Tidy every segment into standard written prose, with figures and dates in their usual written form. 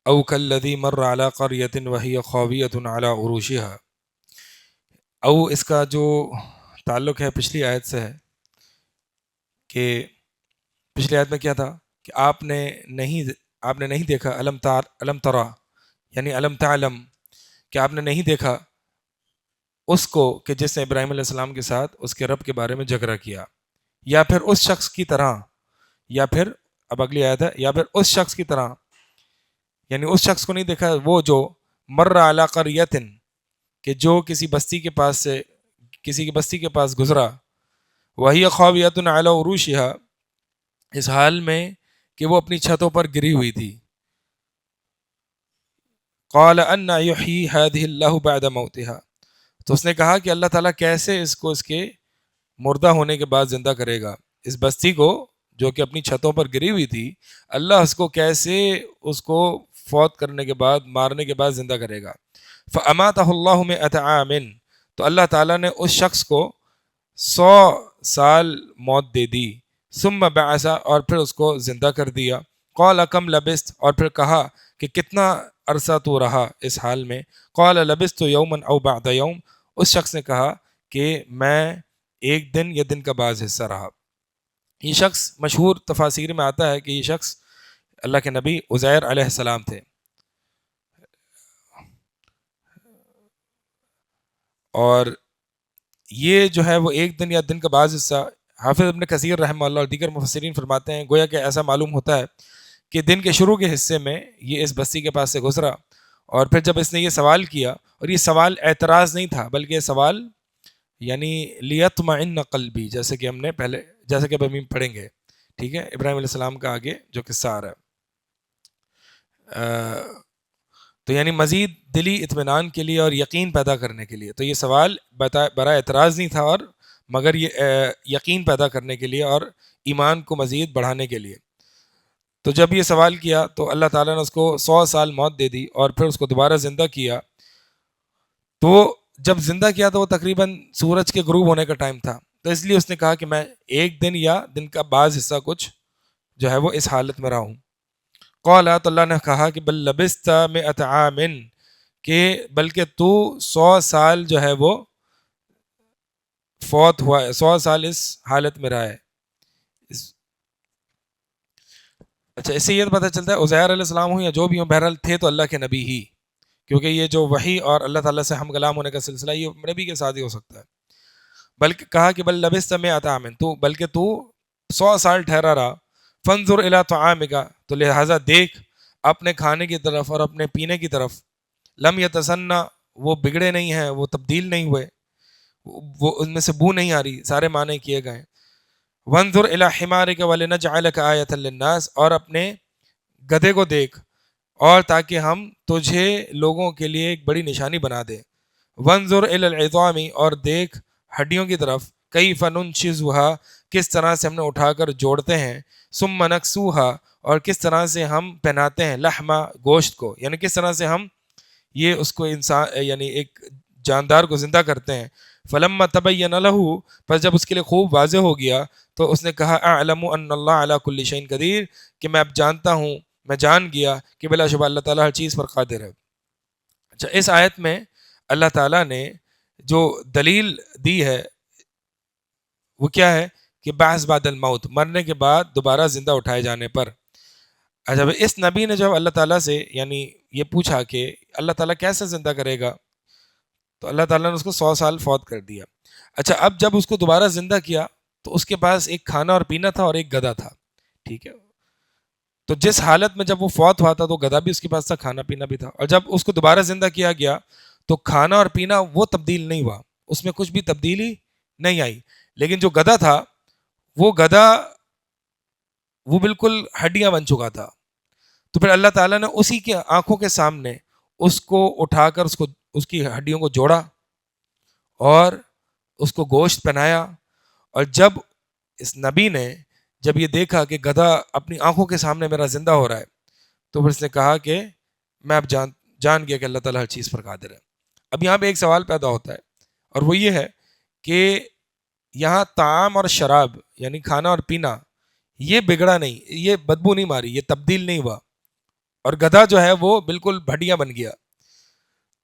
او کالذی مر علی قریۃ وہی خاویۃ علی عروشها، او اس کا جو تعلق ہے پچھلی آیت سے ہے کہ پچھلی آیت میں کیا تھا کہ آپ نے نہیں دیکھا، علم ترا یعنی علم تعلم، کہ آپ نے نہیں دیکھا اس کو کہ جس نے ابراہیم علیہ السلام کے ساتھ اس کے رب کے بارے میں جھگڑا کیا، یا پھر اس شخص کی طرح، یا پھر اب اگلی آیت ہے یا پھر اس شخص کی طرح، یعنی اس شخص کو نہیں دیکھا وہ جو مر علی قریۃ، کہ جو کسی کی بستی کے پاس گزرا، وہی خاویۃ علی عروشها، اس حال میں کہ وہ اپنی چھتوں پر گری ہوئی تھی، قال ان یحیی هذه اللہ بعد موتها، تو اس نے کہا کہ اللہ تعالیٰ کیسے اس کو اس کے مردہ ہونے کے بعد زندہ کرے گا، اس بستی کو جو کہ اپنی چھتوں پر گری ہوئی تھی، اللہ اس کو کیسے اس کو فوت کرنے کے بعد، مارنے کے بعد زندہ کرے گا۔ فَأَمَاتَهُ اللَّهُ مِئَةَ عَامٍ، تو اللہ تعالیٰ نے اس شخص کو 100 سال موت دے دی، ثم بعث، اور پھر اس کو زندہ کر دیا، قال کم لبست، اور پھر کہا کہ کتنا عرصہ تو رہا اس حال میں، قال لبست یوما او بعد یوم، اس شخص نے کہا کہ میں ایک دن یا دن کا بعض حصہ رہا۔ یہ شخص مشہور تفاسیر میں آتا ہے کہ یہ شخص اللہ کے نبی عزیر علیہ السلام تھے، اور یہ جو ہے وہ ایک دن یا دن کا بعض حصہ، حافظ ابن کثیر رحمہ اللہ اور دیگر مفسرین فرماتے ہیں گویا کہ ایسا معلوم ہوتا ہے کہ دن کے شروع کے حصے میں یہ اس بستی کے پاس سے گزرا، اور پھر جب اس نے یہ سوال کیا، اور یہ سوال اعتراض نہیں تھا بلکہ یہ سوال یعنی لیطمئن قلبی، جیسے کہ اب ہم پڑھیں گے، ٹھیک ہے، ابراہیم علیہ السلام کا آگے جو قصہ آ رہا ہے، تو یعنی مزید دلی اطمینان کے لیے اور یقین پیدا کرنے کے لیے، تو یہ سوال برائے اعتراض نہیں تھا، اور مگر یہ یقین پیدا کرنے کے لیے اور ایمان کو مزید بڑھانے کے لیے۔ تو جب یہ سوال کیا تو اللہ تعالیٰ نے اس کو 100 سال موت دے دی، اور پھر اس کو دوبارہ زندہ کیا، تو جب زندہ کیا تو وہ تقریباً سورج کے غروب ہونے کا ٹائم تھا، تو اس لیے اس نے کہا کہ میں ایک دن یا دن کا بعض حصہ کچھ جو ہے وہ اس حالت میں رہا ہوں۔ قال، تو اللہ نے کہا کہ بل لبست مئۃ عام، کہ بلکہ تو 100 سال جو ہے وہ فوت ہوا ہے، 100 سال اس حالت میں رہا ہے۔ اچھا، اس سے یہ پتہ چلتا ہے عزیر علیہ السلام ہوں یا جو بھی ہوں، بہرحال تھے تو اللہ کے نبی ہی، کیونکہ یہ جو وحی اور اللہ تعالیٰ سے ہم کلام ہونے کا سلسلہ یہ نبی کے ساتھ ہی ہو سکتا ہے۔ بلکہ کہا کہ بل لبست مئۃ عام، تو بلکہ تو 100 سال ٹھہرا رہا، فانظر الی طعامک، تو لہٰذا دیکھ اپنے کھانے کی طرف اور اپنے پینے کی طرف، لم یتسنى، وہ بگڑے نہیں ہیں، وہ تبدیل نہیں ہوئے، وہ ان میں سے بو نہیں آ رہی، سارے معنی کیے گئے۔ وانظر الی حمارک ولنجعلک آیۃ للناس، اور اپنے گدھے کو دیکھ اور تاکہ ہم تجھے لوگوں کے لیے ایک بڑی نشانی بنا دیں۔ وانظر الی العظام، اور دیکھ ہڈیوں کی طرف، کیف ننشزها، کس طرح سے ہم نے اٹھا کر جوڑتے ہیں، ثم نکسوها، اور کس طرح سے ہم پہناتے ہیں، لحما، گوشت کو، یعنی کس طرح سے ہم یہ اس کو انسان یعنی ایک جاندار کو زندہ کرتے ہیں۔ فلما تبین له، پس جب اس کے لیے خوب واضح ہو گیا تو اس نے کہا اعلم ان اللہ علی کل شیء قدیر، کہ میں اب جانتا ہوں، میں جان گیا کہ بلا شبہ اللہ تعالیٰ ہر چیز پر قادر ہے۔ اچھا، اس آیت میں اللہ تعالیٰ نے جو دلیل دی ہے وہ کیا ہے کہ بعث بعد الموت، مرنے کے بعد دوبارہ زندہ اٹھائے جانے پر۔ اچھا، اس نبی نے جب اللہ تعالیٰ سے یعنی یہ پوچھا کہ اللہ تعالیٰ کیسے زندہ کرے گا، تو اللہ تعالیٰ نے اس کو 100 سال فوت کر دیا۔ اچھا، اب جب اس کو دوبارہ زندہ کیا تو اس کے پاس ایک کھانا اور پینا تھا اور ایک گدھا تھا، ٹھیک ہے، تو جس حالت میں جب وہ فوت ہوا تھا تو گدھا بھی اس کے پاس تھا، کھانا پینا بھی تھا، اور جب اس کو دوبارہ زندہ کیا گیا تو کھانا اور پینا وہ تبدیل نہیں ہوا، اس میں کچھ بھی تبدیلی نہیں آئی، لیکن جو گدھا تھا وہ گدھا وہ بالکل ہڈیاں بن چکا تھا۔ تو پھر اللہ تعالیٰ نے اسی کے آنکھوں کے سامنے اس کو اٹھا کر اس کی ہڈیوں کو جوڑا اور اس کو گوشت پہنایا، اور جب اس نبی نے جب یہ دیکھا کہ گدھا اپنی آنکھوں کے سامنے میرا زندہ ہو رہا ہے، تو پھر اس نے کہا کہ میں اب جان گیا کہ اللہ تعالیٰ ہر چیز پر قادر ہے۔ اب یہاں پہ ایک سوال پیدا ہوتا ہے، اور وہ یہ ہے کہ یہاں طعام اور شراب یعنی کھانا اور پینا یہ بگڑا نہیں، یہ بدبو نہیں ماری، یہ تبدیل نہیں ہوا، اور گدھا جو ہے وہ بالکل بھٹیا بن گیا.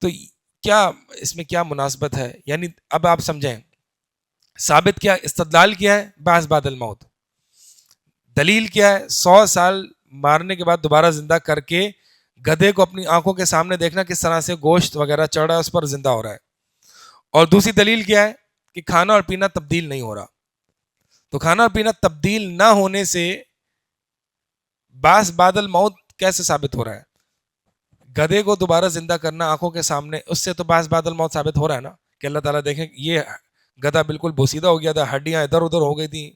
تو کیا اس میں کیا مناسبت ہے؟ یعنی اب آپ سمجھیں ثابت کیا، استدلال کیا ہے بعث بعد الموت، دلیل کیا ہے 100 سال مارنے کے بعد دوبارہ زندہ کر کے گدھے کو اپنی آنکھوں کے سامنے دیکھنا کس طرح سے گوشت وغیرہ چڑھ رہا ہے اس پر زندہ ہو رہا ہے. اور دوسری دلیل کیا ہے کہ کھانا اور پینا تبدیل نہیں ہو رہا. تو کھانا اور پینا تبدیل نہ ہونے سے بعث بعد الموت کیسے ثابت ہو رہا ہے؟ گدھے کو دوبارہ زندہ کرنا آنکھوں کے سامنے، اس سے تو بعث بعد الموت ثابت ہو رہا ہے نا کہ اللہ تعالیٰ دیکھیں یہ گدھا بالکل بوسیدہ ہو گیا تھا، ہڈیاں ادھر ادھر ہو گئی تھیں،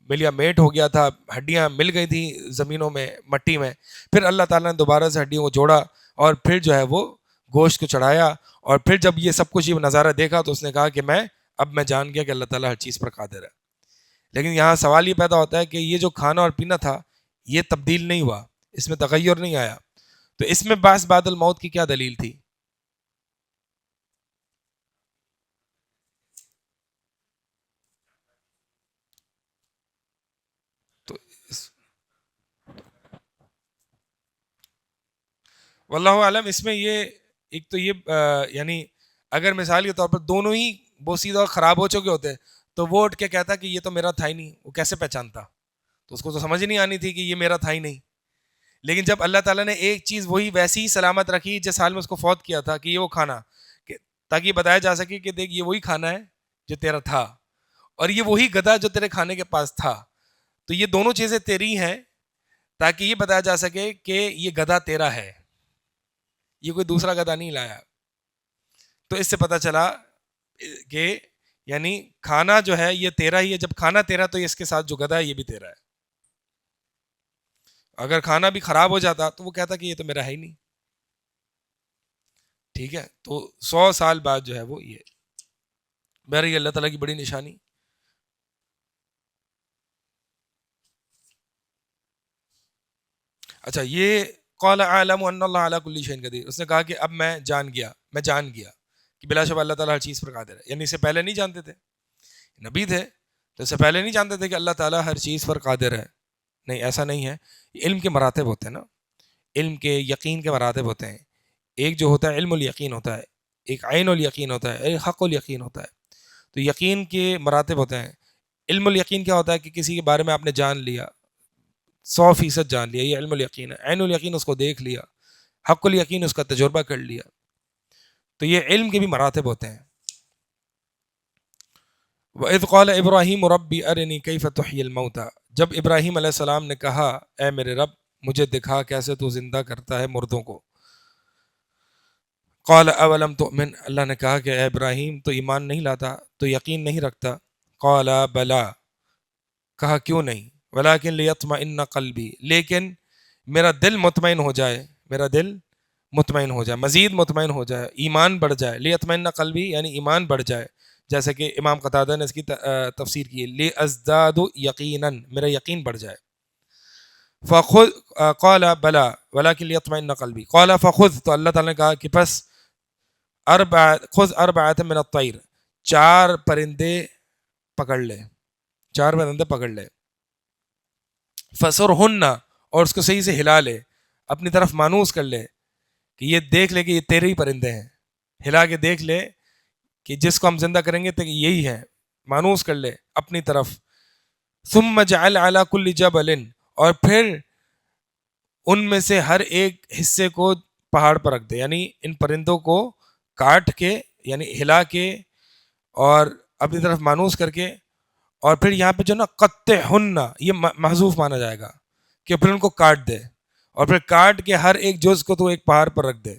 ملیا میٹ ہو گیا تھا، ہڈیاں مل گئی تھیں زمینوں میں مٹی میں، پھر اللہ تعالیٰ نے دوبارہ سے ہڈیوں کو جوڑا اور پھر جو ہے وہ گوشت کو چڑھایا، اور پھر جب یہ سب کچھ یہ نظارہ دیکھا تو اس نے کہا کہ اب میں جان گیا کہ اللہ تعالیٰ ہر چیز پر قادر ہے. لیکن یہاں سوال یہ پیدا ہوتا ہے کہ یہ جو کھانا اور پینا تھا یہ تبدیل نہیں ہوا، اس میں تغیر نہیں آیا، تو اس میں بعث بعد الموت کی کیا دلیل تھی؟ تو واللہ عالم اس میں یہ ایک تو یہ یعنی اگر مثال کے طور پر دونوں ہی بوسیدہ اور خراب ہو چکے ہوتے تو وہ اٹھ کے کہتا کہ یہ تو میرا تھا ہی نہیں، وہ کیسے پہچانتا؟ تو اس کو تو سمجھ نہیں آنی تھی کہ یہ میرا تھا ہی نہیں. لیکن جب اللہ تعالیٰ نے ایک چیز وہی ویسی ہی سلامت رکھی جس حال میں اس کو فوت کیا تھا کہ یہ وہ کھانا، تاکہ بتایا جا سکے کہ دیکھ یہ وہی کھانا ہے جو تیرا تھا، اور یہ وہی گدھا جو تیرے کھانے کے پاس تھا، تو یہ دونوں چیزیں تیری ہیں تاکہ یہ بتایا جا سکے کہ یہ گدھا تیرا ہے، یہ کوئی دوسرا گدھا نہیں لایا. تو اس سے پتہ چلا کہ یعنی کھانا جو ہے یہ تیرا ہی ہے، جب کھانا تیرا تو اس کے ساتھ جو گدھا ہے یہ بھی تیرا ہے. اگر کھانا بھی خراب ہو جاتا تو وہ کہتا کہ یہ تو میرا ہے ہی نہیں. ٹھیک ہے، تو 100 سال بعد جو ہے وہ یہ بہرحال اللہ تعالیٰ کی بڑی نشانی. اچھا، یہ قال اعلم ان اللہ علی کل شیء قدیر، اس نے کہا کہ اب میں جان گیا کہ بلا شبہ اللہ تعالیٰ ہر چیز پر قادر ہے. یعنی اس سے پہلے نہیں جانتے تھے، نبی تھے تو اس سے پہلے نہیں جانتے تھے کہ اللہ تعالیٰ ہر چیز پر قادر ہے. نہیں، ایسا نہیں ہے. علم کے مراتب ہوتے ہیں نا، علم کے یقین کے مراتب ہوتے ہیں. ایک جو ہوتا ہے علم الیقین ہوتا ہے، ایک عین الیقین ہوتا ہے، ایک حق الیقین ہوتا ہے. تو یقین کے مراتب ہوتے ہیں. علم الیقین کیا ہوتا ہے کہ کسی کے بارے میں آپ نے جان لیا، 100% جان لیا، یہ علم الیقین ہے. عین الیقین اس کو دیکھ لیا، حق الیقین اس کا تجربہ کر لیا. تو یہ علم کے بھی مراتب ہوتے ہیں. وَإِذْ قَالَ إِبْرَاهِيمُ رَبِّ أَرِنِي كَيْفَ تُحْيِي الْمَوْتَى، جب ابراہیم علیہ السلام نے کہا اے میرے رب مجھے دکھا کیسے تو زندہ کرتا ہے مردوں کو. قال اولم تؤمن، اللہ نے کہا کہ اے ابراہیم تو ایمان نہیں لاتا، تو یقین نہیں رکھتا؟ قال بلا، کہا کیوں نہیں؟ ولکن لیطمئن قلبی، لیکن میرا دل مطمئن ہو جائے، میرا دل مطمئن ہو جائے، مزید مطمئن ہو جائے، ایمان بڑھ جائے. لیطمئن قلبی یعنی ایمان بڑھ جائے، جیسے کہ امام قتادہ نے اس کی تفسیر کی لیازداد یقینا، میرا یقین بڑھ جائے. فخذ، قال بلا ولکن لیطمئن قلبی. قال فخذ، تو اللہ تعالیٰ نے کہا کہ پس خذ اربعۃ من الطیر، 4 پرندے پکڑ لے، 4 پرندے پکڑ لے. فسرہن، اور اس کو صحیح سے ہلا لے، اپنی طرف مانوس کر لے کہ یہ دیکھ لے کہ یہ تیرے ہی پرندے ہیں، ہلا کے دیکھ لے کہ جس کو ہم زندہ کریں گے تو یہی ہے، مانوس کر لے اپنی طرف. ثم جعل علی کل جبل، اور پھر ان میں سے ہر ایک حصے کو پہاڑ پر رکھ دے، یعنی ان پرندوں کو کاٹ کے، یعنی ہلا کے اور اپنی طرف مانوس کر کے، اور پھر یہاں پہ جو نا قطعہن، یہ محذوف مانا جائے گا کہ پھر ان کو کاٹ دے، اور پھر کاٹ کے ہر ایک جز کو تو ایک پہاڑ پر رکھ دے.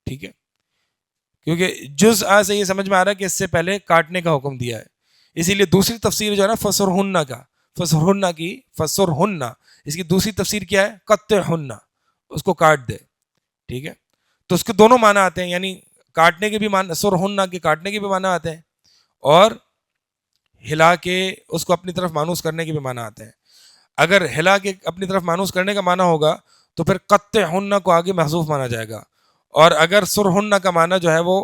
ٹھیک ہے، کیونکہ جز سے یہ سمجھ میں آ رہا ہے کہ اس سے پہلے کاٹنے کا حکم دیا ہے، اسی لیے دوسری تفسیر جو ہے نا فسرہن کا، فسرہن اس کی دوسری تفسیر کیا ہے؟ قطعہن، اس کو کاٹ دے. ٹھیک ہے، تو اس کے دونوں معنی آتے ہیں، یعنی کاٹنے کے بھی معنی، سرہن کے کاٹنے کے بھی معنی آتے ہیں، اور ہلا کے اس کو اپنی طرف مانوس کرنے کے بھی معنی آتے ہیں. اگر ہلا کے اپنی طرف مانوس کرنے کا معنی ہوگا تو پھر قطعہن کو آگے محذوف مانا جائے گا، اور اگر سرہن کا معنی جو ہے وہ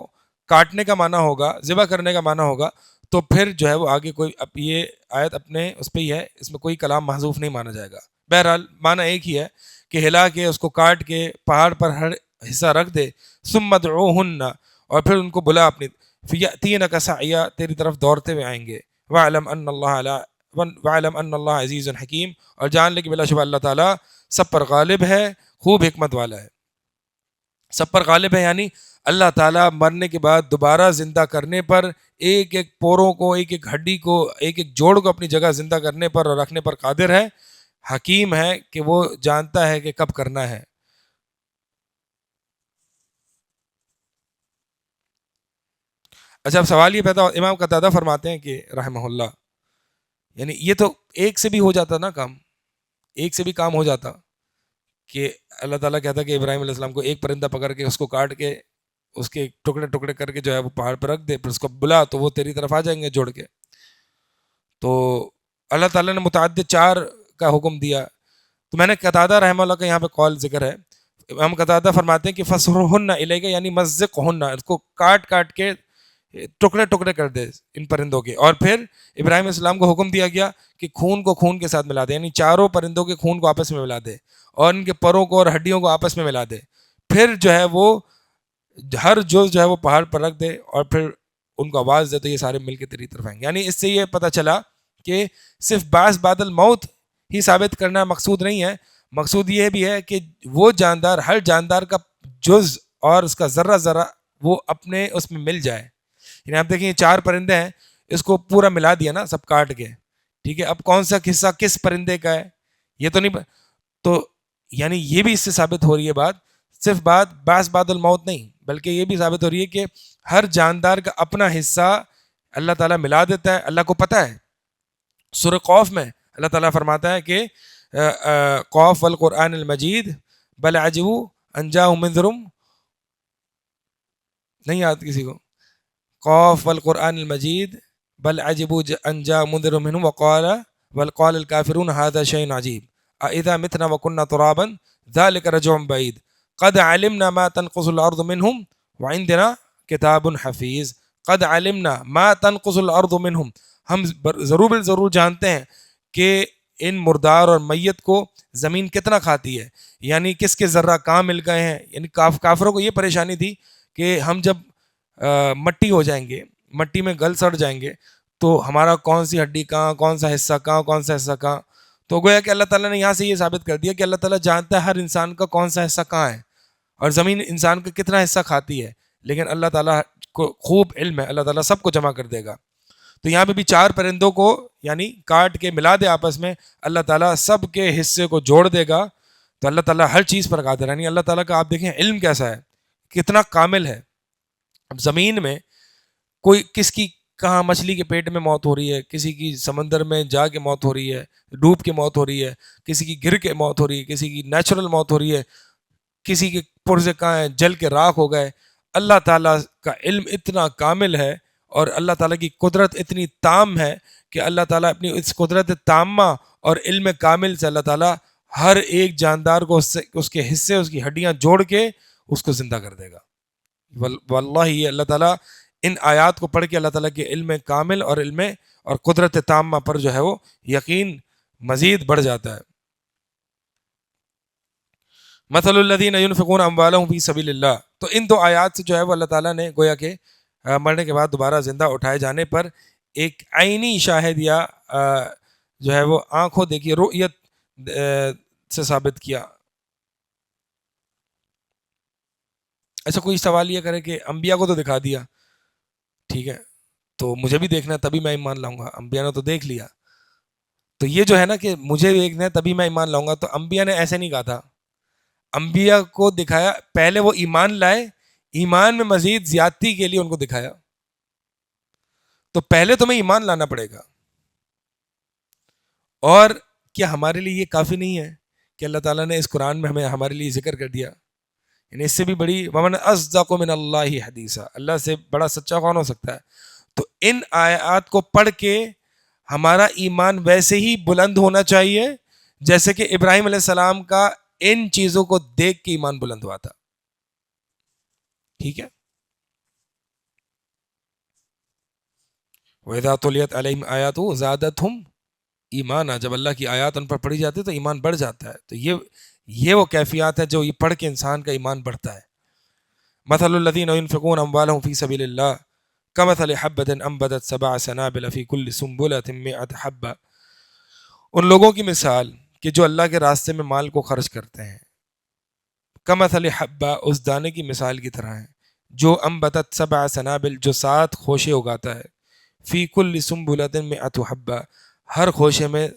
کاٹنے کا معنی ہوگا، ذبح کرنے کا معنی ہوگا، تو پھر جو ہے وہ آگے کوئی یہ آیت اپنے اس پہ ہی ہے، اس میں کوئی کلام محذوف نہیں مانا جائے گا. بہرحال معنی ایک ہی ہے کہ ہلا کے اس کو کاٹ کے پہاڑ پر ہر حصہ رکھ دے، ثم ادعوہن، اور پھر ان کو بلا اپنی، فیأتینک سعیا، تیری طرف دوڑتے ہوئے آئیں گے، وَاعْلَمْ أَنَّ اللَّهَ عَزِيزٌ حکیم، اور جان لے کہ بلا شبہ اللہ تعالیٰ سب پر غالب ہے، خوب حکمت والا ہے۔ سب پر غالب ہے یعنی اللہ تعالیٰ مرنے کے بعد دوبارہ زندہ کرنے پر، ایک ایک پوروں کو، ایک ایک ہڈی کو، ایک ایک جوڑ کو اپنی جگہ زندہ کرنے پر اور رکھنے پر قادر ہے، حکیم ہے کہ وہ جانتا ہے کہ کب کرنا ہے۔ اچھا، اب سوال یہ پیدا ہو، امام قتادہ فرماتے ہیں کہ رحمہ اللہ، یعنی یہ تو ایک سے بھی ہو جاتا نا کام، ایک سے بھی کام ہو جاتا کہ اللہ تعالیٰ کہتا کہ ابراہیم علیہ السلام کو ایک پرندہ پکڑ کے اس کو کاٹ کے اس کے ٹکڑے ٹکڑے کر کے جو ہے وہ پہاڑ پہ رکھ دے، پھر اس کو بلا تو وہ تیری طرف آ جائیں گے جوڑ کے۔ تو اللہ تعالیٰ نے متعدد 4 کا حکم دیا، تو میں نے قتادہ رحمہ اللہ کا یہاں پہ قول ذکر ہے، ہم قتادہ فرماتے ہیں کہ فَصْرُهُنَّ إِلَيْكَ، یعنی مَزِّقْهُنَّ، اس کو کاٹ کاٹ کے ٹکڑے ٹکڑے کر دے ان پرندوں کے۔ اور پھر ابراہیم علیہ السلام کو حکم دیا گیا کہ خون کو خون کے ساتھ ملا دے، یعنی چاروں پرندوں کے خون کو آپس میں ملا دے اور ان کے پروں کو اور ہڈیوں کو آپس میں ملا دے، پھر جو ہے وہ ہر جز جو ہے وہ پہاڑ پر رکھ دے اور پھر ان کو آواز دے تو یہ سارے مل کے تیری طرف آئیں گے۔ یعنی اس سے یہ پتہ چلا کہ صرف بعث بعد الموت ہی ثابت کرنا مقصود نہیں ہے، مقصود یہ بھی ہے کہ وہ جاندار، ہر جاندار کا جز اور اس کا ذرہ ذرہ وہ اپنے اس میں مل جائے۔ یعنی آپ دیکھیں یہ 4 پرندے ہیں، اس کو پورا ملا دیا نا سب کاٹ کے، ٹھیک ہے، اب کون سا حصہ کس پرندے کا ہے یہ تو نہیں، تو یعنی یہ بھی اس سے ثابت ہو رہی ہے بات، صرف بات بعث بعد الموت نہیں، بلکہ یہ بھی ثابت ہو رہی ہے کہ ہر جاندار کا اپنا حصہ اللہ تعالیٰ ملا دیتا ہے، اللہ کو پتہ ہے۔ سورہ قوف میں اللہ تعالیٰ فرماتا ہے کہ قوف والقرآن المجید بل عجبوا ان جاءهم منذر، نہیں یاد کسی کو؟ قوف والقرآن المجید بل عجبوا ان جاءهم منذر منهم وقال الكافرون هذا شيء عجيب اذا متنا وكنا ترابا ذلك رجع بعيد قد علمنا ما تنقص الارض منهم وعندنا کتاب حفیظ۔ قد علمنا ما تنقص الارض منهم، ہم ضرور جانتے ہیں کہ ان مردار اور میت کو زمین کتنا کھاتی ہے، یعنی کس کے ذرہ کہاں مل گئے ہیں۔ یعنی کافروں کو یہ پریشانی تھی کہ ہم جب مٹی ہو جائیں گے، مٹی میں گل سڑ جائیں گے تو ہمارا کون سی ہڈی کہاں، کون سا حصہ کہاں، کون سا حصہ کہاں۔ تو گویا کہ اللہ تعالیٰ نے یہاں سے یہ ثابت کر دیا کہ اللہ تعالیٰ جانتا ہے ہر انسان کا کون سا حصہ کہاں ہے اور زمین انسان کا کتنا حصہ کھاتی ہے، لیکن اللہ تعالیٰ کو خوب علم ہے، اللہ تعالیٰ سب کو جمع کر دے گا۔ تو یہاں پہ بھی 4 پرندوں کو یعنی کاٹ کے ملا دے آپس میں، اللہ تعالیٰ سب کے حصے کو جوڑ دے گا، تو اللہ تعالیٰ ہر چیز پر قادر ہے۔ یعنی اللہ تعالیٰ کا آپ دیکھیں علم کیسا ہے، کتنا کامل ہے۔ اب زمین میں کوئی کس کی کہاں مچھلی کے پیٹ میں موت ہو رہی ہے، کسی کی سمندر میں جا کے موت ہو رہی ہے، ڈوب کے موت ہو رہی ہے، کسی کی گر کے موت ہو رہی ہے، کسی کی نیچرل موت ہو رہی ہے، کسی کے پرزے کہاں ہیں جل کے راکھ ہو گئے۔ اللہ تعالیٰ کا علم اتنا کامل ہے اور اللہ تعالیٰ کی قدرت اتنی تام ہے کہ اللہ تعالیٰ اپنی اس قدرت تامہ اور علم کامل سے اللہ تعالیٰ ہر ایک جاندار کو اس کے حصے، اس کی ہڈیاں جوڑ کے اس کو زندہ کر دے گا۔ واللہ یہ اللہ تعالیٰ ان آیات کو پڑھ کے اللہ تعالیٰ کے علم کامل اور علم اور قدرت تامہ پر جو ہے وہ یقین مزید بڑھ جاتا ہے۔ مثل الذین ينفقون اموالهم فی سبیل اللہ، تو ان 2 آیات سے جو ہے وہ اللہ تعالیٰ نے گویا کہ مرنے کے بعد دوبارہ زندہ اٹھائے جانے پر ایک عینی شاہد یا جو ہے وہ آنکھوں دیکھی رؤیت سے ثابت کیا۔ ایسا کوئی سوال یہ کرے کہ انبیاء کو تو دکھا دیا، ٹھیک ہے، تو مجھے بھی دیکھنا ہے تبھی میں ایمان لاؤں گا، انبیاء نے تو دیکھ لیا، تو یہ جو ہے نا کہ مجھے دیکھنا ہے تبھی میں ایمان لاؤں گا، تو انبیاء نے ایسے نہیں کہا تھا، انبیاء کو دکھایا، پہلے وہ ایمان لائے، ایمان میں مزید زیادتی کے لیے ان کو دکھایا، تو پہلے تمہیں ایمان لانا پڑے گا۔ اور کیا ہمارے لیے یہ کافی نہیں ہے کہ اللہ تعالیٰ نے اس قرآن میں ہمیں ہمارے لیے ذکر کر دیا، یعنی اس سے بھی بڑی ومن اصدق من اللہ حدیثا، اللہ سے بڑا سچا کون ہو سکتا ہے؟ تو ان آیات کو پڑھ کے ہمارا ایمان ویسے ہی بلند ہونا چاہیے جیسے کہ ابراہیم علیہ السلام کا ان چیزوں کو دیکھ کے ایمان بلند ہوا تھا، ٹھیک ہے۔ وَإِذَا تُلِيَتْ عَلَيْهِمْ آيَاتُهُ زَادَتْهُمْ ایمانا، جب اللہ کی آیات ان پر پڑھی جاتی ہے تو ایمان بڑھ جاتا ہے۔ تو یہ یہ وہ کیفیات ہے جو یہ پڑھ کے انسان کا ایمان بڑھتا ہے. مثل الذین ينفقون اموالهم فی سبیل اللہ کمثل حبۃ انبتت سبع سنابل فی کل سنبلۃ مئۃ حبۃ. ان لوگوں کی مثال کہ جو اللہ کے راستے میں مال کو خرچ کرتے ہیں، کمثل حبہ، اس دانے کی مثال کی طرح ہے جو انبتت سبع سنابل، جو 7 خوشے اگاتا ہے، فی کل سنبلۃ مئۃ حبہ، ہر خوشے میں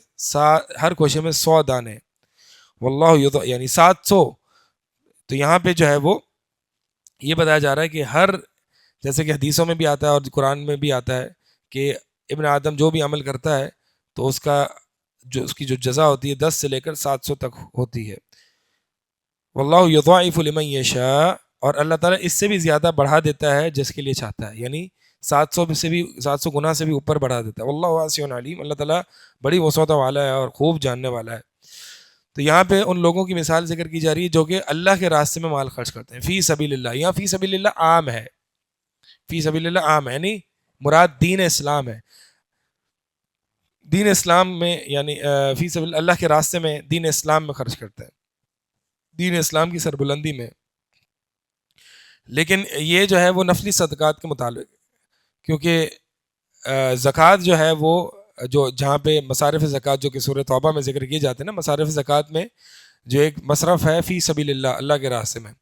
100 دانے. واللہ یعنی 700. تو یہاں پہ جو ہے وہ یہ بتایا جا رہا ہے کہ ہر، جیسے کہ حدیثوں میں بھی آتا ہے اور قرآن میں بھی آتا ہے کہ ابن آدم جو بھی عمل کرتا ہے تو اس کی جو جزا ہوتی ہے 10 سے لے کر 700 تک ہوتی ہے. واللہ یضاعف لمن یشاء، اور اللہ تعالیٰ اس سے بھی زیادہ بڑھا دیتا ہے جس کے لیے چاہتا ہے، یعنی 700 گنا سے بھی اوپر بڑھا دیتا ہے. واللہ واسع علیم، اللہ تعالیٰ بڑی وسعت والا ہے اور خوب جاننے والا ہے. تو یہاں پہ ان لوگوں کی مثال ذکر کی جا رہی ہے جو کہ اللہ کے راستے میں مال خرچ کرتے ہیں. فی سبیل اللہ، یہاں فی سبیل اللہ عام ہے، فی سبیل اللہ عام ہے، یعنی مراد دین اسلام ہے. دین اسلام میں یعنی فی سبیل اللہ کے راستے میں دین اسلام میں خرچ کرتے ہیں، دین اسلام کی سربلندی میں. لیکن یہ جو ہے وہ نفلی صدقات کے متعلق، کیونکہ زکوٰۃ جو ہے وہ جو جہاں پہ مصارف زکوٰۃ جو کہ سورہ توبہ میں ذکر کیے جاتے ہیں نا، مصارف زکوٰۃ میں جو ایک مصرف ہے فی سبیل اللہ، اللہ کے راستے میں،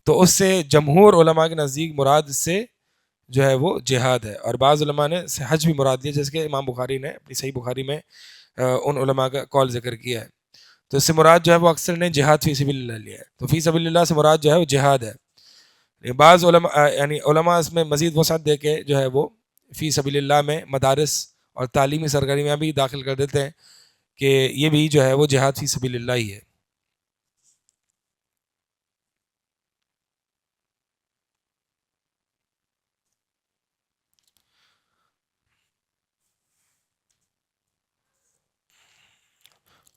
تو اس سے جمہور علماء کے نزدیک مراد سے جو ہے وہ جہاد ہے. اور بعض علماء نے حج بھی مراد لیا، جیسے کہ امام بخاری نے اپنی صحیح بخاری میں ان علماء کا قول ذکر کیا ہے. تو اس سے مراد جو ہے وہ اکثر نے جہاد فی سبیل اللہ لیا ہے. تو فی سبیل اللہ سے مراد جو ہے وہ جہاد ہے. بعض علماء یعنی علماء اس میں مزید وسعت دے کے جو ہے وہ فی سبیل اللہ میں مدارس اور تعلیمی سرگرمیاں بھی داخل کر دیتے ہیں کہ یہ بھی جو ہے وہ جہاد فی سبیل اللہ ہی ہے.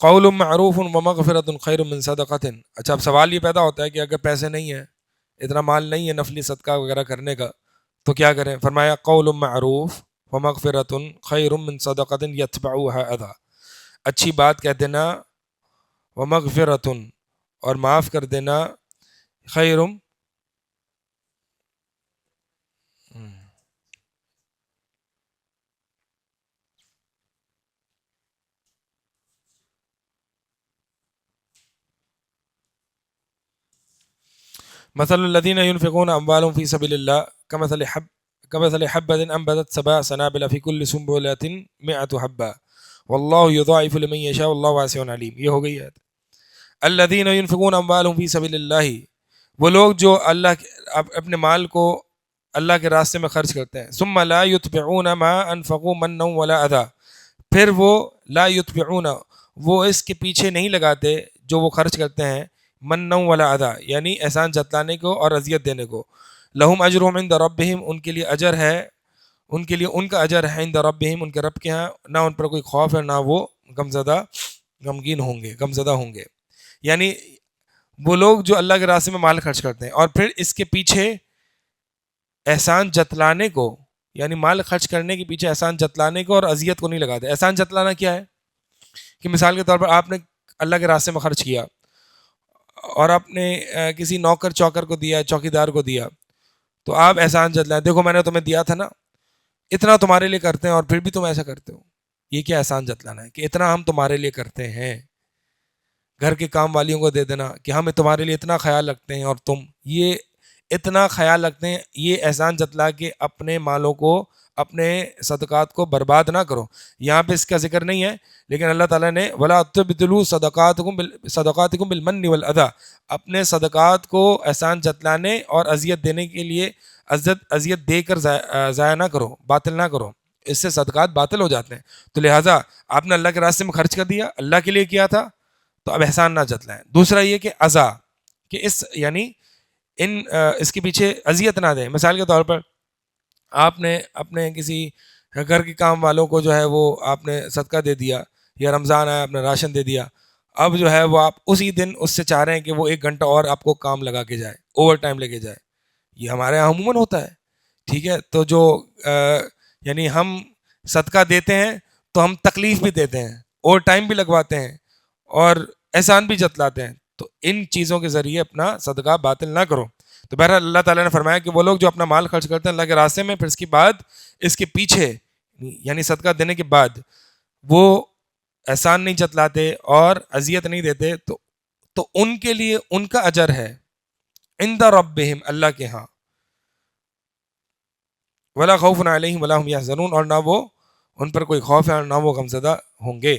قول معروف و مغفرت خیر من صدقۃ. اچھا، اب سوال یہ پیدا ہوتا ہے کہ اگر پیسے نہیں ہیں، اتنا مال نہیں ہے نفلی صدقہ وغیرہ کرنے کا، تو کیا کریں؟ فرمایا قول معروف و مغفرت خیر من صدقۃ یتبعها اذی. اچھی بات کہہ دینا، و مغفرت، اور معاف کر دینا، خیر. مثل الذین ينفقون اموالهم فی سبیل اللہ کمثل حبۃ انبتت سبع سنابل فی کل سنبلۃ مئۃ حبۃ واللہ یضاعف لمن یشاء واللہ واسع علیم. یہ ہو گئی آیت. الذین ينفقون اموالهم فی سبیل اللہ، وہ لوگ جو اپنے مال کو اللہ کے راستے میں خرچ کرتے ہیں. ثم لا یتبعون ما انفقوا منا ولا اذی، پھر وہ لا یتبعون، وہ اس کے پیچھے نہیں لگاتے جو وہ خرچ کرتے ہیں، منا ولا اذی، یعنی احسان جتلانے کو اور اذیت دینے کو. لہم اجرہم عند ربہم، ان کے لیے اجر ہے، ان کے لیے ان کا اجر ہے عند ربہم، ان کے رب کے ہاں، نہ ان پر کوئی خوف ہے نہ وہ غمگین ہوں گے، غمزدہ ہوں گے. یعنی وہ لوگ جو اللہ کے راستے میں مال خرچ کرتے ہیں اور پھر اس کے پیچھے احسان جتلانے کو، یعنی مال خرچ کرنے کے پیچھے احسان جتلانے کو اور اذیت کو نہیں لگاتے. احسان جتلانا کیا ہے؟ کہ مثال کے طور پر آپ نے اللہ کے راستے میں خرچ کیا اور آپ نے کسی نوکر چوکر کو دیا، چوکیدار کو دیا، تو آپ احسان جتلائیں، دیکھو میں نے تمہیں دیا تھا نا، اتنا تمہارے لیے کرتے ہیں اور پھر بھی تم ایسا کرتے ہو. یہ کیا احسان جتلانا ہے؟ کہ اتنا ہم تمہارے لیے کرتے ہیں. گھر کے کام والیوں کو دے دینا کہ ہم تمہارے لیے اتنا خیال رکھتے ہیں اور تم یہ اتنا خیال رکھتے ہیں. یہ احسان جتلا کے اپنے مالوں کو، اپنے صدقات کو برباد نہ کرو. یہاں پہ اس کا ذکر نہیں ہے، لیکن اللہ تعالیٰ نے وَلَا تُبْطِلُوا صَدَقَاتِكُمْ بِالْمَنِّ وَالْأَذَىٰ، اپنے صدقات کو احسان جتلانے اور اذیت دینے کے لیے اذیت دے کر ضائع نہ کرو، باطل نہ کرو، اس سے صدقات باطل ہو جاتے ہیں. تو لہٰذا آپ نے اللہ کے راستے میں خرچ کر دیا، اللہ کے لیے کیا تھا، تو اب احسان نہ جتلائیں. دوسرا یہ کہ اذیٰ، کہ یعنی اس کے پیچھے اذیت نہ دیں. مثال کے طور پر آپ نے اپنے کسی گھر کے کام والوں کو جو ہے وہ آپ نے صدقہ دے دیا، یا رمضان آیا آپ نے راشن دے دیا. اب جو ہے وہ آپ اسی دن اس سے چاہ رہے ہیں کہ وہ 1 گھنٹہ اور آپ کو کام لگا کے جائے، اوور ٹائم لے کے جائے. یہ ہمارے یہاں عموماً ہوتا ہے، ٹھیک ہے. تو جو یعنی ہم صدقہ دیتے ہیں تو ہم تکلیف بھی دیتے ہیں، اوور ٹائم بھی لگواتے ہیں اور احسان بھی جتلاتے ہیں. تو ان چیزوں کے ذریعے اپنا صدقہ باطل نہ کرو. تو بہرحال اللہ تعالیٰ نے فرمایا کہ وہ لوگ جو اپنا مال خرچ کرتے ہیں اللہ کے راستے میں، پھر اس کے بعد اس کے پیچھے یعنی صدقہ دینے کے بعد وہ احسان نہیں جتلاتے اور اذیت نہیں دیتے، تو ان کے لیے ان کا اجر ہے عند ربہم، اللہ کے ہاں، ولا خوف علیہم ولا هم یحزنون، اور نہ وہ ان پر کوئی خوف ہے اور نہ وہ غمزدہ ہوں گے.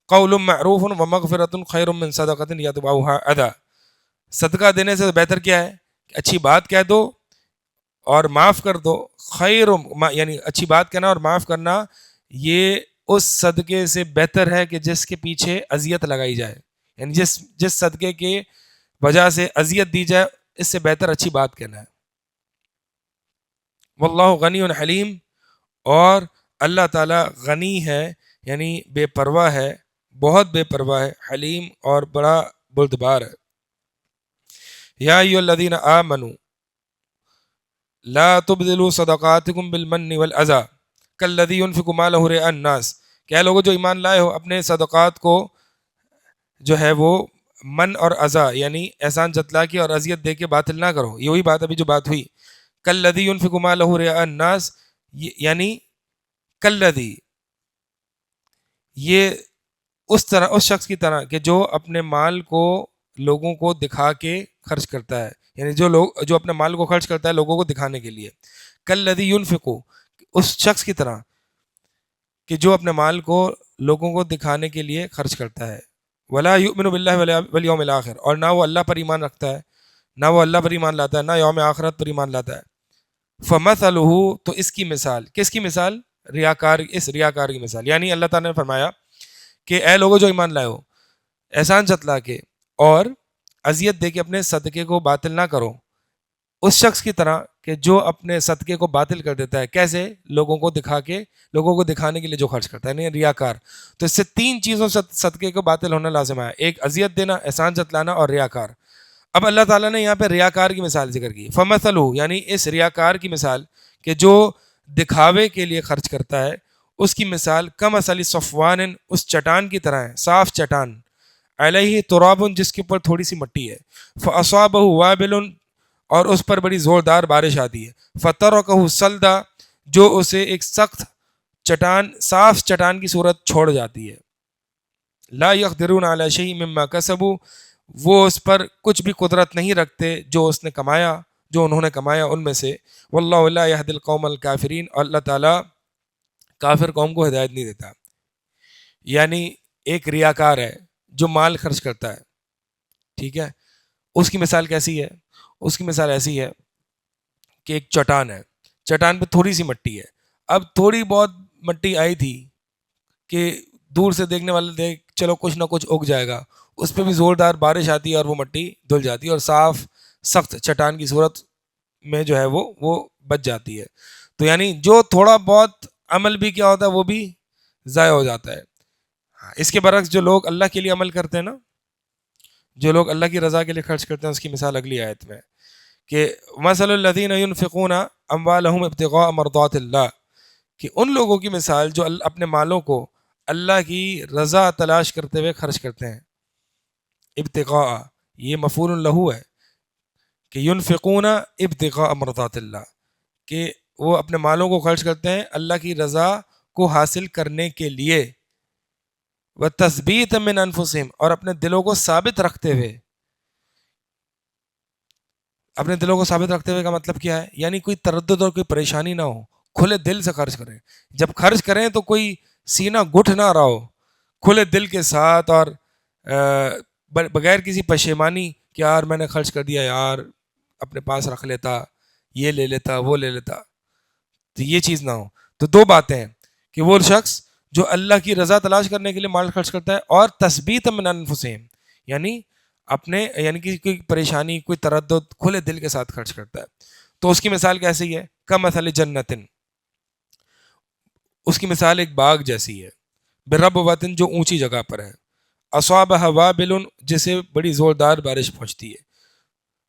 قول معروف ومغفرۃ خیر من صدقۃ یتبعها اذی، صدقہ دینے سے بہتر کیا ہے کہ اچھی بات کہہ دو اور معاف کر دو. خیر یعنی اچھی بات کہنا اور معاف کرنا یہ اس صدقے سے بہتر ہے کہ جس کے پیچھے اذیت لگائی جائے، یعنی جس صدقے کے وجہ سے اذیت دی جائے اس سے بہتر اچھی بات کہنا ہے. واللہ غنی حلیم، اور اللہ تعالیٰ غنی ہے یعنی بے پرواہ ہے، بہت بے پرواہ ہے، حلیم اور بڑا بردبار ہے. یا ایھا الذین آمنوا لا تبدلوا صدقاتکم بالمن والاذی کالذی ينفق مالہ رئاء الناس، کہ اے لوگوں جو ایمان لائے ہو اپنے صدقات کو جو ہے وہ من اور اذی یعنی احسان جتلا کے اور اذیت دے کے باطل نہ کرو. یہ وہی بات ابھی جو بات ہوئی، کالذی ينفق مالہ رئاء الناس، یعنی کالذی، یہ اس شخص کی طرح کہ جو اپنے مال کو لوگوں کو دکھا کے خرچ کرتا ہے، یعنی جو اپنے مال کو خرچ کرتا ہے لوگوں کو دکھانے کے لیے. کالذی ينفق، اس شخص کی طرح کہ جو اپنے مال کو لوگوں کو دکھانے کے لیے خرچ کرتا ہے. ولا یؤمن باللہ والیوم الآخر، اور نہ وہ اللہ پر ایمان رکھتا ہے، نہ وہ اللہ پر ایمان لاتا ہے، نہ یوم آخرت پر ایمان لاتا ہے. فمثلہ، تو اس کی مثال، کس کی مثال؟ اس ریاکار کی مثال. یعنی اللہ تعالیٰ نے فرمایا کہ اے لوگوں جو ایمان لائے ہو احسان جتلا کے اور اذیت دے کے اپنے صدقے کو باطل نہ کرو اس شخص کی طرح کہ جو اپنے صدقے کو باطل کر دیتا ہے. کیسے؟ لوگوں کو دکھانے کے لیے جو خرچ کرتا ہے، یعنی ریاکار. تو اس سے تین چیزوں سے صدقے کو باطل ہونا لازم ہے، ایک اذیت دینا، احسان جتلانا اور ریاکار. اب اللہ تعالیٰ نے یہاں پہ ریاکار کی مثال ذکر کی. فمثلہ، یعنی اس ریاکار کی مثال کہ جو دکھاوے کے لیے خرچ کرتا ہے، اس کی مثال کمثل صفوان، اس چٹان کی طرح ہے، صاف چٹان، علیہ تراب، جس کے اوپر تھوڑی سی مٹی ہے، فاصابہ وابل، اور اس پر بڑی زوردار بارش آتی ہے، فترکہ صلدا، جو اسے ایک سخت چٹان، صاف چٹان کی صورت چھوڑ جاتی ہے. لا یقدرون علی شیء مما کسبوا، وہ اس پر کچھ بھی قدرت نہیں رکھتے جو انہوں نے کمایا ان میں سے. واللہ لا یہدی القوم الکافرین، اور اللہ تعالیٰ کافر قوم کو ہدایت نہیں دیتا. یعنی ایک ریاکار ہے جو مال خرچ کرتا ہے، ٹھیک ہے، اس کی مثال کیسی ہے؟ اس کی مثال ایسی ہے کہ ایک چٹان ہے، چٹان پہ تھوڑی سی مٹی ہے. اب تھوڑی بہت مٹی آئی تھی کہ دور سے دیکھنے والے دیکھ چلو کچھ نہ کچھ اگ جائے گا، اس پہ بھی زوردار بارش آتی ہے اور وہ مٹی دھل جاتی ہے اور صاف سخت چٹان کی صورت میں جو ہے وہ بچ جاتی ہے. تو یعنی جو تھوڑا بہت عمل بھی کیا ہوتا ہے وہ بھی ضائع ہو جاتا ہے. اس کے برعکس جو لوگ اللہ کے لیے عمل کرتے ہیں نا، جو لوگ اللہ کی رضا کے لیے خرچ کرتے ہیں، اس کی مثال اگلی آیت میں کہ مثل الذین ينفقون اموالهم ابتغاء مرضات اللہ، کہ ان لوگوں کی مثال جو اپنے مالوں کو اللہ کی رضا تلاش کرتے ہوئے خرچ کرتے ہیں. ابتغاء یہ مفعول لہ ہے کہ ينفقون ابتغاء مرضات اللہ، کہ وہ اپنے مالوں کو خرچ کرتے ہیں اللہ کی رضا کو حاصل کرنے کے لیے. وتثبیتا من انفسہم، اور اپنے دلوں کو ثابت رکھتے ہوئے. اپنے دلوں کو ثابت رکھتے ہوئے کا مطلب کیا ہے؟ یعنی کوئی تردد اور کوئی پریشانی نہ ہو، کھلے دل سے خرچ کریں. جب خرچ کریں تو کوئی سینہ گٹھ نہ رہا ہو، کھلے دل کے ساتھ اور بغیر کسی پشیمانی کہ یار میں نے خرچ کر دیا، یار اپنے پاس رکھ لیتا، یہ لے لیتا، وہ لے لیتا. تو یہ چیز نہ ہو. تو دو باتیں ہیں کہ وہ شخص جو اللہ کی رضا تلاش کرنے کے لیے مال خرچ کرتا ہے، اور تثبیت من انفسہم، یعنی کہ کوئی پریشانی، کوئی تردد، کھلے دل کے ساتھ خرچ کرتا ہے. تو اس کی مثال کیسی ہے؟ کمثل جنت، اس کی مثال ایک باغ جیسی ہے، بربوۃ، جو اونچی جگہ پر ہے، اصابہ وابل، جسے بڑی زوردار بارش پہنچتی ہے،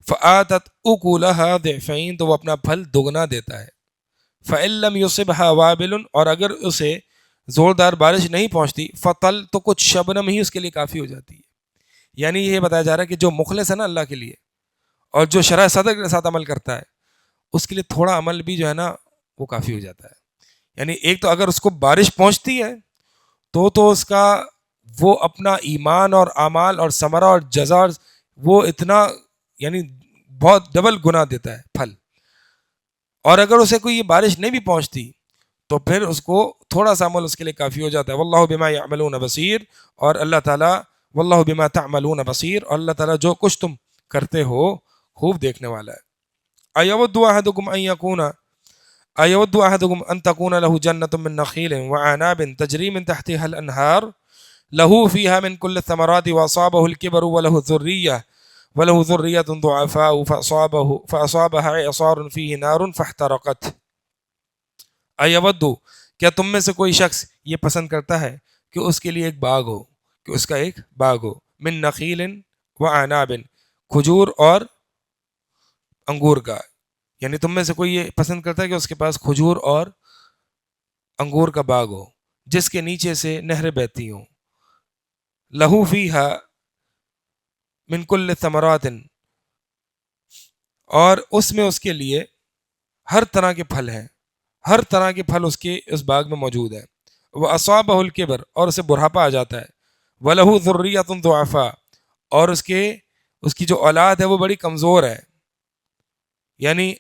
فآتت اکلھا ضعفین، تو وہ اپنا پھل دگنا دیتا ہے. فإن لم یصبھا وابل، اور اگر اسے زوردار بارش نہیں پہنچتی، فطل، تو کچھ شبنم ہی اس کے لیے کافی ہو جاتی ہے. یعنی یہ بتایا جا رہا ہے کہ جو مخلص ہے نا اللہ کے لیے اور جو شرح صدر کے ساتھ عمل کرتا ہے اس کے لیے تھوڑا عمل بھی جو ہے نا وہ کافی ہو جاتا ہے. یعنی ایک تو اگر اس کو بارش پہنچتی ہے تو اس کا وہ اپنا ایمان اور اعمال اور ثمرہ اور جزا وہ اتنا یعنی بہت ڈبل گنا دیتا ہے پھل. اور اگر اسے کوئی یہ بارش نہیں بھی پہنچتی تو پھر اس کو تھوڑا سا عمل اس کے لیے کافی ہو جاتا ہے. واللہ بما یعملون بصیر، اور اللہ تعالیٰ واللہ بما تعملون بصیر، اور اللہ تعالیٰ جو کچھ تم کرتے ہو خوب دیکھنے والا ہے. ایود احدکم ان یکون ایود احدکم ان تکون له جنۃ من نخیل وعناب تجری من تحتها الانہار له فيها من كل الثمرات واصابه الكبر وله ذرية ضعفاء فأصابها إعصار فيه نار فاحترقت. ایود، کیا تم میں سے کوئی شخص یہ پسند کرتا ہے کہ اس کے لیے ایک باغ ہو، کہ اس کا ایک باغ ہو، من نخیل وعناب، کھجور اور انگور کا. یعنی تم میں سے کوئی یہ پسند کرتا ہے کہ اس کے پاس کھجور اور انگور کا باغ ہو جس کے نیچے سے نہریں بہتی ہوں. لہو فیہا من کل ثمرات، اور اس میں اس کے لیے ہر طرح کے پھل ہیں، ہر طرح کے پھل اس کے اس باغ میں موجود ہیں. وہ اصابہ الکبر، اور اسے بڑھاپا آ جاتا ہے. وَلَهُ ذُرِّيَّةٌ ضُعَفَاء، اور اس کی جو اولاد ہے وہ بڑی کمزور ہے. یعنی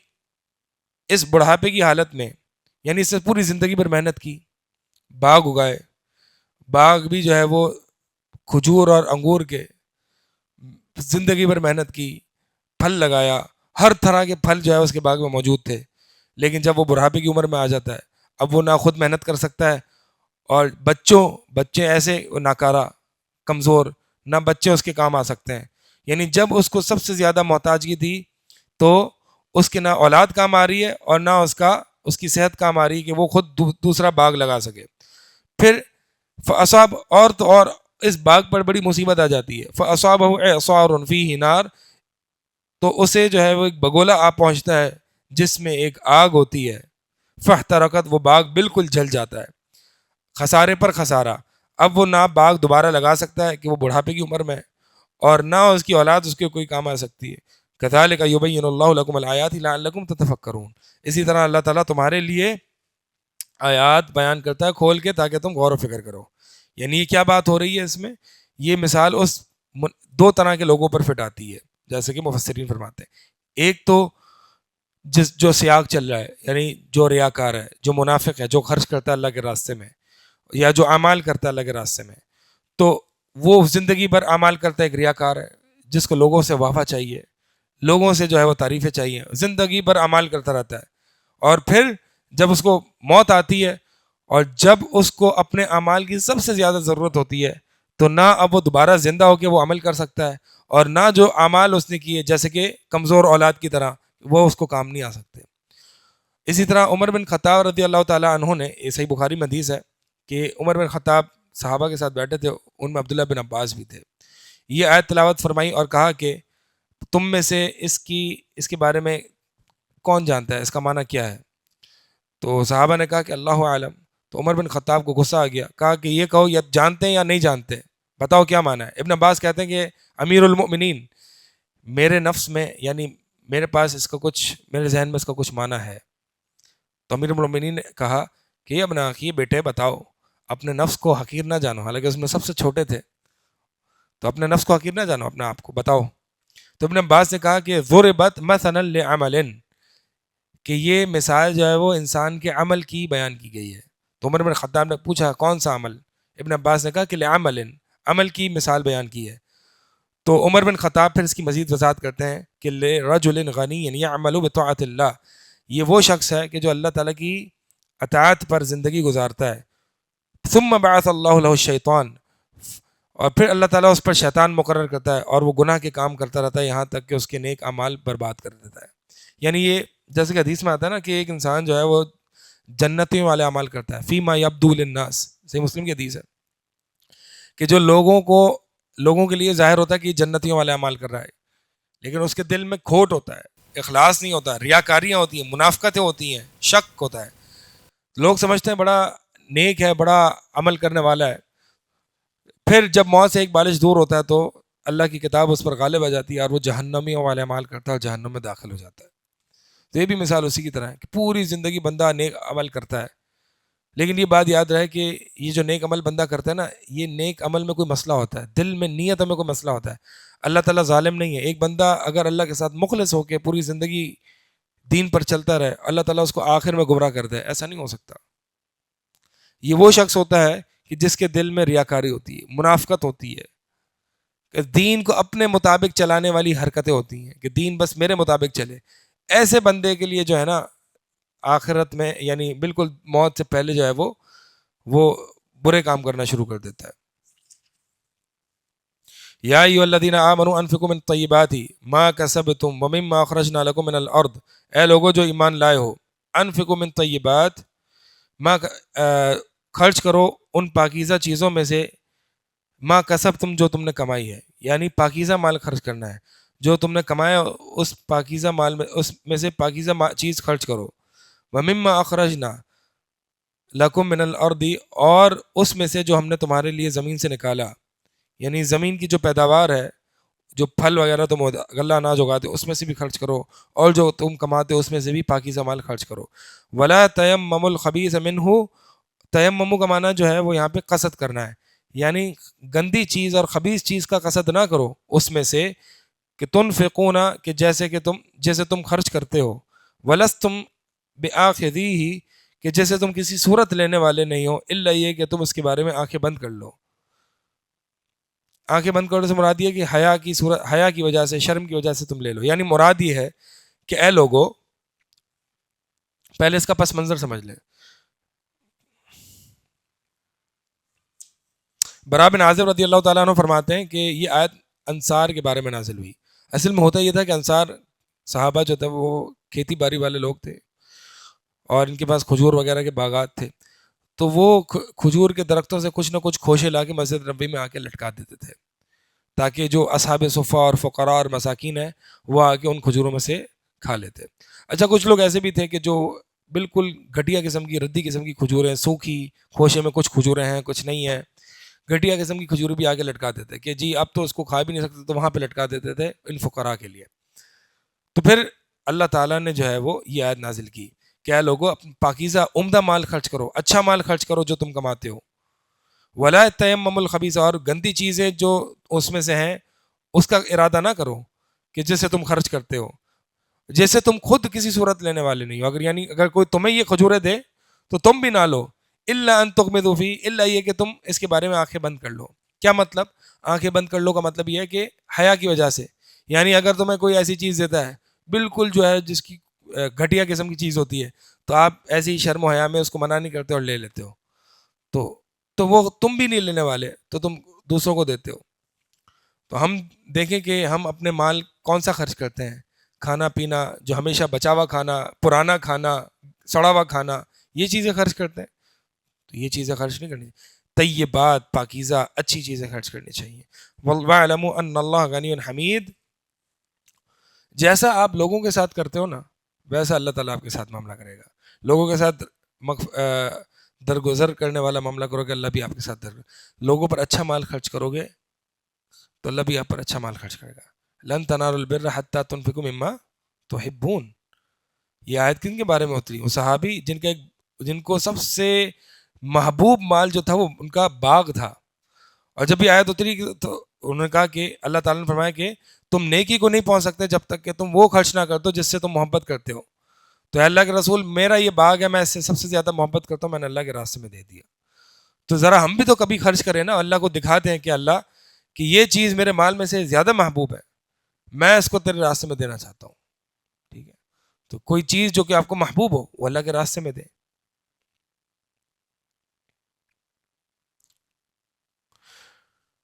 اس بڑھاپے کی حالت میں، یعنی اس سے پوری زندگی بھر محنت کی، باغ اگائے، باغ بھی جو ہے وہ کھجور اور انگور کے، زندگی بھر محنت کی، پھل لگایا، ہر طرح کے پھل جو ہے اس کے باغ میں موجود تھے. لیکن جب وہ بڑھاپے کی عمر میں آ جاتا ہے، اب وہ نہ خود محنت کر سکتا ہے، اور بچے ایسے ناکارہ کمزور، نہ بچے اس کے کام آ سکتے ہیں. یعنی جب اس کو سب سے زیادہ محتاجگی تھی تو اس کے نہ اولاد کام آ رہی ہے اور نہ اس کی صحت کام آ رہی ہے کہ وہ خود دوسرا باغ لگا سکے. پھر فاصاب، اور اس باغ پر بڑی مصیبت آ جاتی ہے. فاصابہ اعصار فیہ نار، تو اسے جو ہے وہ ایک بگولا آ پہنچتا ہے جس میں ایک آگ ہوتی ہے. فاحترقت، وہ باغ بالکل جل جاتا ہے. خسارے پر خسارہ. اب وہ نہ باغ دوبارہ لگا سکتا ہے کہ وہ بڑھاپے کی عمر میں، اور نہ اس کی اولاد اس کے کوئی کام آ سکتی ہے. کذالک یبین اللہ لکم الآیات لعلکم تتفکرون. اسی طرح اللہ تعالیٰ تمہارے لیے آیات بیان کرتا ہے کھول کے تاکہ تم غور و فکر کرو. یعنی یہ کیا بات ہو رہی ہے اس میں؟ یہ مثال اس دو طرح کے لوگوں پر فٹ آتی ہے جیسے کہ مفسرین فرماتے ہیں. ایک تو جو سیاق چل رہا ہے، یعنی جو ریاکار ہے، جو منافق ہے، جو خرچ کرتا ہے اللہ کے راستے میں، یا جو اعمال کرتا ہے اللہ کے راستے میں، تو وہ زندگی بھر اعمال کرتا ہے، ایک ریاکار ہے جس کو لوگوں سے وافا چاہیے، لوگوں سے جو ہے وہ تعریفیں چاہیے، زندگی بھر اعمال کرتا رہتا ہے. اور پھر جب اس کو موت آتی ہے اور جب اس کو اپنے اعمال کی سب سے زیادہ ضرورت ہوتی ہے تو نہ اب وہ دوبارہ زندہ ہو کے وہ عمل کر سکتا ہے، اور نہ جو اعمال اس نے کیے جیسے کہ کمزور اولاد کی طرح وہ اس کو کام نہیں آ سکتے. اسی طرح عمر بن خطاب رضی اللہ تعالیٰ عنہ نے، یہ صحیح بخاری میں حدیث ہے کہ عمر بن خطاب صحابہ کے ساتھ بیٹھے تھے، ان میں عبداللہ بن عباس بھی تھے. یہ آیت تلاوت فرمائی اور کہا کہ تم میں سے اس کے بارے میں کون جانتا ہے، اس کا معنی کیا ہے؟ تو صحابہ نے کہا کہ اللہ عالم. تو عمر بن خطاب کو غصہ آ گیا، کہا کہ یہ کہو یا جانتے ہیں یا نہیں جانتے، بتاؤ کیا معنی ہے. ابن عباس کہتے ہیں کہ امیر المؤمنین، میرے نفس میں یعنی میرے پاس اس کا کچھ، میرے ذہن میں اس کا کچھ معنی ہے. تو امیر المؤمنین نے کہا کہ ابن اخی، بیٹے بتاؤ، اپنے نفس کو حقیر نہ جانو، حالانکہ اس میں سب سے چھوٹے تھے، تو اپنے نفس کو حقیر نہ جانو، اپنے آپ کو بتاؤ. تو ابن عباس نے کہا کہ ضربت مثلا لعمل، کہ یہ مثال جو ہے وہ انسان کے عمل کی بیان کی گئی ہے. تو عمر بن خطاب نے پوچھا کون سا عمل؟ ابن عباس نے کہا کہ لعمل، عمل کی مثال بیان کی ہے. تو عمر بن خطاب پھر اس کی مزید وضاحت کرتے ہیں کہ لرجل غنی یعمل بطاعت اللہ، یہ وہ شخص ہے کہ جو اللہ تعالیٰ کی اطاعت پر زندگی گزارتا ہے. ثم بعث اللہ له الشیطان، اور پھر اللہ تعالیٰ اس پر شیطان مقرر کرتا ہے اور وہ گناہ کے کام کرتا رہتا ہے یہاں تک کہ اس کے نیک اعمال برباد کر دیتا ہے. یعنی یہ جیسے کہ حدیث میں آتا ہے نا کہ ایک انسان جو ہے وہ جنتیوں والے اعمال کرتا ہے، فیما یبدو للناس، صحیح مسلم کی حدیث ہے کہ جو لوگوں کے لیے ظاہر ہوتا ہے کہ یہ جنتیوں والے اعمال کر رہا ہے، لیکن اس کے دل میں کھوٹ ہوتا ہے، اخلاص نہیں ہوتا، ریاکاریاں ہوتی ہیں، منافقتیں ہوتی ہیں، شک ہوتا ہے. لوگ سمجھتے ہیں بڑا نیک ہے، بڑا عمل کرنے والا ہے، پھر جب موت سے ایک بالش دور ہوتا ہے تو اللہ کی کتاب اس پر غالب آ جاتی ہے اور وہ جہنمیوں والے اعمال کرتا ہے اور جہنم میں داخل ہو جاتا ہے. تو یہ بھی مثال اسی کی طرح ہے کہ پوری زندگی بندہ نیک عمل کرتا ہے، لیکن یہ بات یاد رہے کہ یہ جو نیک عمل بندہ کرتا ہے نا، یہ نیک عمل میں کوئی مسئلہ ہوتا ہے، دل میں نیت میں کوئی مسئلہ ہوتا ہے. اللہ تعالیٰ ظالم نہیں ہے. ایک بندہ اگر اللہ کے ساتھ مخلص ہو کے پوری زندگی دین پر چلتا رہے، اللہ تعالیٰ اس کو آخر میں گمراہ کر دے، ایسا نہیں ہو سکتا. یہ وہ شخص ہوتا ہے کہ جس کے دل میں ریاکاری ہوتی ہے، منافقت ہوتی ہے، کہ دین کو اپنے مطابق چلانے والی حرکتیں ہوتی ہیں کہ دین بس میرے مطابق چلے. ایسے بندے کے لیے جو ہے نا آخرت میں یعنی بالکل موت سے پہلے جو ہے وہ برے کام کرنا شروع کر دیتا ہے. یا ایھا الذین آمنوا انفقوا من الطیبات ما کسبتم ومما اخرجنا لکم من الارض، اے لوگو جو ایمان لائے ہو، انفقوا من طیبات، ما خرچ کرو ان پاکیزہ چیزوں میں سے، ما کسبتم جو تم نے کمائی ہے، یعنی پاکیزہ مال خرچ کرنا ہے، جو تم نے کمایا اس پاکیزہ مال میں، اس میں سے پاکیزہ چیز خرچ کرو. ومما اخرجنا لکم من الارض، اور اس میں سے جو ہم نے تمہارے لیے زمین سے نکالا، یعنی زمین کی جو پیداوار ہے، جو پھل وغیرہ تم غلہ اناج اگاتے اس میں سے بھی خرچ کرو، اور جو تم کماتے اس میں سے بھی پاکیزہ مال خرچ کرو. ولا تیمموا الخبیث منہ، تیممو کا معنی جو ہے وہ یہاں پہ قصد کرنا ہے، یعنی گندی چیز اور خبیث چیز کا قصد نہ کرو اس میں سے، کہ تنفقون، کہ جیسے تم خرچ کرتے ہو، ولستم بآخذیہ، کہ جیسے تم کسی صورت لینے والے نہیں ہو، الا یہ کہ تم اس کے بارے میں آنکھیں بند کر لو. آنکھیں بند کرنے سے مراد یہ کہ حیا کی وجہ سے، شرم کی وجہ سے تم لے لو. یعنی مراد یہ ہے کہ اے لوگو، پہلے اس کا پس منظر سمجھ لیں. برا بن عازب رضی اللہ تعالیٰ عنہ فرماتے ہیں کہ یہ آیت انصار کے بارے میں نازل ہوئی. اصل میں ہوتا یہ تھا کہ انصار صحابہ جو تھے وہ کھیتی باڑی والے لوگ تھے اور ان کے پاس کھجور وغیرہ کے باغات تھے، تو وہ کھجور کے درختوں سے کچھ نہ کچھ کھوشے لا کے مسجد نبوی میں آ کے لٹکا دیتے تھے، تاکہ جو اصحاب صفہ اور فقراء اور مساکین ہیں وہ آ کے ان کھجوروں میں سے کھا لیتے. اچھا، کچھ لوگ ایسے بھی تھے کہ جو بالکل گھٹیا قسم کی، ردی قسم کی کھجوریں، سوکھی کھوشے میں کچھ کھجوریں ہیں کچھ نہیں ہیں، گھٹیا قسم کی کھجور بھی آگے لٹکا دیتے کہ جی اب تو اس کو کھا بھی نہیں سکتے، تو وہاں پہ لٹکا دیتے تھے ان فقراء کے لیے. تو پھر اللہ تعالیٰ نے جو ہے وہ یہ آیت نازل کی کہ اے لوگو، پاکیزہ عمدہ مال خرچ کرو، اچھا مال خرچ کرو جو تم کماتے ہو. ولا تیمموا الخبیث، اور گندی چیزیں جو اس میں سے ہیں اس کا ارادہ نہ کرو کہ جسے تم خرچ کرتے ہو، جیسے تم خود کسی صورت لینے والے نہیں ہو. اگر کوئی تمہیں یہ کھجوریں دے تو تم بھی نہ لو، الا ان تغمضوا فیہ، الا یہ کہ تم اس کے بارے میں آنکھیں بند کر لو. کیا مطلب آنکھیں بند کر لو کا مطلب یہ ہے کہ حیا کی وجہ سے، یعنی اگر تمہیں کوئی ایسی چیز دیتا ہے بالکل جو ہے جس کی گھٹیا قسم کی چیز ہوتی ہے، تو آپ ایسی شرم و حیا میں اس کو منع نہیں کرتے اور لے لیتے ہو، تو وہ تم بھی نہیں لینے والے، تو تم دوسروں کو دیتے ہو. تو ہم دیکھیں کہ ہم اپنے مال کون سا خرچ کرتے ہیں. کھانا پینا جو ہمیشہ بچا ہوا کھانا، پرانا کھانا، سڑا ہوا کھانا، یہ چیزیں خرچ کرتے ہیں. تو یہ چیزیں خرچ نہیں کرنی، طیبات پاکیزہ اچھی چیزیں خرچ کرنی چاہیے. وَاعْلَمُوا أَنَّ اللَّهَ غَنِيٌّ حَمِيدٌ، جیسا آپ لوگوں کے ساتھ کرتے ہو نا ویسا اللہ تعالیٰ آپ کے ساتھ معاملہ کرے گا. لوگوں کے ساتھ درگزر کرنے والا معاملہ کرو گے، اللہ بھی آپ کے ساتھ لوگوں پر اچھا مال خرچ کرو گے تو اللہ بھی آپ پر اچھا مال خرچ کرے گا. لن تنالوا البر حتى تنفقوا مما تحبون، یہ آیت کن کے بارے میں ہوتی ہے؟ وہ صحابی جن کو سب سے محبوب مال جو تھا وہ ان کا باغ تھا. اور جب بھی آیت اتری تو انہوں نے کہا کہ اللہ تعالیٰ نے فرمایا کہ تم نیکی کو نہیں پہنچ سکتے جب تک کہ تم وہ خرچ نہ کر دو جس سے تم محبت کرتے ہو. تو اللہ کے رسول، میرا یہ باغ ہے، میں اس سے سب سے زیادہ محبت کرتا ہوں، میں نے اللہ کے راستے میں دے دیا. تو ذرا ہم بھی تو کبھی خرچ کریں نا، اللہ کو دکھاتے ہیں کہ اللہ کہ یہ چیز میرے مال میں سے زیادہ محبوب ہے، میں اس کو تیرے راستے میں دینا چاہتا ہوں. ٹھیک ہے، تو کوئی چیز جو کہ آپ کو محبوب ہو وہ اللہ کے راستے میں دیں.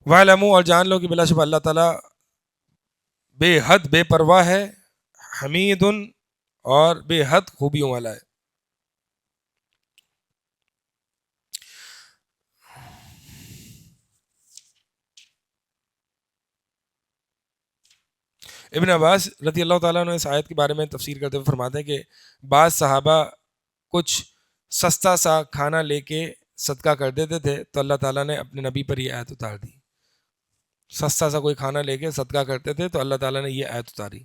وَاعْلَمُوا، اور جان لو کہ بلا شبہ اللہ تعالیٰ بے حد بے پرواہ ہے، حمید اور بے حد خوبیوں والا ہے. ابن عباس رضی اللہ تعالیٰ عنہ اس آیت کے بارے میں تفسیر کرتے ہوئے فرماتے ہیں کہ بعض صحابہ کچھ سستا سا کھانا لے کے صدقہ کر دیتے تھے تو اللہ تعالیٰ نے اپنے نبی پر یہ آیت اتار دی. سستا سا کوئی کھانا لے کے صدقہ کرتے تھے تو اللہ تعالیٰ نے یہ آیت اتاری.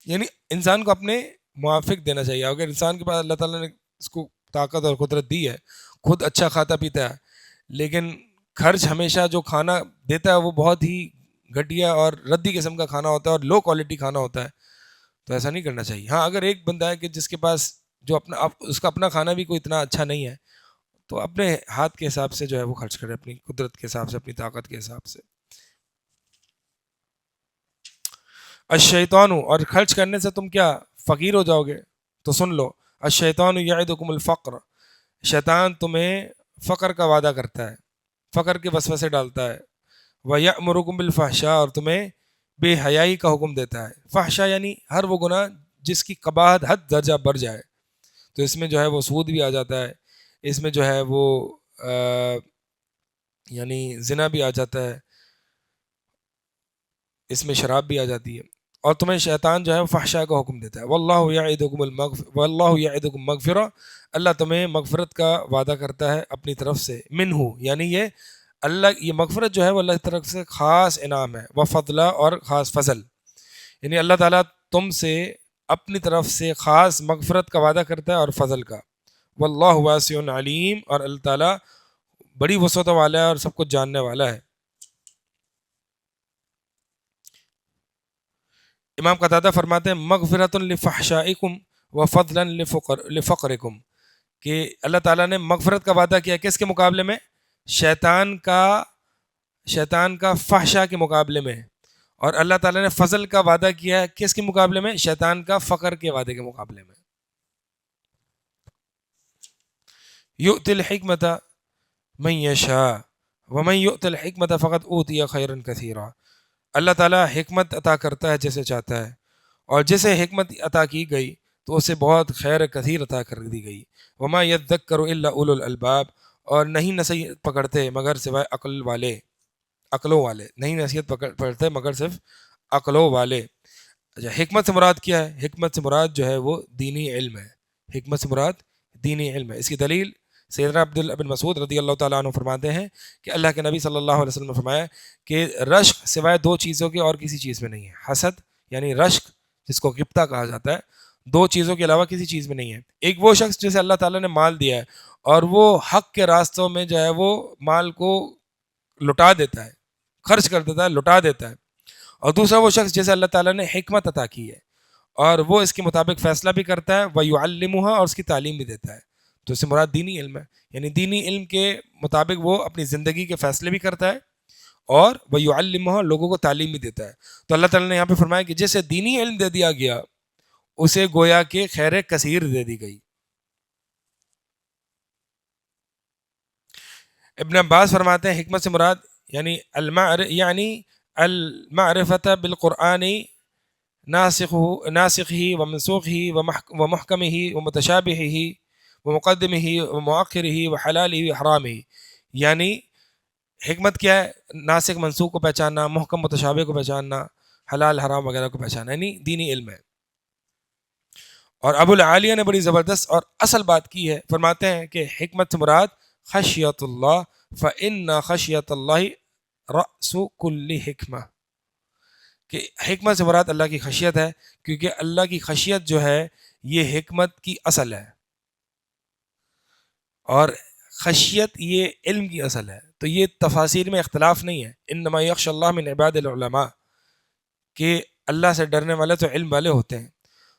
یعنی انسان کو اپنے موافق دینا چاہیے. اگر انسان کے پاس اللہ تعالیٰ نے اس کو طاقت اور قدرت دی ہے، خود اچھا کھاتا پیتا ہے، لیکن خرچ ہمیشہ جو کھانا دیتا ہے وہ بہت ہی گھٹیا اور ردی قسم کا کھانا ہوتا ہے اور لو کوالٹی کھانا ہوتا ہے، تو ایسا نہیں کرنا چاہیے. ہاں اگر ایک بندہ ہے کہ جس کے پاس جو اپنا اس کا اپنا کھانا بھی کوئی اتنا اچھا نہیں ہے، تو اپنے ہاتھ کے حساب سے جو ہے وہ خرچ کرے، اپنی قدرت کے حساب سے، اپنی طاقت کے حساب سے. الشیطان، اور خرچ کرنے سے تم کیا فقیر ہو جاؤ گے؟ تو سن لو، الشیطان یعدکم الفقر، شیطان تمہیں فقر کا وعدہ کرتا ہے، فقر کے وسوسے ڈالتا ہے. وَيَأْمُرُكُمْ بِالْفَحْشَاء، اور تمہیں بے حیائی کا حکم دیتا ہے. فحشا یعنی ہر وہ گناہ جس کی قباحت حد درجہ بڑھ جائے. تو اس میں جو ہے وہ سود بھی آ جاتا ہے، اس میں جو ہے وہ یعنی زنا بھی آ جاتا ہے، اس میں شراب بھی آ جاتی ہے. اور تمہیں شیطان جو ہے فحشاء کا حکم دیتا ہے. واللہ یعدکم مغفرہ، اللہ تمہیں مغفرت کا وعدہ کرتا ہے اپنی طرف سے. منہ یعنی یہ مغفرت جو ہے وہ اللہ کی طرف سے خاص انعام ہے. وفضلہ، اور خاص فضل، یعنی اللہ تعالیٰ تم سے اپنی طرف سے خاص مغفرت کا وعدہ کرتا ہے اور فضل کا. واللہ واسع علیم، اور اللہ تعالیٰ بڑی وسعت والا ہے اور سب کچھ جاننے والا ہے. امام قتادہ فرماتے ہیں مغفرۃ لفحشائکم وفضلا لفقرکم، کہ اللہ تعالیٰ نے مغفرت کا وعدہ کیا کس کے مقابلے میں؟ شیطان کا فحشا کے مقابلے میں. اور اللہ تعالیٰ نے فضل کا وعدہ کیا ہے کس کے مقابلے میں؟ شیطان کا فقر کے وعدے کے مقابلے میں. یؤتی الحکمت من یشاء ومن یؤت الحکمت فقد اوتی خیرا کثیرا، اللہ تعالیٰ حکمت عطا کرتا ہے جسے چاہتا ہے، اور جسے حکمت عطا کی گئی تو اسے بہت خیر کثیر عطا کر دی گئی. وما یذکر الا اولو الالباب، اور نہیں نصیحت پکڑتے مگر سوائے عقلوں والے، نہیں نصیحت پکڑتے مگر صرف عقلوں والے. اچھا، حکمت سے مراد کیا ہے؟ حکمت سے مراد جو ہے وہ دینی علم ہے. حکمت سے مراد دینی علم ہے. اس کی دلیل سیدنا عبداللہ بن مسعود رضی اللہ تعالیٰ عنہ فرماتے ہیں کہ اللہ کے نبی صلی اللہ علیہ وسلم نے فرمایا کہ رشک سوائے دو چیزوں کے اور کسی چیز میں نہیں ہے. حسد یعنی رشک جس کو غبطہ کہا جاتا ہے، دو چیزوں کے علاوہ کسی چیز میں نہیں ہے. ایک وہ شخص جسے اللہ تعالیٰ نے مال دیا ہے اور وہ حق کے راستوں میں جو ہے وہ مال کو لٹا دیتا ہے، خرچ کر دیتا ہے، لٹا دیتا ہے. اور دوسرا وہ شخص جسے اللہ تعالیٰ نے حکمت عطا کی ہے اور وہ اس کے مطابق فیصلہ بھی کرتا ہے، وَيُعَلِّمُهَا، اور اس کی تعلیم بھی دیتا ہے. تو اس سے مراد دینی علم ہے، یعنی دینی علم کے مطابق وہ اپنی زندگی کے فیصلے بھی کرتا ہے اور وَيُعَلِّمُهَا، لوگوں کو تعلیم بھی دیتا ہے. تو اللہ تعالیٰ نے یہاں پہ فرمایا کہ جسے دینی علم دے دیا گیا اسے گویا کہ خیر کثیر دے دی گئی. ابن عباس فرماتے ہیں حکمت سے مراد یعنی المعرفت بالقرآن ناسخه ومنسوخه ومحکمه ومتشابهه ومقدمه ومؤخره وحلاله وحرامه. یعنی حکمت کیا ہے؟ ناسخ منسوخ کو پہچاننا، محکم متشابہ کو پہچاننا، حلال حرام وغیرہ کو پہچاننا، یعنی دینی علم ہے. اور ابو العالیہ نے بڑی زبردست اور اصل بات کی ہے، فرماتے ہیں کہ حکمت سے مراد خشیت اللہ، فإن خشیت اللہ رأس کل حکمہ، کہ حکمت سے مراد اللہ کی خشیت ہے، کیونکہ اللہ کی خشیت جو ہے یہ حکمت کی اصل ہے، اور خشیت یہ علم کی اصل ہے. تو یہ تفاصیر میں اختلاف نہیں ہے. انما یخشی اللہ من عباد العلماء، کہ اللہ سے ڈرنے والے تو علم والے ہوتے ہیں.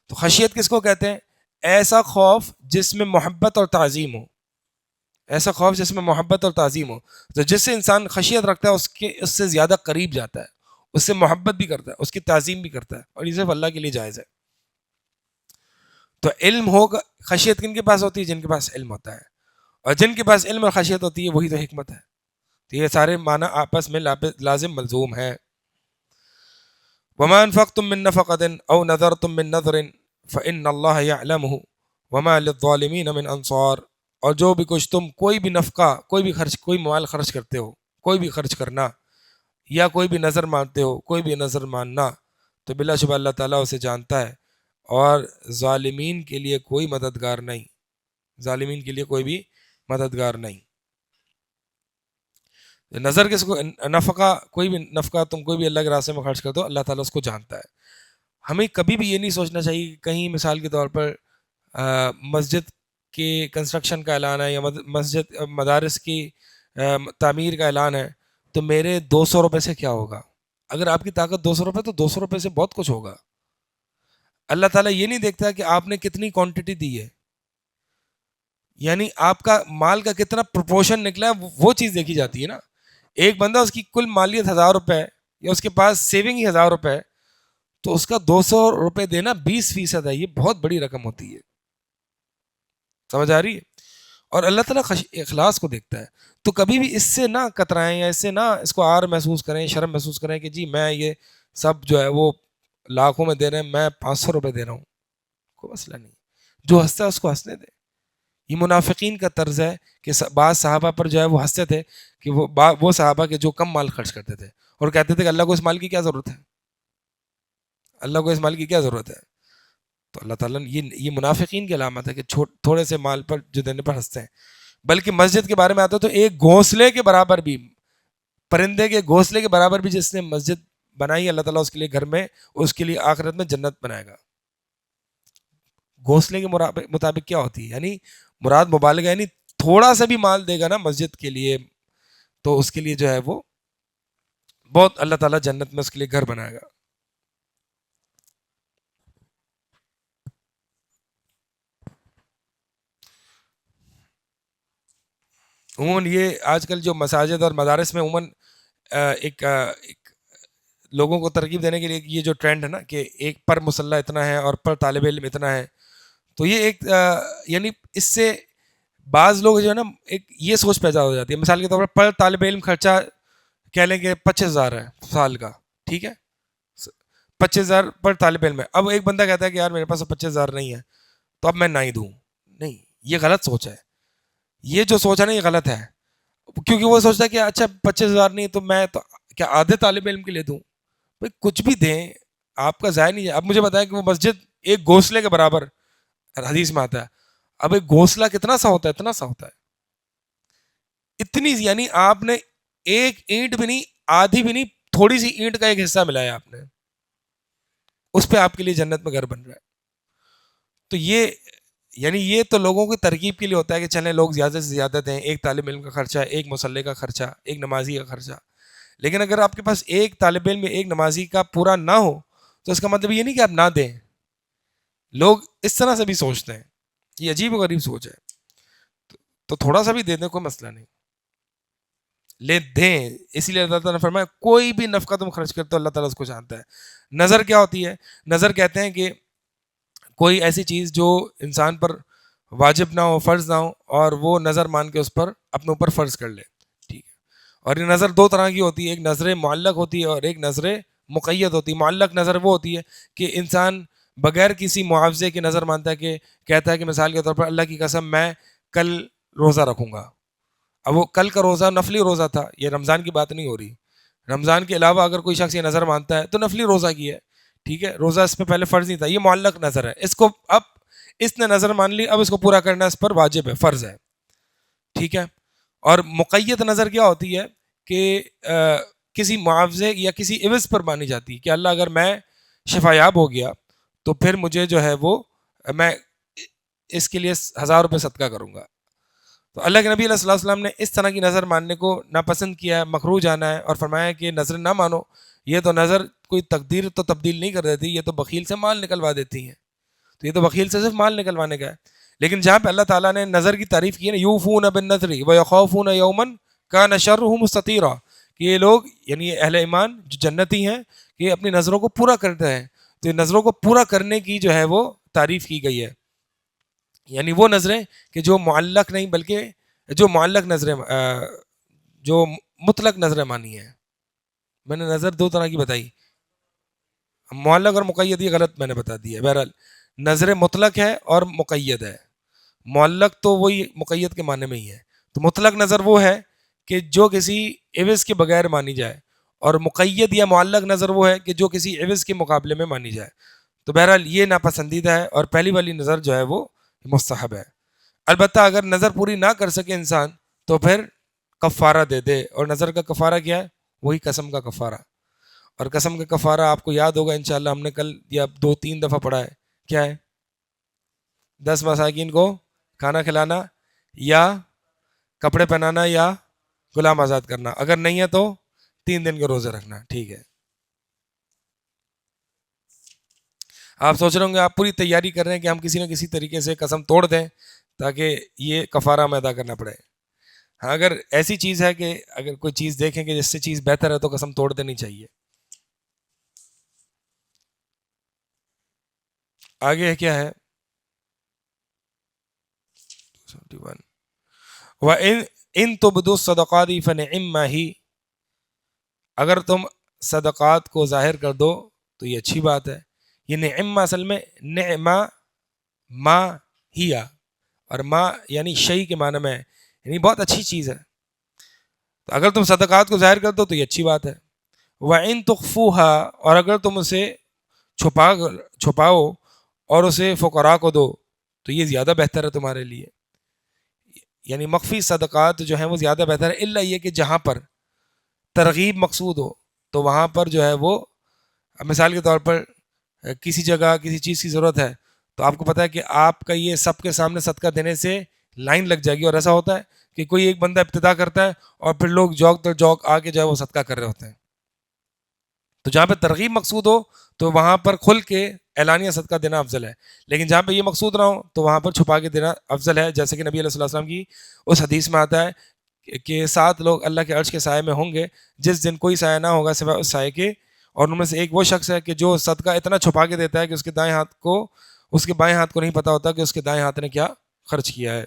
تو خشیت کس کو کہتے ہیں؟ ایسا خوف جس میں محبت اور تعظیم ہو، ایسا خوف جس میں محبت اور تعظیم ہو. تو جس سے انسان خشیت رکھتا ہے اس سے زیادہ قریب جاتا ہے، اس سے محبت بھی کرتا ہے، اس کی تعظیم بھی کرتا ہے، اور یہ صرف اللہ کے لیے جائز ہے. تو علم ہوگا، خشیت کن کے پاس ہوتی ہے؟ جن کے پاس علم ہوتا ہے، اور جن کے پاس علم اور خشیت ہوتی ہے وہی تو حکمت ہے. تو یہ سارے معنی آپس میں لازم ملزوم ہے. وما انفقتم من نفقة او نذرتم من نذر فإن الله يعلمه وما للظالمين من انصار. اور جو بھی کچھ تم کوئی بھی نفقہ، کوئی بھی خرچ، کوئی مال خرچ کرتے ہو، کوئی بھی خرچ کرنا، یا کوئی بھی نظر مانتے ہو، کوئی بھی نظر ماننا، تو بلا شبہ اللہ تعالیٰ اسے جانتا ہے، اور ظالمین کے لیے کوئی مددگار نہیں، ظالمین کے لیے کوئی بھی مددگار نہیں. نظر کس کو نفقہ، کوئی بھی نفقہ تم کوئی بھی اللہ کے راستے میں خرچ کر دو، اللہ تعالیٰ اس کو جانتا ہے. ہمیں کبھی بھی یہ نہیں سوچنا چاہیے کہ کہیں مثال کے طور پر مسجد کے کنسٹرکشن کا اعلان ہے یا مسجد مدارس کی تعمیر کا اعلان ہے تو میرے 200 روپے سے کیا ہوگا. اگر آپ کی طاقت 200 روپے تو 200 روپے سے بہت کچھ ہوگا. اللہ تعالیٰ یہ نہیں دیکھتا کہ آپ نے کتنی کوانٹٹی دی ہے، یعنی آپ کا مال کا کتنا پروپورشن نکلا ہے وہ چیز دیکھی جاتی ہے نا. ایک بندہ اس کی کل مالیت 1000 روپے ہے یا اس کے پاس سیونگ ہی 1000 روپے ہے تو اس کا 200 روپے دینا 20% ہے، یہ بہت بڑی رقم ہوتی ہے. سمجھ آ رہی ہے؟ اور اللہ تعالیٰ اخلاص کو دیکھتا ہے. تو کبھی بھی اس سے نہ کترائیں یا اس سے نہ اس کو آر محسوس کریں، شرم محسوس کریں کہ جی میں یہ سب جو ہے وہ لاکھوں میں دے رہے ہیں، میں 500 روپے دے رہا ہوں. کوئی مسئلہ نہیں، جو ہنستا ہے اس کو ہنسنے دے. یہ منافقین کا طرز ہے کہ بعض صحابہ پر جو ہے وہ ہنستے تھے کہ وہ صحابہ کے جو کم مال خرچ کرتے تھے اور کہتے تھے کہ اللہ کو اس مال کی کیا ضرورت ہے، اللہ کو اس مال کی کیا ضرورت ہے. تو اللہ تعالیٰ نے یہ منافقین کی علامت ہے کہ تھوڑے سے مال پر جو دینے پر ہنستے ہیں. بلکہ مسجد کے بارے میں آتا ہے تو ایک گھونسلے کے برابر بھی، پرندے کے گھونسلے کے برابر بھی جس نے مسجد بنائی اللہ تعالیٰ اس کے لیے گھر میں، اس کے لیے آخرت میں جنت بنائے گا. گھونسلے کے مطابق کیا ہوتی ہے، یعنی مراد مبالغہ، یعنی تھوڑا سا بھی مال دے گا نا مسجد کے لیے تو اس کے لیے جو ہے وہ بہت اللہ تعالیٰ جنت میں اس کے لیے گھر بنائے گا. عموماً یہ آج کل جو مساجد اور مدارس میں عموماً ایک لوگوں کو ترغیب دینے کے لیے یہ جو ٹرینڈ ہے نا کہ ایک پر مسلح اتنا ہے اور پر طالب علم اتنا ہے، تو یہ ایک یعنی اس سے بعض لوگ جو ہے نا ایک یہ سوچ پیدا ہو جاتی ہے. مثال کے طور پر طالب علم خرچہ کہہ لیں کہ 25,000 ہے سال کا، ٹھیک ہے، 25,000 پر طالب علم ہے. اب ایک بندہ کہتا ہے کہ یار میرے پاس 25,000 نہیں ہے تو اب میں نہ ہی دوں. نہیں، یہ غلط سوچ ہے. یہ جو سوچ ہے نا یہ غلط ہے، کیونکہ وہ سوچتا ہے کہ اچھا 25,000 نہیں تو میں تو کیا آدھے طالب علم کے لیے دوں. بھائی کچھ بھی دیں، آپ کا ضائع نہیں ہے. اب مجھے بتایا کہ وہ مسجد ایک گھونسلے کے برابر حدیث میں آتا ہے. اب ایک گھونسلہ کتنا سا ہوتا ہے، اتنا سا ہوتا ہے، اتنی، یعنی آپ نے ایک اینٹ بھی نہیں، آدھی بھی نہیں، تھوڑی سی اینٹ کا ایک حصہ ملایا آپ نے، اس پہ آپ کے لیے جنت میں گھر بن رہا ہے. تو یہ یعنی یہ تو لوگوں کی ترغیب کے لیے ہوتا ہے کہ چلیں لوگ زیادہ سے زیادہ دیں، ایک طالب علم کا خرچہ، ایک مصلی کا خرچہ، ایک نمازی کا خرچہ. لیکن اگر آپ کے پاس ایک طالب علم ایک نمازی کا پورا نہ ہو تو اس کا مطلب یہ نہیں کہ آپ نہ دیں. لوگ اس طرح سے بھی سوچتے ہیں، یہ عجیب و غریب سوچ ہے. تو تھوڑا سا بھی دے دیں، کوئی مسئلہ نہیں، لے دیں. اسی لیے اللہ تعالیٰ نے فرمایا کوئی بھی نفقہ تم خرچ کرتے ہو اللہ تعالیٰ اس کو جانتا ہے. نظر کیا ہوتی ہے؟ نظر کہتے ہیں کہ کوئی ایسی چیز جو انسان پر واجب نہ ہو، فرض نہ ہو، اور وہ نظر مان کے اس پر اپنے اوپر فرض کر لے. ٹھیک ہے. اور یہ نظر دو طرح کی ہوتی ہے، ایک نظر معلق ہوتی ہے اور ایک نظر مقید ہوتی ہے. معلق نظر وہ ہوتی ہے کہ انسان بغیر کسی معاوضے کی نظر مانتا ہے، کہ کہتا ہے کہ مثال کے طور پر اللہ کی قسم میں کل روزہ رکھوں گا. اب وہ کل کا روزہ نفلی روزہ تھا، یہ رمضان کی بات نہیں ہو رہی. رمضان کے علاوہ اگر کوئی شخص یہ نظر مانتا ہے تو نفلی روزہ کی ہے، ٹھیک ہے، روزہ اس پہ پہلے فرض نہیں تھا. یہ معلق نظر ہے، اس کو اب اس نے نظر مان لی، اب اس کو پورا کرنا اس پر واجب ہے، فرض ہے. ٹھیک ہے. اور مقید نظر کیا ہوتی ہے کہ کسی معاوضے یا کسی عوض پر مانی جاتی ہے کہ اللہ اگر میں شفا یاب ہو گیا تو پھر مجھے جو ہے وہ میں اس کے لیے 1000 روپے صدقہ کروں گا. تو اللہ کے نبی علیہ الصلوۃ والسلام نے اس طرح کی نظر ماننے کو ناپسند کیا ہے، مکروہ جانا ہے، اور فرمایا کہ نظر نہ مانو، یہ تو نظر کوئی تقدیر تو تبدیل نہیں کر دیتی، یہ تو بخیل سے مال نکلوا دیتی ہیں. تو یہ تو بخیل سے صرف مال نکلوانے کا ہے. لیکن جہاں پہ اللہ تعالیٰ نے نظر کی تعریف کی ہے نا، یوفون بالنذر ویخافون یوما کان شرہ مستطیرا، کہ یہ لوگ یعنی اہل ایمان جو جنتی ہیں کہ یہ اپنی نظروں کو پورا کرتے ہیں. تو یہ نظروں کو پورا کرنے کی جو ہے وہ تعریف کی گئی ہے، یعنی وہ نظریں کہ جو معلق نہیں بلکہ جو معلق نظریں، جو مطلق نظریں مانی ہیں. میں نے نظر دو طرح کی بتائی، معلق اور مقید، یہ غلط میں نے بتا دی ہے. بہرحال نظر مطلق ہے اور مقید ہے. معلق تو وہی مقید کے معنی میں ہی ہے. تو مطلق نظر وہ ہے کہ جو کسی عوض کے بغیر مانی جائے، اور مقید یا معلق نظر وہ ہے کہ جو کسی عوض کے مقابلے میں مانی جائے. تو بہرحال یہ ناپسندیدہ ہے، اور پہلی والی نظر جو ہے وہ مستحب ہے. البتہ اگر نظر پوری نہ کر سکے انسان تو پھر کفارہ دے دے. اور نظر کا کفارہ کیا ہے؟ وہی قسم کا کفارہ. اور قسم کا کفارہ آپ کو یاد ہوگا انشاءاللہ ہم نے کل یا 2-3 دفعہ پڑھا ہے. کیا ہے؟ 10 مساکین کو کھانا کھلانا یا کپڑے پہنانا یا غلام آزاد کرنا. اگر نہیں ہے تو 3 دن کے روزے رکھنا. ٹھیک ہے. آپ سوچ رہے ہوں گے آپ پوری تیاری کر رہے ہیں کہ ہم کسی نہ کسی طریقے سے قسم توڑ دیں تاکہ یہ کفارہ ہمیں ادا کرنا پڑے. ہاں اگر ایسی چیز ہے کہ اگر کوئی چیز دیکھیں کہ جس سے چیز بہتر ہے تو قسم توڑ دینی چاہیے. آگے کیا ہے؟ 'وَإِن تُبْدُوا الصَّدَقَاتِ فَنِعِمَّا هِيَ'. اگر تم صدقات کو ظاہر کر دو تو یہ اچھی بات ہے. یہ نعمہ اصل میں نعمہ ما ہیا، اور ما یعنی شیء کے معنی میں ہے، یعنی بہت اچھی چیز ہے. تو اگر تم صدقات کو ظاہر کر دو تو یہ اچھی بات ہے. وَإِن تُخْفُوهَا، اور اگر تم اسے چھپاؤ اور اسے فقراء کو دو تو یہ زیادہ بہتر ہے تمہارے لیے. یعنی مخفی صدقات جو ہیں وہ زیادہ بہتر ہے، الا یہ کہ جہاں پر ترغیب مقصود ہو تو وہاں پر جو ہے وہ، مثال کے طور پر کسی جگہ کسی چیز کی ضرورت ہے تو آپ کو پتہ ہے کہ آپ کا یہ سب کے سامنے صدقہ دینے سے لائن لگ جائے گی. اور ایسا ہوتا ہے کہ کوئی ایک بندہ ابتدا کرتا ہے اور پھر لوگ جوک در جوک آ کے جو ہے وہ صدقہ کر رہے ہوتے ہیں. تو جہاں پہ ترغیب مقصود ہو تو وہاں پر کھل کے اعلانیہ صدقہ دینا افضل ہے. لیکن جہاں پہ یہ مقصود نہ ہو تو وہاں پر چھپا کے دینا افضل ہے. جیسے کہ نبی علیہ السلام کی اس حدیث میں آتا ہے کہ 7 لوگ اللہ کے عرش کے سائے میں ہوں گے جس دن کوئی سایہ نہ ہوگا سوائے اس سائے کے. اور ان میں سے ایک وہ شخص ہے کہ جو صدقہ اتنا چھپا کے دیتا ہے کہ اس کے بائیں ہاتھ کو نہیں پتا ہوتا کہ اس کے دائیں ہاتھ نے کیا خرچ کیا ہے.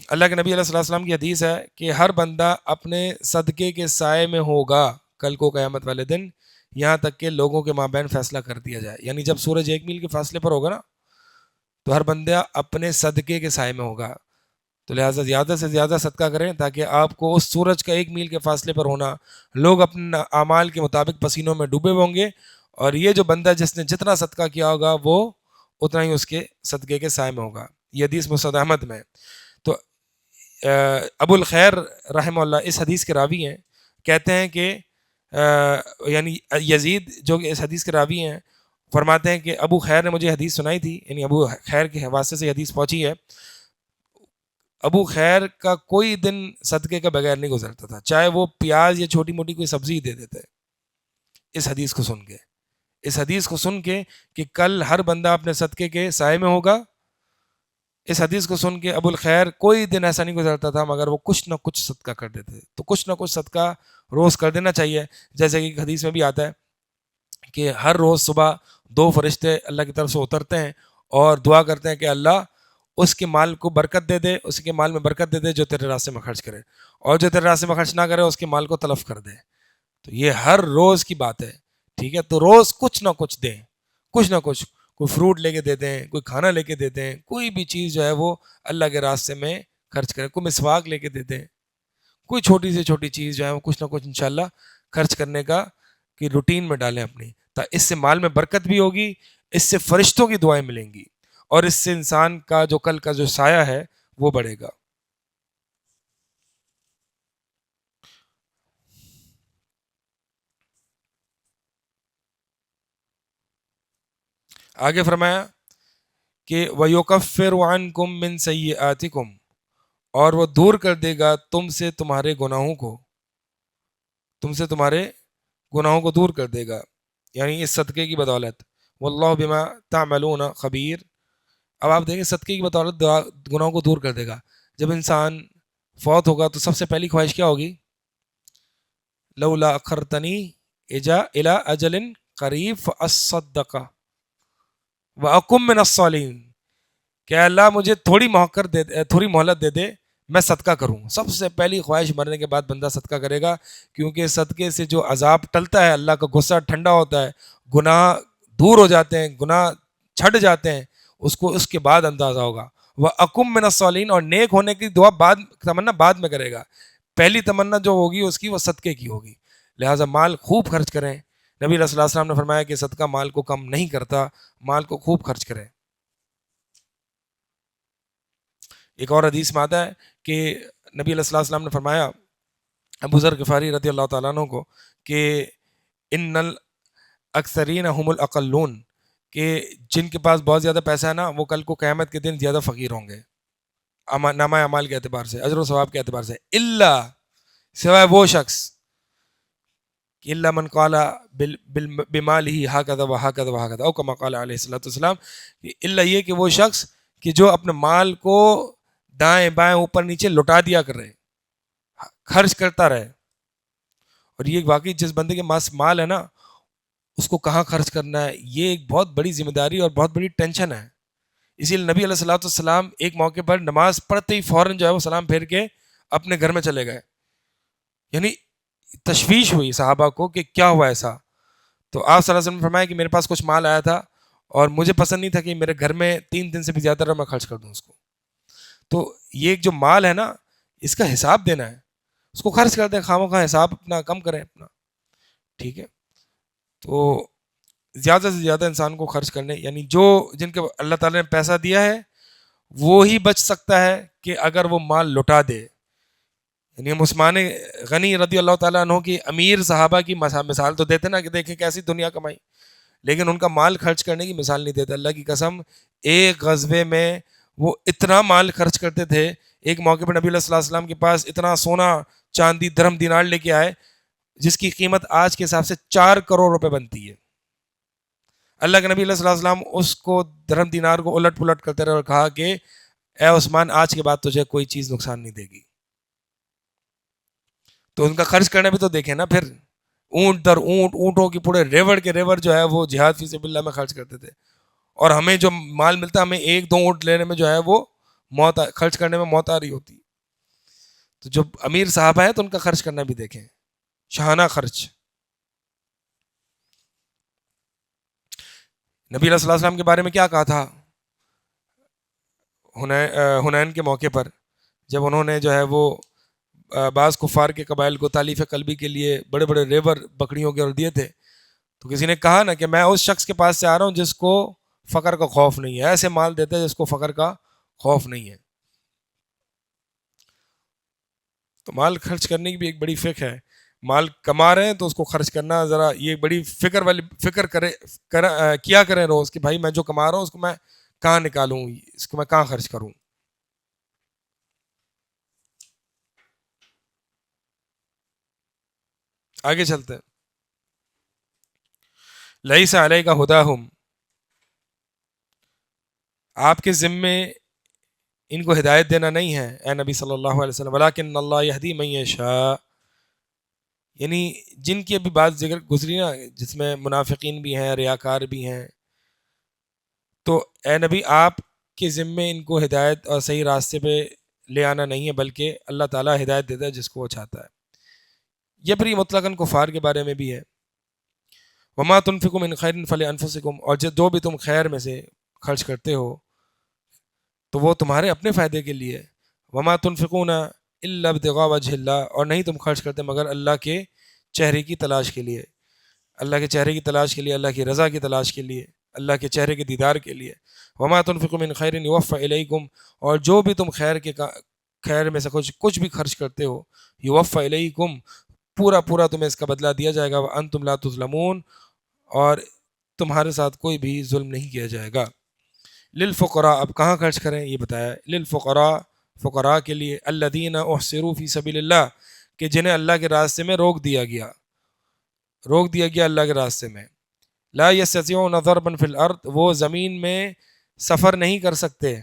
اللہ کے نبی علیہ السلام کی حدیث ہے کہ ہر بندہ اپنے صدقے کے سائے میں ہوگا کل کو قیامت والے دن، یہاں تک کہ لوگوں کے مابین فیصلہ کر دیا جائے. یعنی جب سورج 1 میل کے فاصلے پر ہوگا نا تو ہر بندہ اپنے صدقے کے سائے میں ہوگا. تو لہٰذا زیادہ سے زیادہ صدقہ کریں تاکہ آپ کو اس سورج کا 1 میل کے فاصلے پر ہونا، لوگ اپنے اعمال کے مطابق پسینوں میں ڈوبے ہوں گے، اور یہ جو بندہ جس نے جتنا صدقہ کیا ہوگا وہ اتنا ہی اس کے صدقے کے سائے میں ہوگا. یہ حدیث مسند احمد میں. تو ابو الخیر رحمہ اللہ اس حدیث کے راوی ہیں. کہتے ہیں کہ یعنی یزید جو کہ اس حدیث کے راوی ہیں فرماتے ہیں کہ ابو خیر نے مجھے حدیث سنائی تھی، یعنی ابو خیر کے واسطے سے حدیث پہنچی ہے. ابو خیر کا کوئی دن صدقے کا بغیر نہیں گزرتا تھا، چاہے وہ پیاز یا چھوٹی موٹی کوئی سبزی دے دیتے. اس حدیث کو سن کے کہ کل ہر بندہ اپنے صدقے کے سائے میں ہوگا، اس حدیث کو سن کے ابو الخیر کوئی دن ایسا نہیں گزرتا تھا مگر وہ کچھ نہ کچھ صدقہ کر دیتے. تو کچھ نہ کچھ صدقہ روز کر دینا چاہیے. جیسے کہ حدیث میں بھی آتا ہے کہ ہر روز صبح 2 فرشتے اللہ کی طرف سے اترتے ہیں اور دعا کرتے ہیں کہ اللہ اس کے مال کو برکت دے دے، اس کے مال میں برکت دے دے جو تیرے راستے میں خرچ کرے، اور جو تیرے راستے میں خرچ نہ کرے اس کے مال کو تلف کر دے. تو یہ ہر روز کی بات ہے. ٹھیک ہے، تو روز کچھ نہ کچھ دیں، کچھ نہ کچھ، کوئی فروٹ لے کے دے دیں، کوئی کھانا لے کے دے دیں، کوئی بھی چیز جو ہے وہ اللہ کے راستے میں خرچ کریں. کوئی مسواک لے کے دے دیں، کوئی چھوٹی سے چھوٹی چیز جو ہے وہ کچھ نہ کچھ انشاءاللہ خرچ کرنے کا کہ روٹین میں ڈالیں اپنی. اس سے مال میں برکت بھی ہوگی، اس سے فرشتوں کی دعائیں ملیں گی، اور اس سے انسان کا جو کل کا جو سایہ ہے وہ بڑھے گا. آگے فرمایا کہ وَيُكَفِّرُ عَنْكُم مِّن سَيِّئَاتِكُم، اور وہ دور کر دے گا تم سے تمہارے گناہوں کو دور کر دے گا، یعنی اس صدقے کی بدولت. واللہ بما تعملون خبیر. اب آپ دیکھیں صدقے کی بدولت گناہوں کو دور کر دے گا. جب انسان فوت ہوگا تو سب سے پہلی خواہش کیا ہوگی؟ لولا اخرتنی الی اجل قریب فاصدق واکم من الصالحین، کہ اللہ مجھے تھوڑی مہلت دے دے میں صدقہ کروں. سب سے پہلی خواہش مرنے کے بعد بندہ صدقہ کرے گا، کیونکہ صدقے سے جو عذاب ٹلتا ہے، اللہ کا غصہ ٹھنڈا ہوتا ہے، گناہ دور ہو جاتے ہیں، گناہ چھٹ جاتے ہیں، اس کو اس کے بعد اندازہ ہوگا. وَأَكُم مِّنَ الصَّالِحِينَ، اور نیک ہونے کی دعا تمنا بعد میں کرے گا. پہلی تمنا جو ہوگی اس کی وہ صدقے کی ہوگی. لہٰذا مال خوب خرچ کریں. نبی علیہ السلام نے فرمایا کہ صدقہ مال کو کم نہیں کرتا، مال کو خوب خرچ کریں. ایک اور حدیث میں آتا ہے کہ نبی علیہ الصلوۃ والسلام نے فرمایا ابو ذر غفاری رضی اللہ تعالیٰ عنہ کو کہ ان الاکثرین هم الاقلون، کہ جن کے پاس بہت زیادہ پیسہ ہے نا وہ کل کو قیامت کے دن زیادہ فقیر ہوں گے نامہ اعمال کے اعتبار سے، اجر و ثواب کے اعتبار سے، اللہ سوائے وہ شخص کہ اللہ من قال بمالہ ہکذا وہکذا وہکذا او کما قال علیہ الصلوۃ والسلام، کہ اللہ یہ کہ وہ شخص کہ جو اپنے مال کو دائیں بائیں اوپر نیچے لٹا دیا کر رہے، خرچ کرتا رہے. اور یہ واقعی جس بندے کے پاس مال ہے نا اس کو کہاں خرچ کرنا ہے یہ ایک بہت بڑی ذمہ داری اور بہت بڑی ٹینشن ہے. اسی لیے نبی علیہ الصلوۃ والسلام ایک موقع پر نماز پڑھتے ہی فوراً جو ہے وہ سلام پھیر کے اپنے گھر میں چلے گئے. یعنی تشویش ہوئی صحابہ کو کہ کیا ہوا ایسا. تو آپ صلی اللہ علیہ وسلم نے فرمایا کہ میرے پاس کچھ مال آیا تھا اور مجھے پسند نہیں تھا کہ میرے گھر میں 3 دن سے بھی زیادہ میں خرچ کر دوں اس کو. تو یہ جو مال ہے نا اس کا حساب دینا ہے، اس کو خرچ کر دیں، خواہ مخواہ حساب اپنا کم کریں اپنا. ٹھیک ہے، تو زیادہ سے زیادہ انسان کو خرچ کرنے، یعنی جو جن کے اللہ تعالیٰ نے پیسہ دیا ہے وہی بچ سکتا ہے کہ اگر وہ مال لٹا دے. یعنی ہم عثمان غنی رضی اللہ تعالیٰ عنہ کی امیر صحابہ کی مثال تو دیتے نا کہ دیکھیں کیسی دنیا کمائی، لیکن ان کا مال خرچ کرنے کی مثال نہیں دیتے. اللہ کی قسم ایک غزوے میں وہ اتنا مال خرچ کرتے تھے. ایک موقع پر نبی علیہ الصلوۃ والسلام کے پاس اتنا سونا چاندی درہم دینار لے کے آئے جس کی قیمت آج کے حساب سے 4 کروڑ روپے بنتی ہے. اللہ کے نبی علیہ الصلوۃ والسلام اس کو درہم دینار کو الٹ پلٹ کرتے رہے اور کہا کہ اے عثمان آج کے بعد تجھے کوئی چیز نقصان نہیں دے گی. تو ان کا خرچ کرنا بھی تو دیکھیں نا، پھر اونٹ در اونٹ، اونٹوں کی پورے ریوڑ کے ریوڑ جو ہے وہ جہاد فی سبیل اللہ میں خرچ کرتے تھے. اور ہمیں جو مال ملتا ہے ہمیں 1-2 اونٹ لینے میں جو ہے وہ موت خرچ کرنے میں موت آ رہی ہوتی. تو جو امیر صحابہ ہیں تو ان کا خرچ کرنا بھی دیکھیں، شاہانہ خرچ. نبی علیہ الصلوۃ والسلام کے بارے میں کیا کہا تھا حنین کے موقع پر، جب انہوں نے جو ہے وہ بعض کفار کے قبائل کو تالیف قلبی کے لیے بڑے بڑے ریور بکریوں کے اور دیے تھے، تو کسی نے کہا نا کہ میں اس شخص کے پاس سے آ رہا ہوں جس کو فقر کا خوف نہیں ہے. ایسے مال دیتے ہیں جس کو فقر کا خوف نہیں ہے. تو مال خرچ کرنے کی بھی ایک بڑی فکر ہے. مال کما رہے ہیں تو اس کو خرچ کرنا ذرا یہ بڑی فکر کیا کریں روز کہ بھائی میں جو کما رہا ہوں اس کو میں کہاں نکالوں، اس کو میں کہاں خرچ کروں. آگے چلتے ہیں. لیس علیک ہداہم، آپ کے ذمے ان کو ہدایت دینا نہیں ہے اے نبی صلی اللہ علیہ وسلم، ولکن اللہ یہدی من یشاء. یعنی جن کی ابھی بات ذکر گزری نا جس میں منافقین بھی ہیں، ریاکار بھی ہیں، تو اے نبی آپ کے ذمے ان کو ہدایت اور صحیح راستے پہ لے آنا نہیں ہے، بلکہ اللہ تعالیٰ ہدایت دیتا ہے جس کو وہ چاہتا ہے. یہ پھر مطلقاً کفار کے بارے میں بھی ہے. وما تنفقوا من خیر فلانفسکم، اور جو بھی تم خیر میں سے خرچ کرتے ہو تو وہ تمہارے اپنے فائدے کے لیے. وما تنفقون الا ابتغاء وجہ اللہ، اور نہیں تم خرچ کرتے مگر اللہ کے چہرے کی تلاش کے لیے، اللہ کے چہرے کی تلاش کے لیے، اللہ کی رضا کی تلاش کے لیے، اللہ کے چہرے کے دیدار کے لیے. وما تنفقوا من خیر یوفى الیکم، اور جو بھی تم خیر میں سے کچھ بھی خرچ کرتے ہو، یوفى الیکم، پورا پورا تمہیں اس کا بدلہ دیا جائے گا. وانتم لا تظلمون، اور تمہارے ساتھ کوئی بھی ظلم نہیں کیا جائے گا. للفقراء، اب کہاں خرچ کریں یہ بتایا. للفقراء، فقراء کے لیے، الذین احصروا فی سبیل اللہ، کہ جنہیں اللہ کے راستے میں روک دیا گیا اللہ کے راستے میں. لا یستطیعون ضربا فی الارض، وہ زمین میں سفر نہیں کر سکتے،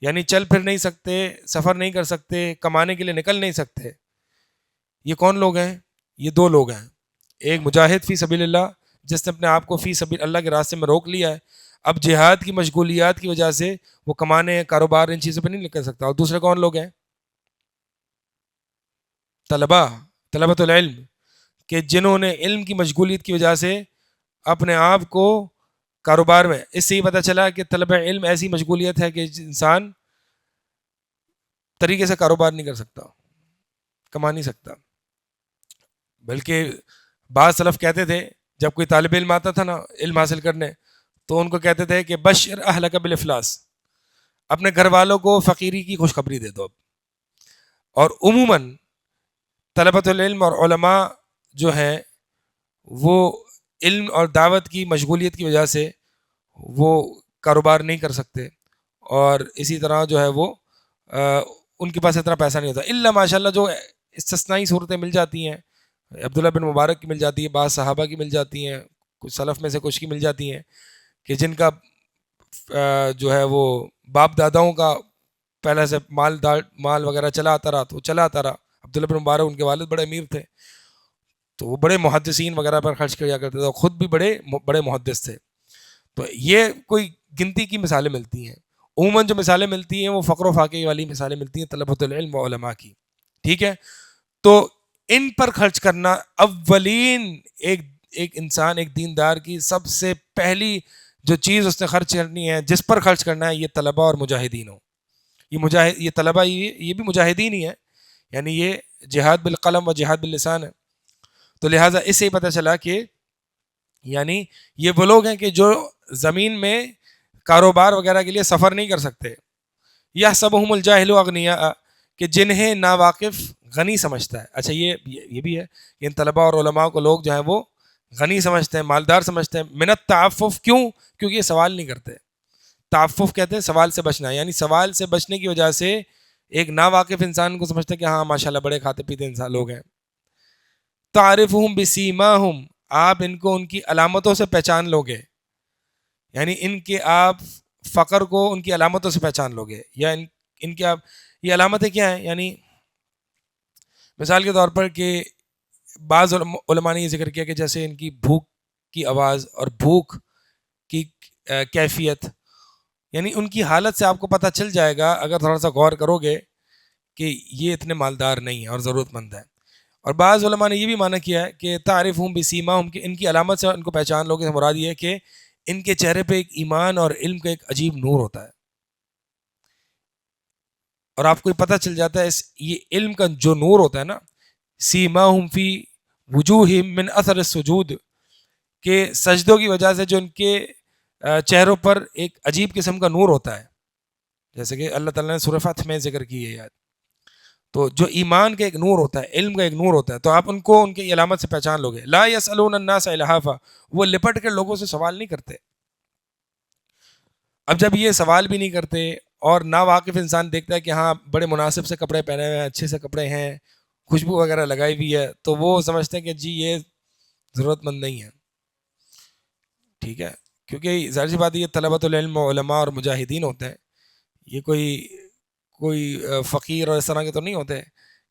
یعنی چل پھر نہیں سکتے، سفر نہیں کر سکتے، کمانے کے لیے نکل نہیں سکتے. یہ کون لوگ ہیں؟ یہ 2 لوگ ہیں. ایک مجاہد فی سبیل اللہ جس نے اپنے آپ کو فی سبیل اللہ کے راستے میں روک لیا ہے، اب جہاد کی مشغولیات کی وجہ سے وہ کمانے، کاروبار، ان چیزوں پہ نہیں نکل سکتا. اور دوسرے کون لوگ ہیں؟ طلبۃ العلم، کہ جنہوں نے علم کی مشغولیت کی وجہ سے اپنے آپ کو کاروبار میں، اس سے ہی پتہ چلا کہ طلب علم ایسی مشغولیت ہے کہ انسان طریقے سے کاروبار نہیں کر سکتا، کما نہیں سکتا. بلکہ بعض سلف کہتے تھے جب کوئی طالب علم آتا تھا نا علم حاصل کرنے تو ان کو کہتے تھے کہ بشر اہلک بالافلاس، اپنے گھر والوں کو فقیری کی خوشخبری دے دو اب. اور عموماً طلبۃ العلم اور علماء جو ہیں وہ علم اور دعوت کی مشغولیت کی وجہ سے وہ کاروبار نہیں کر سکتے، اور اسی طرح جو ہے وہ ان کے پاس اتنا پیسہ نہیں ہوتا، الا ماشاء اللہ جو استثنائی صورتیں مل جاتی ہیں. عبداللہ بن مبارک کی مل جاتی ہے، بعض صحابہ کی مل جاتی ہیں، کچھ سلف میں سے کچھ کی مل جاتی ہیں کہ جن کا جو ہے وہ باپ داداؤں کا پہلے سے مال وغیرہ چلا آتا رہا، تو چلا آتا رہا. عبداللہ بن مبارک ان کے والد بڑے امیر تھے، تو وہ بڑے محدثین وغیرہ پر خرچ کیا کرتے تھے، خود بھی بڑے محدث تھے. تو یہ کوئی گنتی کی مثالیں ملتی ہیں. عموماً جو مثالیں ملتی ہیں وہ فقر و فاقے والی مثالیں ملتی ہیں طلبۃ العلم و علماء کی. ٹھیک ہے، تو ان پر خرچ کرنا اولین ایک انسان، ایک دیندار کی سب سے پہلی جو چیز اس نے خرچ کرنی ہے، جس پر خرچ کرنا ہے، یہ طلباء اور مجاہدین ہو. یہ طلباء یہ بھی مجاہدین ہی ہیں، یعنی یہ جہاد بالقلم و جہاد باللسان ہے. تو لہٰذا اس سے ہی پتہ چلا کہ یعنی یہ وہ لوگ ہیں کہ جو زمین میں کاروبار وغیرہ کے لیے سفر نہیں کر سکتے. یحسبہم الجاہل اغنیاء، کہ جنہیں ناواقف غنی سمجھتا ہے. اچھا یہ بھی ہے کہ ان طلباء اور علماء کو لوگ جو ہیں وہ غنی سمجھتے ہیں، مالدار سمجھتے ہیں. من التعفف، کیوں؟ کیونکہ یہ سوال نہیں کرتے. تعفف کہتے ہیں سوال سے بچنا، یعنی سوال سے بچنے کی وجہ سے ایک ناواقف انسان کو سمجھتا ہے کہ ہاں ماشاءاللہ بڑے کھاتے پیتے انسان لوگ ہیں. تعرفہم بسیماہم، آپ ان کو ان کی علامتوں سے پہچان لوگے، یعنی ان کے آپ فقر کو ان کی علامتوں سے پہچان لوگے. یا ان کے آپ یہ علامتیں کیا ہیں؟ یعنی مثال کے طور پر کہ بعض علماء نے یہ ذکر کیا کہ جیسے ان کی بھوک کی آواز اور بھوک کی کیفیت، یعنی ان کی حالت سے آپ کو پتہ چل جائے گا اگر تھوڑا سا غور کرو گے کہ یہ اتنے مالدار نہیں ہیں اور ضرورت مند ہیں. اور بعض علماء نے یہ بھی معنی کیا ہے کہ تعرفہم بسیماہم، کہ ان کی علامت سے ان کو پہچان لوگے، مراد یہ ہے کہ ان کے چہرے پہ ایک ایمان اور علم کا ایک عجیب نور ہوتا ہے، اور آپ کو پتہ چل جاتا ہے یہ علم کا جو نور ہوتا ہے نا، سیماہم فی وجوہہم من اثر السجود، کہ سجدوں کی وجہ سے جو ان کے چہروں پر ایک عجیب قسم کا نور ہوتا ہے، جیسے کہ اللہ تعالیٰ نے سورہ فتح میں ذکر کی ہے یاد. تو جو ایمان کا ایک نور ہوتا ہے، علم کا ایک نور ہوتا ہے، تو آپ ان کو ان کی علامت سے پہچان لوگے. لا یسألون الناس الحافا، وہ لپٹ کر لوگوں سے سوال نہیں کرتے. اب جب یہ سوال بھی نہیں کرتے اور ناواقف انسان دیکھتا ہے کہ ہاں بڑے مناسب سے کپڑے پہنے ہوئے ہیں، اچھے سے کپڑے ہیں، خوشبو وغیرہ لگائی ہوئی ہے، تو وہ سمجھتے ہیں کہ جی یہ ضرورت مند نہیں ہے. ٹھیک ہے، کیونکہ ظاہر سی بات ہے یہ طلبۃ العلم و علماء اور مجاہدین ہوتے ہیں، یہ کوئی فقیر اور اس طرح کے تو نہیں ہوتے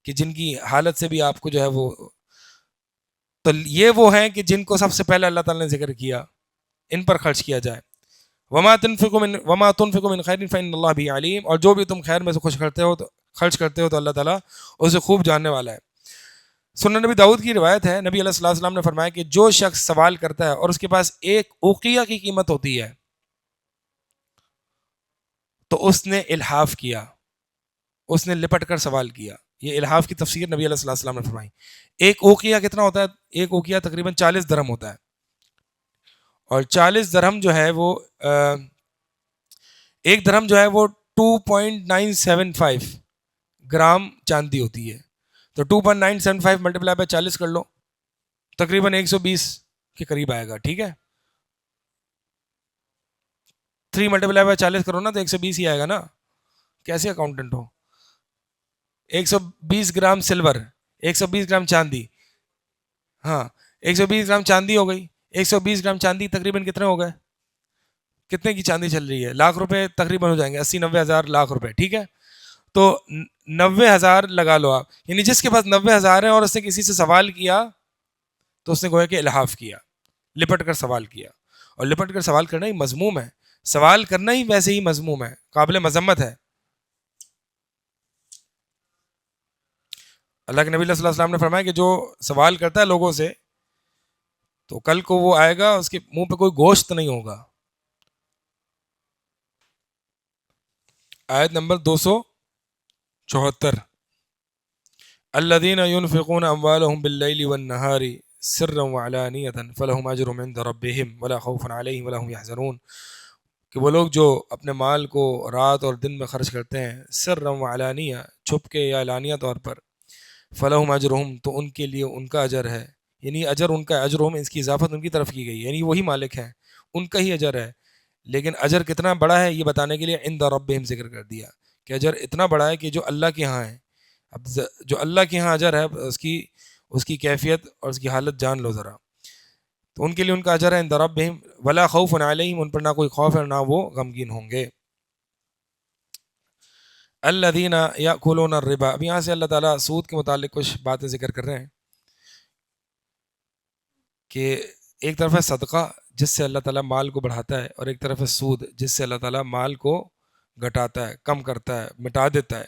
کہ جن کی حالت سے بھی آپ کو جو ہے وہ، تو یہ وہ ہیں کہ جن کو سب سے پہلے اللہ تعالیٰ نے ذکر کیا، ان پر خرچ کیا جائے. وما تنفقوا من خیر فإن اللہ به علیم، اور جو بھی تم خیر میں سے خرچ کرتے ہو تو اللہ تعالیٰ اسے خوب جاننے والا ہے. سنن نبی داؤد کی روایت ہے، نبی علیہ الصلوۃ والسلام نے فرمایا کہ جو شخص سوال کرتا ہے اور اس کے پاس ایک اوقیہ کی قیمت ہوتی ہے تو اس نے الحاف کیا، اس نے لپٹ کر سوال کیا. یہ الحاف کی تفسیر نبی علیہ الصلوۃ والسلام نے فرمائی. ایک اوقیہ کتنا ہوتا ہے؟ ایک اوقیہ تقریباً 40 درہم ہوتا ہے، اور 40 درہم جو ہے وہ ایک درہم جو ہے وہ 2.975 گرام چاندی ہوتی ہے. تو 2.975 ملٹیپلائی بائی 40 کر لو، تقریباً 120 کے قریب آئے گا. ٹھیک ہے، 3 ملٹیپلائی بائی 40 کرو نا تو 120 ہی آئے گا نا. کیسے اکاؤنٹنٹ ہو؟ 120 گرام سلور، 120 گرام چاندی، ہاں 120 گرام چاندی ہو گئی. 120 گرام چاندی تقریباً کتنے ہو گئے؟ کتنے کی چاندی چل رہی ہے؟ لاکھ روپے تقریباً ہو جائیں گے، 80-90 ہزار لاکھ روپے. ٹھیک ہے، تو 90,000 لگا لو آپ، یعنی جس کے پاس 90,000 ہیں اور اس نے کسی سے سوال کیا تو اس نے گویا کہ الحاف کیا، لپٹ کر سوال کیا. اور لپٹ کر سوال کرنا ہی مذموم ہے، سوال کرنا ہی ویسے ہی مذموم ہے، قابل مذمت ہے. اللہ کے نبی صلی اللہ علیہ وسلم نے فرمایا کہ جو سوال کرتا ہے لوگوں سے تو کل کو وہ آئے گا اس کے منہ پہ کوئی گوشت نہیں ہوگا. آیت نمبر 274، الذین ينفقون اموالهم باللیل والنہار سرا وعلانیۃ فلہم اجرهم عند ربہم ولا خوف علیہم ولا هم يحزنون. کہ وہ لوگ جو اپنے مال کو رات اور دن میں خرچ کرتے ہیں سرًا و علانیہ، چھپ کے یا علانیہ طور پر، فلہم اجرہم، تو ان کے لیے ان کا اجر ہے، یعنی اجر ان کا، اجرہم اس کی اضافت ان کی طرف کی گئی، یعنی وہی مالک ہیں، ان کا ہی اجر ہے، لیکن اجر کتنا بڑا ہے یہ بتانے کے لیے عند ربہم ذکر کر دیا کہ اجر اتنا بڑا ہے کہ جو اللہ کے ہاں ہے۔ اب جو اللہ کے ہاں اجر ہے اس کی کیفیت اور اس کی حالت جان لو ذرا، تو ان کے لیے ان کا اجر ہے عند ربہم ولا خوف علیہم، ان پر نہ کوئی خوف ہے نہ وہ غمگین ہوں گے۔ الذین یأکلون الربا، اب یہاں سے اللہ تعالیٰ سود کے متعلق کچھ باتیں ذکر کر رہے ہیں کہ ایک طرف ہے صدقہ جس سے اللہ تعالیٰ مال کو بڑھاتا ہے، اور ایک طرف ہے سود جس سے اللہ تعالیٰ مال کو گھٹاتا ہے، کم کرتا ہے، مٹا دیتا ہے۔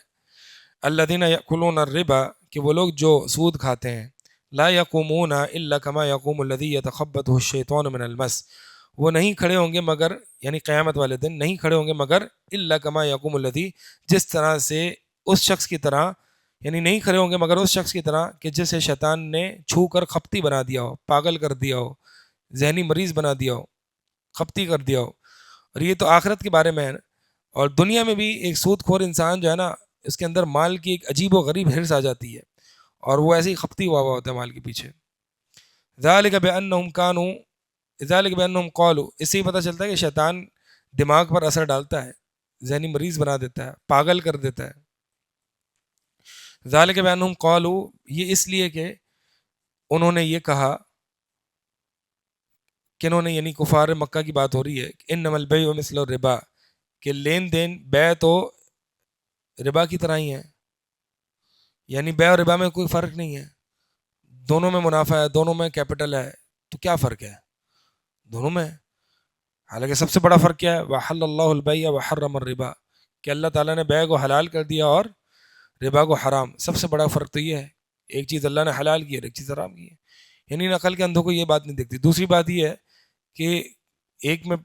الذین یأکلون الربا، کہ وہ لوگ جو سود کھاتے ہیں، لا یقومون الا کما یقوم الذی یتخبطہ الشیطان من المس، وہ نہیں کھڑے ہوں گے مگر، یعنی قیامت والے دن نہیں کھڑے ہوں گے مگر الا کما یقوم الذی، جس طرح سے اس شخص کی طرح، یعنی نہیں کھڑے ہوں گے مگر اس شخص کی طرح کہ جسے شیطان نے چھو کر خپتی بنا دیا ہو، پاگل کر دیا ہو، ذہنی مریض بنا دیا ہو، خپتی کر دیا ہو۔ اور یہ تو آخرت کے بارے میں ہے، اور دنیا میں بھی ایک سود خور انسان جو ہے نا، اس کے اندر مال کی ایک عجیب و غریب حرص آ جاتی ہے، اور وہ ایسے ہی خپتی ہوا ہوتا ہے مال کے پیچھے۔ ذالک بانہم کانوا، ذالک بانہم قالوا، اس سے ہی پتہ چلتا ہے کہ شیطان دماغ پر اثر ڈالتا ہے، ذہنی مریض بنا دیتا ہے، پاگل کر دیتا ہے۔ ذالک بانہم قالوا، یہ اس لیے کہ انہوں نے یہ کہا، کہ انہوں نے، یعنی کفار مکہ کی بات ہو رہی ہے، انما البیع مثل الربا، کہ لین دین بیع تو ربا کی طرح ہی ہے، یعنی بیع اور ربا میں کوئی فرق نہیں ہے، دونوں میں منافع ہے، دونوں میں کیپٹل ہے، تو کیا فرق ہے دونوں میں؟ حالانکہ سب سے بڑا فرق کیا ہے؟ وَحَلَّ اللَّهُ الْبَيْعَ وَحَرَّمَ الرِّبَا، کہ اللہ تعالیٰ نے بیع کو حلال کر دیا اور ربا کو حرام۔ سب سے بڑا فرق تو یہ ہے، ایک چیز اللہ نے حلال کی ہے اور ایک چیز حرام کی ہے، یعنی عقل کے اندھوں کو یہ بات نہیں دکھتی۔ دوسری بات یہ ہے کہ ایک میں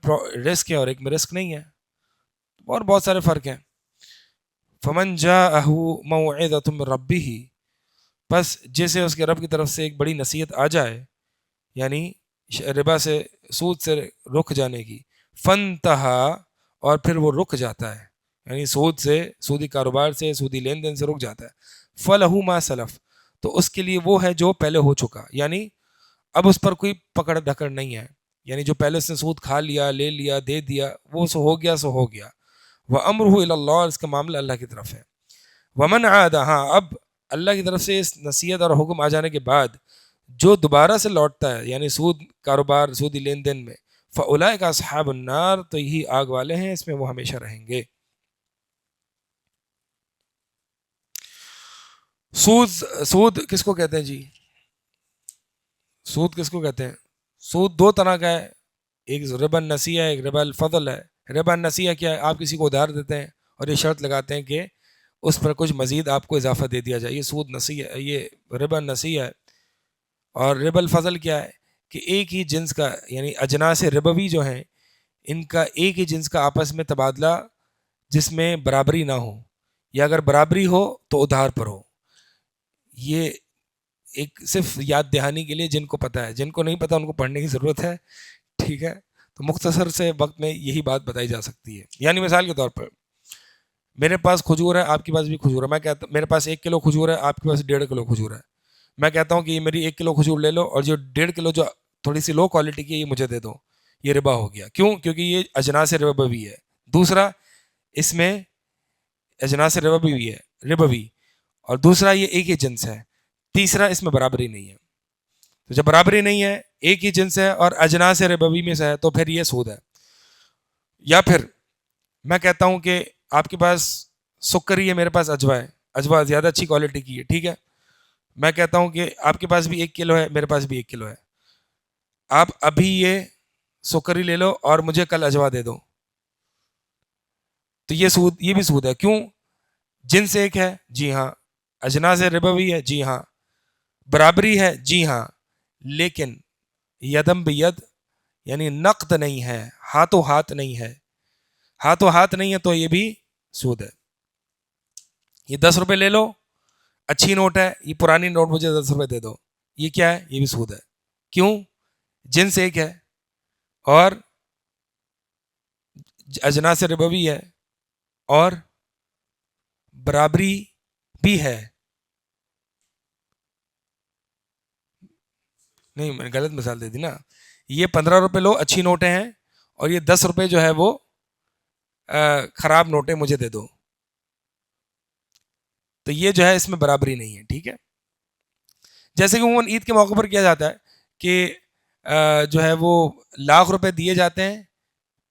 رسک ہے اور ایک میں رسک نہیں ہے، اور بہت سارے فرق ہیں۔ فمن جاءہ موعظۃ من ربہ، بس جسے اس کے رب کی طرف سے ایک بڑی نصیحت آ جائے، یعنی ربا سے، سود سے رک جانے کی، فانتہا، اور پھر وہ رک جاتا ہے، یعنی سود سے، سودی کاروبار سے، سودی لین دین سے رک جاتا ہے، فلہ ما سلف، تو اس کے لیے وہ ہے جو پہلے ہو چکا، یعنی اب اس پر کوئی پکڑ دھکڑ نہیں ہے، یعنی جو پہلے اس نے سود کھا لیا، لے لیا، دے دیا، وہ سو ہو گیا، سو ہو گیا۔ وَأَمْرُهُ إِلَى اللَّهِ، اس کا معاملہ اللہ کی طرف ہے۔ وَمَنْ عَادَ، ہاں اب اللہ کی طرف سے اس نصیحت اور حکم آ جانے کے بعد جو دوبارہ سے لوٹتا ہے، یعنی سود کاروبار، سودی لین دین میں، فَأُولَٰئِكَ أَصْحَابُ النَّارِ، تو یہی آگ والے ہیں، اس میں وہ ہمیشہ رہیں گے۔ سود کس کو کہتے ہیں جی؟ سود کس کو کہتے ہیں؟ سود دو طرح کا ہے، ایک ربا النسیہ ہے، ایک ربا الفضل ہے۔ ربا النسیہ کیا ہے؟ آپ کسی کو ادھار دیتے ہیں اور یہ شرط لگاتے ہیں کہ اس پر کچھ مزید آپ کو اضافہ دے دیا جائے، یہ سود نسیہ، یہ ربا النسیہ ہے۔ اور ربا الفضل کیا ہے؟ کہ ایک ہی جنس کا، یعنی اجناس ربوی جو ہیں، ان کا ایک ہی جنس کا آپس میں تبادلہ جس میں برابری نہ ہو، یا اگر برابری ہو تو ادھار پر ہو۔ یہ ایک صرف یاد دہانی کے لیے، جن کو پتہ ہے، جن کو نہیں پتہ ان کو پڑھنے کی ضرورت ہے، ٹھیک ہے؟ تو مختصر سے وقت میں یہی بات بتائی جا سکتی ہے۔ یعنی مثال کے طور پر میرے پاس کھجور ہے، آپ کے پاس بھی کھجور ہے، میں کہتا میرے پاس 1 کلو کھجور ہے، آپ کے پاس 1.5 کلو کھجور ہے، میں کہتا ہوں کہ یہ میری 1 کلو کھجور لے لو، اور جو 1.5 کلو جو تھوڑی سی لو کوالٹی کی ہے یہ مجھے دے دو، یہ ربا ہو گیا۔ کیوں؟ کیونکہ یہ اجناس ربوی ہے۔ دوسرا، اس میں اجناس ربوی ہے، ربوی، اور دوسرا یہ ایک ہی جنس ہے۔ تیسرا، اس میں برابری نہیں ہے۔ تو جب برابری نہیں ہے، ایک ہی جنس ہے اور اجناس ربوی میں سے ہے، تو پھر یہ سود ہے۔ یا پھر میں کہتا ہوں کہ آپ کے پاس سکری ہے، میرے پاس اجوا ہے، اجوا زیادہ اچھی کوالٹی کی ہے، ٹھیک ہے؟ میں کہتا ہوں کہ آپ کے پاس بھی 1 کلو ہے، میرے پاس بھی 1 کلو ہے، آپ ابھی یہ سکری لے لو اور مجھے کل اجوا دے دو، تو یہ سود، یہ بھی سود ہے۔ کیوں؟ جنس ایک ہے، جی ہاں، اجناس ربوی ہے، جی ہاں، برابری ہے، جی ہاں، لیکن یدم بید، یعنی نقد نہیں ہے، ہاتھوں ہاتھ نہیں ہے، ہاتھوں ہاتھ نہیں ہے، تو یہ بھی سود ہے۔ یہ 10 روپے لے لو، اچھی نوٹ ہے، یہ پرانی نوٹ مجھے 10 روپے دے دو، یہ کیا ہے؟ یہ بھی سود ہے۔ کیوں؟ جنس ایک ہے، اور اجناس ربوی ہے اور برابری بھی ہے. نہیں میں نے غلط مثال دے دی نا. یہ 15 روپے لو اچھی نوٹیں ہیں اور یہ 10 روپے جو ہے وہ خراب نوٹیں مجھے دے دو. تو یہ جو ہے اس میں برابری نہیں ہے. ٹھیک ہے. جیسے کہ عموماً عید کے موقع پر کیا جاتا ہے کہ جو ہے وہ لاکھ روپے دیے جاتے ہیں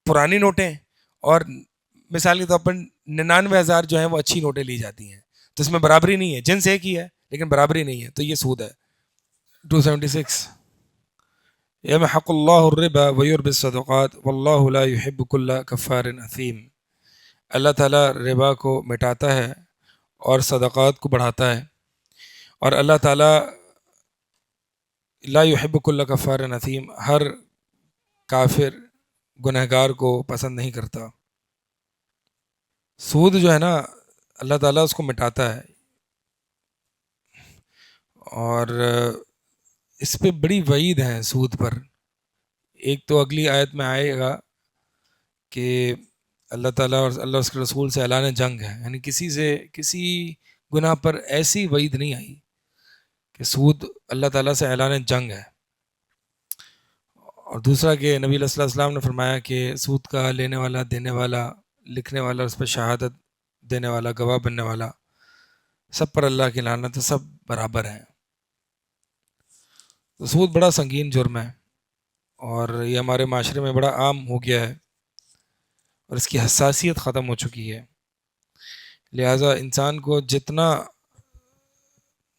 پرانی نوٹیں اور مثال کے طور پر 99,000 جو ہیں وہ اچھی نوٹیں لی جاتی ہیں. تو اس میں برابری نہیں ہے. جنس ایک ہی ہے لیکن برابری نہیں ہے. تو یہ سود ہے. 276 یمحق اللہ الربا ویربی الصدقات واللہ لا يحب كل کفار اثیم. اللہ تعالیٰ ربا کو مٹاتا ہے اور صدقات کو بڑھاتا ہے اور اللہ تعالیٰ لا يحب كل کفار اثیم ہر کافر گنہگار کو پسند نہیں کرتا. سود جو ہے نا اللہ تعالیٰ اس کو مٹاتا ہے اور اس پہ بڑی وعید ہے سود پر. ایک تو اگلی آیت میں آئے گا کہ اللہ تعالیٰ اور اللہ اس کے رسول سے اعلان جنگ ہے. یعنی کسی گناہ پر ایسی وعید نہیں آئی کہ سود اللہ تعالیٰ سے اعلان جنگ ہے. اور دوسرا کہ نبی علیہ السلام نے فرمایا کہ سود کا لینے والا دینے والا لکھنے والا اس پہ شہادت دینے والا گواہ بننے والا سب پر اللہ کی لعنت ہے. سب برابر ہیں. تو سود بڑا سنگین جرم ہے اور یہ ہمارے معاشرے میں بڑا عام ہو گیا ہے اور اس کی حساسیت ختم ہو چکی ہے. لہٰذا انسان کو جتنا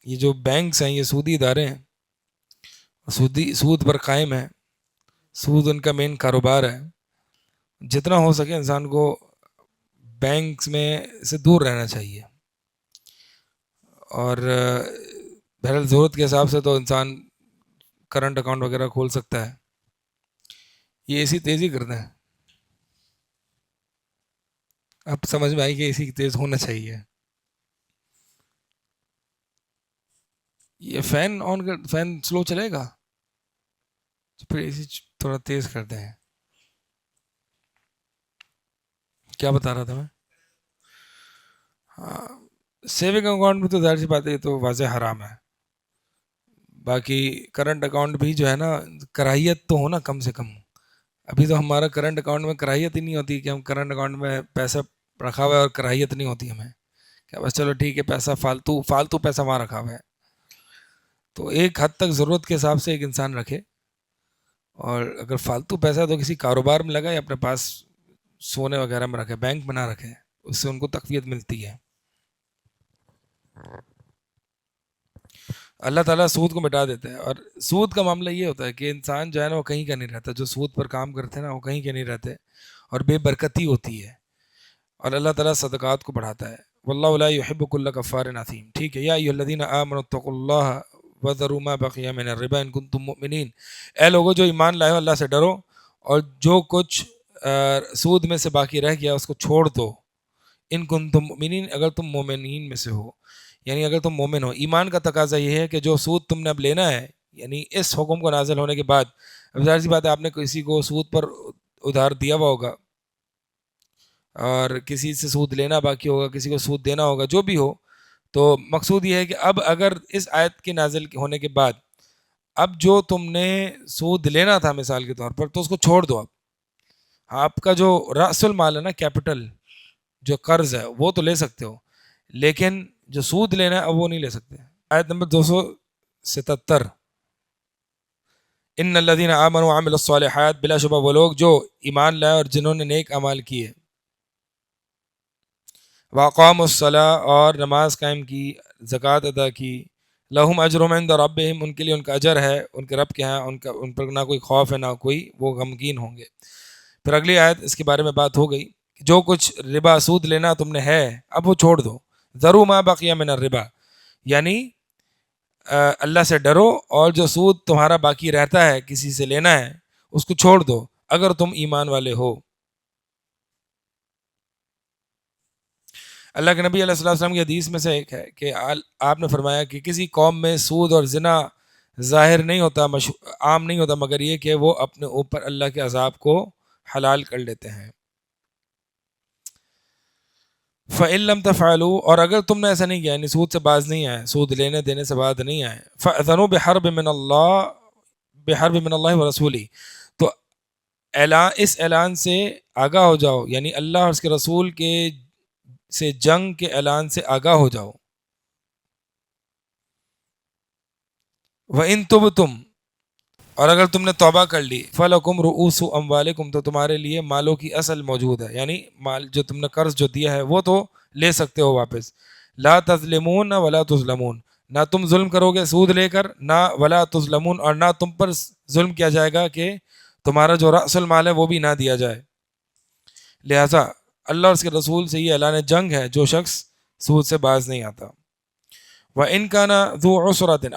یہ جو بینکس ہیں یہ سودی ادارے ہیں سود پر قائم ہیں. سود ان کا مین کاروبار ہے. جتنا ہو سکے انسان کو بینکس میں سے دور رہنا چاہیے. اور بہرحال ضرورت کے حساب سے تو انسان کرنٹ اکاؤنٹ وغیرہ کھول سکتا ہے. یہ ایسی تیزی کرتے ہیں. اب سمجھ میں آئی کہ اسی کی تیز ہونا چاہیے. یہ فین آن کر فین سلو چلے گا پھر اسی تھوڑا تیز کرتے ہیں. کیا بتا رہا تھا میں؟ ہاں سیونگ اکاؤنٹ میں تو ظاہر سی بات ہے تو واضح حرام ہے. باقی کرنٹ اکاؤنٹ بھی جو ہے نا کراہیت تو ہونا کم سے کم. ابھی تو ہمارا کرنٹ اکاؤنٹ میں کراہیت ہی نہیں ہوتی کہ ہم کرنٹ اکاؤنٹ میں پیسہ رکھا ہوا ہے اور کراہیت نہیں ہوتی ہمیں کہ بس چلو ٹھیک ہے پیسہ فالتو پیسہ وہاں رکھا ہوا ہے. تو ایک حد تک ضرورت کے حساب سے ایک انسان رکھے اور اگر فالتو پیسہ تو کسی کاروبار میں لگائے اپنے پاس سونے وغیرہ میں رکھے بینک میں نہ رکھے. اس سے ان کو تقویت ملتی ہے. اللہ تعالیٰ سود کو مٹا دیتا ہے. اور سود کا معاملہ یہ ہوتا ہے کہ انسان جو ہے نا وہ کہیں کا نہیں رہتا. جو سود پر کام کرتے ہیں نا وہ کہیں کے نہیں رہتے اور بے برکتی ہوتی ہے. اور اللہ تعالیٰ صدقات کو بڑھاتا ہے. واللہ لا يحب كل کفار اثیم. ٹھیک ہے. یا ایھا الذین آمنوا اتقوا اللہ وذروا ما بقی من الربا ان کنتم مؤمنین. اے لوگو جو ایمان لائے ہو اللہ سے ڈرو اور جو کچھ سود میں سے باقی رہ گیا اس کو چھوڑ دو. ان کنتم مؤمنین اگر تم مومنین میں سے ہو. یعنی اگر تم مومن ہو. ایمان کا تقاضا یہ ہے کہ جو سود تم نے اب لینا ہے یعنی اس حکم کو نازل ہونے کے بعد اب ظاہر سی بات ہے آپ نے کسی کو سود پر ادھار دیا ہوا ہوگا اور کسی سے سود لینا باقی ہوگا کسی کو سود دینا ہوگا جو بھی ہو. تو مقصود یہ ہے کہ اب اگر اس آیت کے نازل ہونے کے بعد اب جو تم نے سود لینا تھا مثال کے طور پر تو اس کو چھوڑ دو. اب آپ کا جو رأس المال ہے نا کیپٹل جو قرض ہے وہ تو لے سکتے ہو لیکن جو سود لینا ہے اب وہ نہیں لے سکتے. آیت نمبر 277 ان الذین آمنوا وعملوا الصالحات. بلا شبہ وہ لوگ جو ایمان لائے اور جنہوں نے نیک اعمال کیے. واقاموا الصلاۃ اور نماز قائم کی زکوٰۃ ادا کی. لہم اجرہم عند ربہم ان کے لیے ان کا اجر ہے ان کے رب کے ہاں. ان پر نہ کوئی خوف ہے نہ کوئی وہ غمگین ہوں گے. پھر اگلی آیت اس کے بارے میں بات ہو گئی جو کچھ ربا سود لینا تم نے ہے اب وہ چھوڑ دو. ذروا ما بقی من الربا یعنی اللہ سے ڈرو اور جو سود تمہارا باقی رہتا ہے کسی سے لینا ہے اس کو چھوڑ دو اگر تم ایمان والے ہو. اللہ کے نبی علیہ السلام کی حدیث میں سے ایک ہے کہ آپ نے فرمایا کہ کسی قوم میں سود اور زنا ظاہر نہیں ہوتا عام نہیں ہوتا مگر یہ کہ وہ اپنے اوپر اللہ کے عذاب کو حلال کر لیتے ہیں. فَإِن لَمْ تَفْعَلُوا، اور اگر تم نے ایسا نہیں کیا، یعنی سود سے باز نہیں آئے، سود لینے دینے سے باز نہیں آئے، فَأْذَنُوا بِحَرْبٍ مِّنَ اللَّهِ وَرَسُولِهِ، تو اس اعلان سے آگاہ ہو جاؤ، یعنی اللہ اور اس کے رسول کے سے جنگ کے اعلان سے آگاہ ہو جاؤ. وَإِن تُبْتُمْ، اور اگر تم نے توبہ کر لی، فَلَكُمْ رُؤُوسُ أَمْوَالِكُمْ، تو تمہارے لیے مالوں کی اصل موجود ہے، یعنی مال جو تم نے قرض جو دیا ہے وہ تو لے سکتے ہو واپس. لا تظلمون ولا تظلمون، نہ تم ظلم کرو گے سود لے کر، نہ ولا تظلمون، اور نہ تم پر ظلم کیا جائے گا کہ تمہارا جو رأس المال ہے وہ بھی نہ دیا جائے. لہٰذا اللہ اور اس کے رسول سے یہ اعلان جنگ ہے جو شخص سود سے باز نہیں آتا. وَإِن كَانَ ذُو عُسْرَةٍ،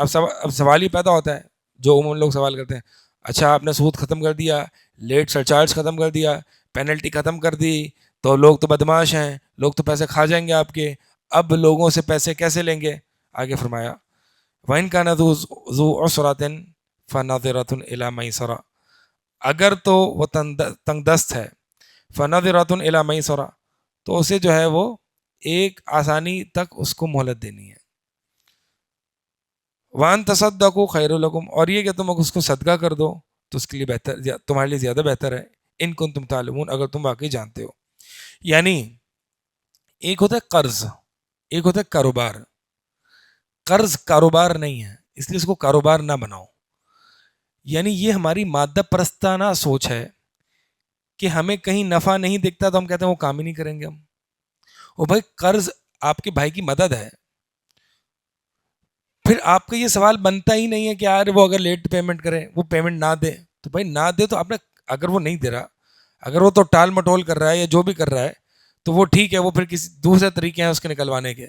اب سوال ہی پیدا ہوتا ہے جو عموماً لوگ سوال کرتے ہیں، اچھا آپ نے سود ختم کر دیا، لیٹ سرچارج ختم کر دیا، پینلٹی ختم کر دی، تو لوگ تو بدماش ہیں، لوگ تو پیسے کھا جائیں گے آپ کے، اب لوگوں سے پیسے کیسے لیں گے؟ آگے فرمایا وَإِن كَانَ ذُو عُسْرَةٍ فَنَظِرَةٌ إِلَىٰ مَيْسَرَةٍ، اگر تو وہ تنگ دست ہے، فَنَظِرَةٌ إِلَىٰ مَيْسَرَةٍ، تو اسے جو ہے وہ ایک آسانی تک اس کو مہلت دینی ہے. وان تصدقوا خیر لکم، اور یہ کہ تم اس کو صدقہ کر دو تو اس کے لیے بہتر، تمہارے لیے زیادہ بہتر ہے. ان کنتم تعلمون، اگر تم واقعی جانتے ہو. یعنی ایک ہوتا ہے قرض، ایک ہوتا ہے کاروبار. قرض کاروبار نہیں ہے، اس لیے اس کو کاروبار نہ بناؤ. یعنی یہ ہماری مادہ پرستانہ سوچ ہے کہ ہمیں کہیں نفع نہیں دکھتا تو ہم کہتے ہیں وہ کام ہی نہیں کریں گے ہم. وہ بھائی قرض آپ کے بھائی کی مدد ہے. پھر آپ کا یہ سوال بنتا ہی نہیں ہے کہ یار وہ اگر لیٹ پیمنٹ کرے، وہ پیمنٹ نہ دے، تو بھائی نہ دے تو آپ نے، اگر وہ نہیں دے رہا، اگر وہ تو ٹال مٹول کر رہا ہے یا جو بھی کر رہا ہے تو وہ ٹھیک ہے، وہ پھر کسی دوسرے طریقے ہیں اس کے نکلوانے کے.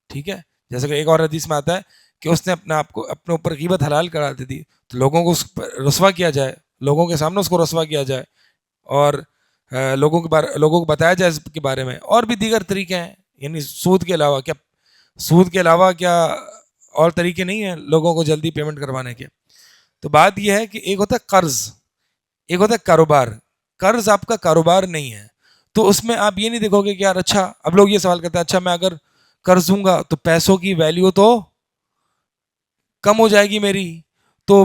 ٹھیک ہے، جیسے کہ ایک اور حدیث میں آتا ہے کہ اس نے اپنے آپ کو اپنے اوپر غیبت حلال کرا دی تھی، تو لوگوں کو اس پر رسوا کیا جائے، لوگوں کے سامنے اس کو رسوا کیا جائے، اور لوگوں کو بتایا جائے اس کے بارے میں. اور بھی دیگر طریقے ہیں، یعنی سود کے علاوہ کیا، سود کے علاوہ کیا اور طریقے نہیں ہیں لوگوں کو جلدی پیمنٹ کروانے کے. تو بات یہ ہے کہ ایک ہوتا ہے قرض، ایک ہوتا ہے کاروبار. قرض آپ کا کاروبار نہیں ہے، تو اس میں آپ یہ نہیں دیکھو گے کہ یار اچھا، اب لوگ یہ سوال کرتے ہیں اچھا میں اگر قرض دوں گا تو پیسوں کی ویلیو تو کم ہو جائے گی میری، تو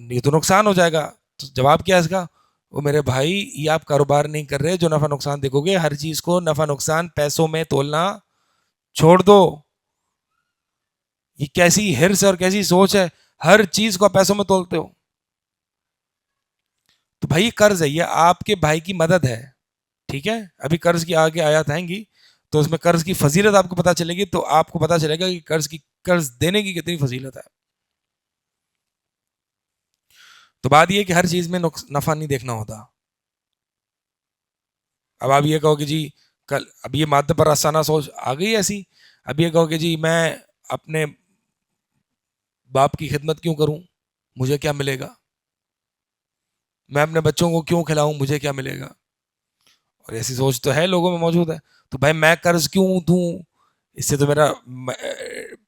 یہ تو نقصان ہو جائے گا. تو جواب کیا ہے اس کا؟ وہ میرے بھائی یہ آپ کاروبار نہیں کر رہے جو نفع نقصان دیکھو گے. ہر چیز کو نفع نقصان پیسوں میں تولنا چھوڑ دو. یہ کیسی ہرس اور کیسی سوچ ہے، ہر چیز کو پیسوں میں تولتے ہو. تو بھائی قرض ہے، یہ آپ کے بھائی کی مدد ہے. ٹھیک ہے، ابھی قرض کی آگے آیات آئیں گی تو اس میں قرض کی فضیلت آپ کو پتہ چلے گی، تو آپ کو پتہ چلے گا کہ قرض دینے کی کتنی فضیلت ہے. تو بات یہ کہ ہر چیز میں نفع نہیں دیکھنا ہوتا. اب آپ یہ کہو کہ جی کل، اب یہ مادہ پر آسانہ سوچ آ گئی ایسی، اب یہ کہو کہ جی میں اپنے باپ کی خدمت کیوں کروں، مجھے کیا ملے گا؟ میں اپنے بچوں کو کیوں کھلاؤں، مجھے کیا ملے گا؟ اور ایسی سوچ تو ہے لوگوں میں موجود ہے. تو بھائی میں قرض کیوں دوں، اس سے تو میرا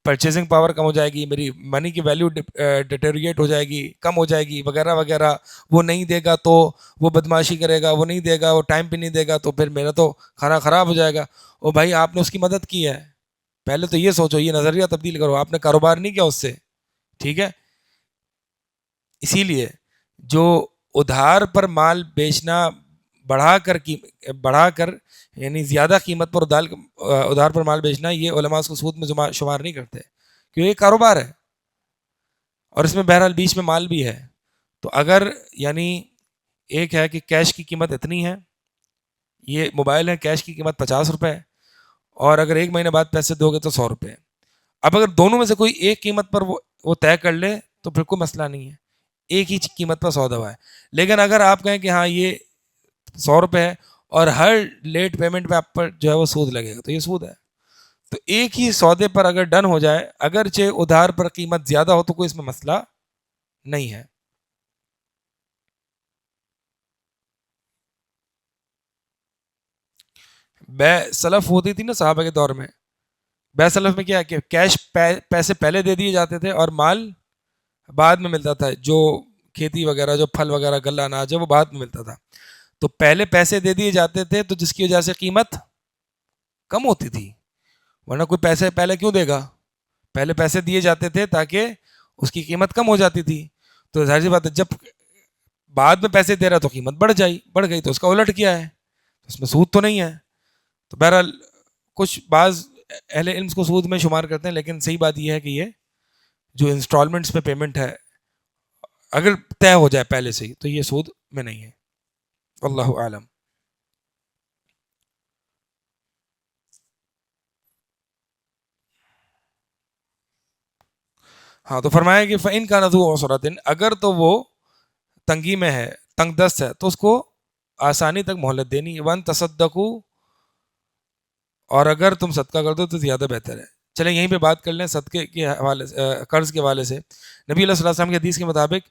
پرچیزنگ پاور کم ہو جائے گی، میری منی کی ویلیو ڈیٹیریٹ ہو جائے گی، کم ہو جائے گی، وغیرہ وغیرہ. وہ نہیں دے گا تو وہ بدماشی کرے گا، وہ نہیں دے گا، وہ ٹائم پہ نہیں دے گا تو پھر میرا تو کھانا خراب ہو جائے گا. او بھائی آپ نے اس کی مدد کی ہے، پہلے تو یہ سوچو، یہ نظریہ تبدیل کرو. آپ نے کاروبار نہیں کیا اس سے. ٹھیک ہے، اسی لیے جو ادھار پر مال بیچنا بڑھا کر یعنی زیادہ قیمت پر ادھار پر مال بیچنا، یہ علماء اس کو سود میں شمار نہیں کرتے، کیونکہ یہ کاروبار ہے اور اس میں بہرحال بیچ میں مال بھی ہے. تو اگر یعنی ایک ہے کہ کیش کی قیمت اتنی ہے، یہ موبائل ہے، کیش کی قیمت 50 روپے ہے، اور اگر ایک مہینے بعد پیسے دو گے تو 100 روپے. اب اگر دونوں میں سے کوئی ایک قیمت پر وہ طے کر لے تو پھر کوئی مسئلہ نہیں ہے، ایک ہی قیمت پر 100 دوا ہے. لیکن اگر آپ کہیں کہ ہاں یہ 100 روپے ہے اور ہر لیٹ پیمنٹ پہ آپ پر جو ہے وہ سود لگے گا، تو یہ سود ہے. تو ایک ہی سودے پر اگر ڈن ہو جائے، اگرچہ ادھار پر قیمت زیادہ ہو، تو کوئی اس میں مسئلہ نہیں ہے. بے سلف ہوتی تھی نا صحابہ کے دور میں. بے سلف میں کیا کہ کیش پیسے پہلے دے دیے جاتے تھے اور مال بعد میں ملتا تھا. جو کھیتی وغیرہ، جو پھل وغیرہ، غلہ اناج ہے، وہ بعد میں ملتا تھا. تو پہلے پیسے دے دیے جاتے تھے تو جس کی وجہ سے قیمت کم ہوتی تھی، ورنہ کوئی پیسے پہلے کیوں دے گا؟ پہلے پیسے دیے جاتے تھے تاکہ اس کی قیمت کم ہو جاتی تھی. تو ظاہر سی بات ہے جب بعد میں پیسے دے رہا تو قیمت بڑھ گئی، تو اس کا الٹ کیا ہے، اس میں سود تو نہیں ہے. تو بہرحال کچھ بعض اہل علم کو سود میں شمار کرتے ہیں، لیکن صحیح بات یہ ہے کہ یہ جو انسٹالمنٹس پہ پیمنٹ ہے اگر طے ہو جائے پہلے سے ہی تو یہ سود میں نہیں ہے. اللہ عالم. ہاں تو فرمایا کہ فَإِن كَانَ ذُو عُسْرَةٍ، اگر تو وہ تنگی میں ہے، تنگ دست ہے، تو اس کو آسانی تک مہلت دینی. وَأَن تَصَدَّقُوا، اور اگر تم صدقہ کر دو تو زیادہ بہتر ہے. چلیں یہیں پہ بات کر لیں صدقے کے حوالے سے، قرض کے حوالے سے. نبی علیہ الصلوۃ والسلام کی حدیث کے مطابق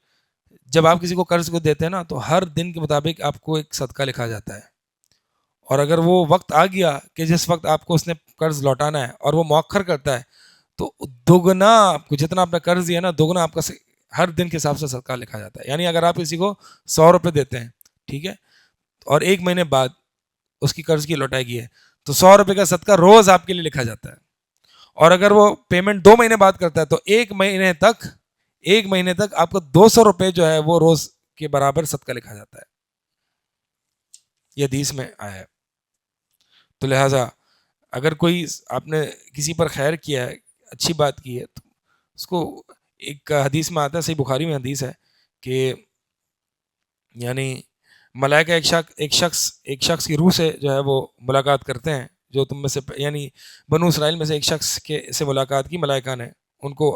جب آپ کسی کو قرض کو دیتے ہیں نا تو ہر دن کے مطابق آپ کو ایک صدقہ لکھا جاتا ہے. اور اگر وہ وقت آ گیا کہ جس وقت آپ کو اس نے قرض لوٹانا ہے اور وہ مؤخر کرتا ہے تو دگنا آپ کو جتنا آپ نے قرض دیا نا دگنا آپ کا ہر دن کے حساب سے صدقہ لکھا جاتا ہے. یعنی اگر آپ کسی کو 100 روپے دیتے ہیں، ٹھیک ہے، اور 1 مہینے بعد اس کی قرض کی لوٹائے ہے تو 100 روپے کا صدقہ روز آپ کے لیے لکھا جاتا ہے. اور اگر وہ پیمنٹ 2 مہینے بعد کرتا ہے تو 1 مہینے تک آپ کو 200 روپے جو ہے وہ روز کے برابر صدقہ لکھا جاتا ہے. یہ حدیث میں آیا ہے. تو لہٰذا اگر کوئی آپ نے کسی پر خیر کیا ہے، اچھی بات کی ہے، تو اس کو ایک حدیث میں آتا ہے، صحیح بخاری میں حدیث ہے کہ یعنی ملائکہ ایک شخص کی روح سے جو ہے وہ ملاقات کرتے ہیں، جو تم میں سے یعنی بنو اسرائیل میں سے ایک شخص کے سے ملاقات کی ملائکہ نے، ان کو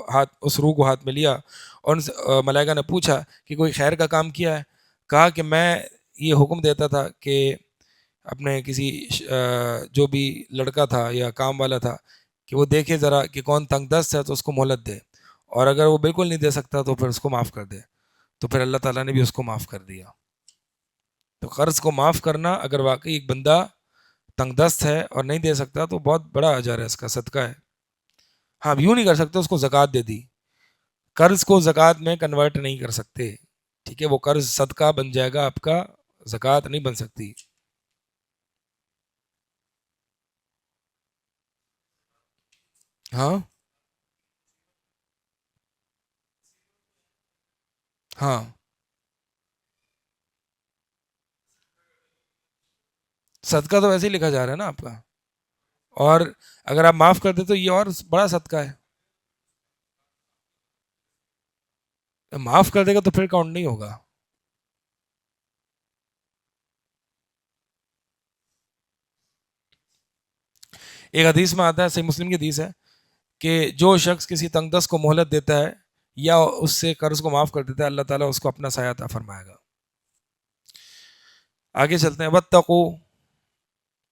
اس روح کو ہاتھ میں لیا اور ان سے ملائکہ نے پوچھا کہ کوئی خیر کا کام کیا ہے؟ کہا کہ میں یہ حکم دیتا تھا کہ اپنے کسی جو بھی لڑکا تھا یا کام والا تھا کہ وہ دیکھے ذرا کہ کون تنگ دست ہے تو اس کو مہلت دے، اور اگر وہ بالکل نہیں دے سکتا تو پھر اس کو معاف کر دے. تو پھر اللہ تعالیٰ نے بھی اس کو معاف کر دیا. تو قرض کو معاف کرنا اگر واقعی ایک بندہ تنگ دست ہے اور نہیں دے سکتا تو بہت بڑا اجر ہے، اس کا صدقہ ہے. ہاں اب یوں نہیں کر سکتے اس کو زکوٰۃ دے دی، قرض کو زکوٰۃ میں کنورٹ نہیں کر سکتے، ٹھیک ہے، وہ قرض صدقہ بن جائے گا آپ کا، زکوٰۃ نہیں بن سکتی. ہاں ہاں صدقہ تو ویسے ہی لکھا جا رہا ہے نا آپ کا، اور اگر آپ معاف کر دیں تو یہ اور بڑا صدقہ ہے. معاف کر دے گا تو پھر کاؤنٹ نہیں ہوگا. ایک حدیث میں آتا ہے، صحیح مسلم کی حدیث ہے کہ جو شخص کسی تنگ دست کو مہلت دیتا ہے یا اس سے قرض کو معاف کر دیتا ہے اللہ تعالیٰ اس کو اپنا سایہ عطا فرمائے گا. آگے چلتے ہیں.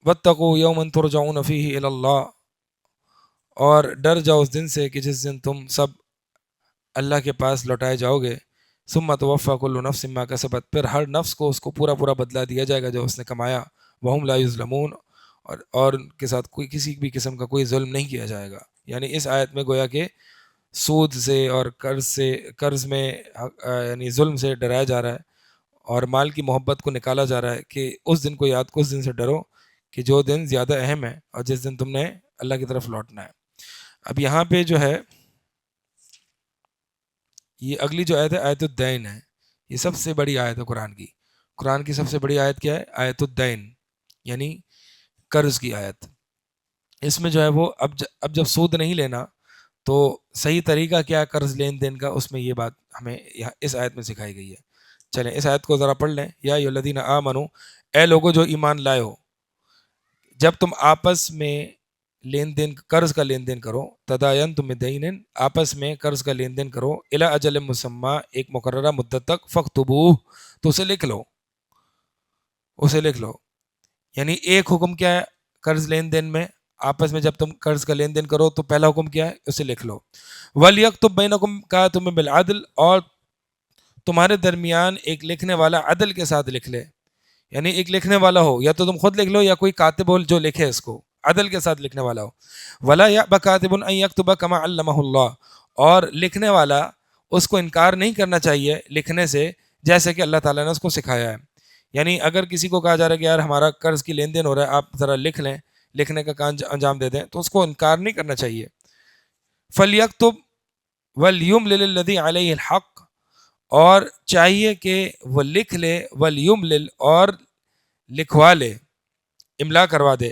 واتقوا یوما ترجعون فیہ الی اللہ، اور ڈر جاؤ اس دن سے کہ جس دن تم سب اللہ کے پاس لوٹائے جاؤ گے. ثم توفی کل نفس ما کسبت، پھر ہر نفس کو اس کو پورا پورا بدلہ دیا جائے گا جو اس نے کمایا. وہم لا یظلمون، اور ان کے ساتھ کوئی کسی بھی قسم کا کوئی ظلم نہیں کیا جائے گا. یعنی اس آیت میں گویا کہ سود سے اور قرض میں یعنی ظلم سے ڈرایا جا رہا ہے، اور مال کی محبت کو نکالا جا رہا ہے کہ اس دن کو یاد کو، اس دن سے ڈرو کہ جو دن زیادہ اہم ہے اور جس دن تم نے اللہ کی طرف لوٹنا ہے. اب یہاں پہ جو ہے یہ اگلی جو آیت ہے آیت الدین ہے، یہ سب سے بڑی آیت ہے قرآن کی. قرآن کی سب سے بڑی آیت کیا ہے؟ آیت الدین، یعنی قرض کی آیت. اس میں جو ہے وہ اب جب سود نہیں لینا تو صحیح طریقہ کیا ہے قرض لین دین کا، اس میں یہ بات ہمیں یہاں اس آیت میں سکھائی گئی ہے. چلیں اس آیت کو ذرا پڑھ لیں. یا ایھا الذین آمنو، اے لوگو جو ایمان لائے ہو، جب تم آپس میں لین دین قرض کا لین دین کرو، تداینتم بدین، آپس میں قرض کا لین دین کرو، الی اجل مسمی، ایک مقررہ مدت تک، فاکتبوہ، تو اسے لکھ لو، اسے لکھ لو. یعنی ایک حکم کیا ہے قرض لین دین میں؟ آپس میں جب تم قرض کا لین دین کرو تو پہلا حکم کیا ہے؟ اسے لکھ لو. وَلْيَكْتُبْ بَيْنَكُمْ كَاتِبٌ بِالْعَدْلِ، اور تمہارے درمیان ایک لکھنے والا عدل کے ساتھ لکھ لے. یعنی ایک لکھنے والا ہو، یا تو تم خود لکھ لو یا کوئی کاتب ہو جو لکھے، اس کو عدل کے ساتھ لکھنے والا ہو. وَلَا يَأْبَ كَاتِبٌ أَن يَكْتُبَ كَمَا عَلَّمَهُ اللَّهُ، اور لکھنے والا اس کو انکار نہیں کرنا چاہیے لکھنے سے جیسے کہ اللہ تعالیٰ نے اس کو سکھایا ہے. یعنی اگر کسی کو کہا جا رہا ہے کہ یار ہمارا قرض کی لین دین ہو رہا ہے، آپ ذرا لکھ لیں، لکھنے کا کام انجام دے دیں تو اس کو انکار نہیں کرنا چاہیے. فَلْيَكْتُبْ وَلْيُمْلِلِ الَّذِي عَلَيْهِ الْحَقِّ، اور چاہیے کہ وہ لکھ لے، وَلْيُمْلِلْ، اور لکھوا لے، املا کروا دے،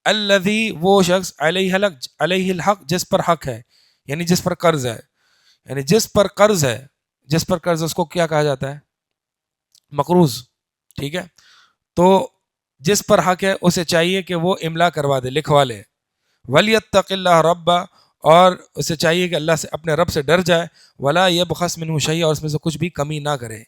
الذی، وہ شخص، علیہ الحق، جس پر حق ہے، یعنی جس پر قرض ہے. یعنی جس پر قرض ہے، جس پر قرض، اس کو کیا کہا جاتا ہے؟ مقروض. ٹھیک ہے، تو جس پر حق ہے اسے چاہیے کہ وہ املا کروا دے، لکھوا لے. وَلْيَتَّقِ اللَّهَ رَبَّ، اور اسے چاہیے کہ اللہ سے، اپنے رب سے ڈر جائے. وَلَا يَبْخَسْ مِنْهُ شَيْئًا، اور اس میں سے کچھ بھی کمی نہ کرے،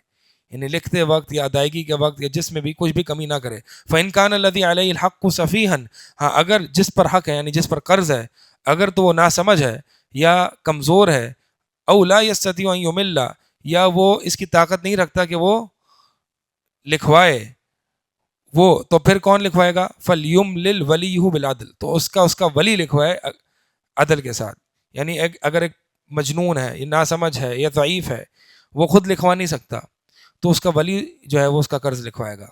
یعنی لکھتے وقت یا ادائیگی کے وقت یا جس میں بھی کچھ بھی کمی نہ کرے. فَإِنْ كَانَ الَّذِي عَلَيْهِ الْحَقُّ سَفِيهًا، ہاں اگر جس پر حق ہے، یعنی جس پر قرض ہے، اگر تو وہ ناسمجھ ہے یا کمزور ہے، او لا يستطيع ان يمل، یا وہ اس کی طاقت نہیں رکھتا کہ وہ لکھوائے، وہ تو پھر کون لکھوائے گا؟ فَلْيُمْلِلْ وَلِيُّهُ بِالْعَدْلِ، تو اس کا ولی لکھوائے عدل کے ساتھ. یعنی اگر ایک مجنون ہے، یا ناسمجھ ہے، یا ضعیف ہے، وہ خود لکھوا نہیں سکتا، تو اس کا ولی جو ہے وہ اس کا قرض لکھوائے گا.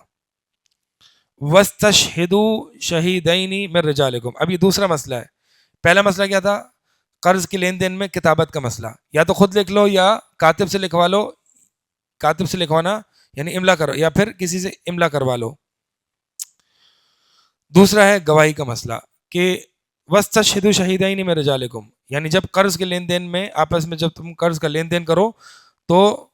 وَاسْتَشْهِدُوا شَهِيدَيْنِ مِن رِجَالِكُمْ، اب یہ دوسرا مسئلہ ہے. پہلا مسئلہ کیا تھا؟ قرض کے لین دین میں کتابت کا مسئلہ، یا تو خود لکھ لو یا کاتب سے لکھوا لو. کاتب سے لکھوانا یعنی املا کرو، یا پھر کسی سے املا کروا لو. دوسرا ہے گواہی کا مسئلہ کہ وَاسْتَشْهِدُوا شَهِيدَيْنِ مِن رِجَالِكُمْ، یعنی جب قرض کے لین دین میں آپس میں، جب تم قرض کا لین دین کرو تو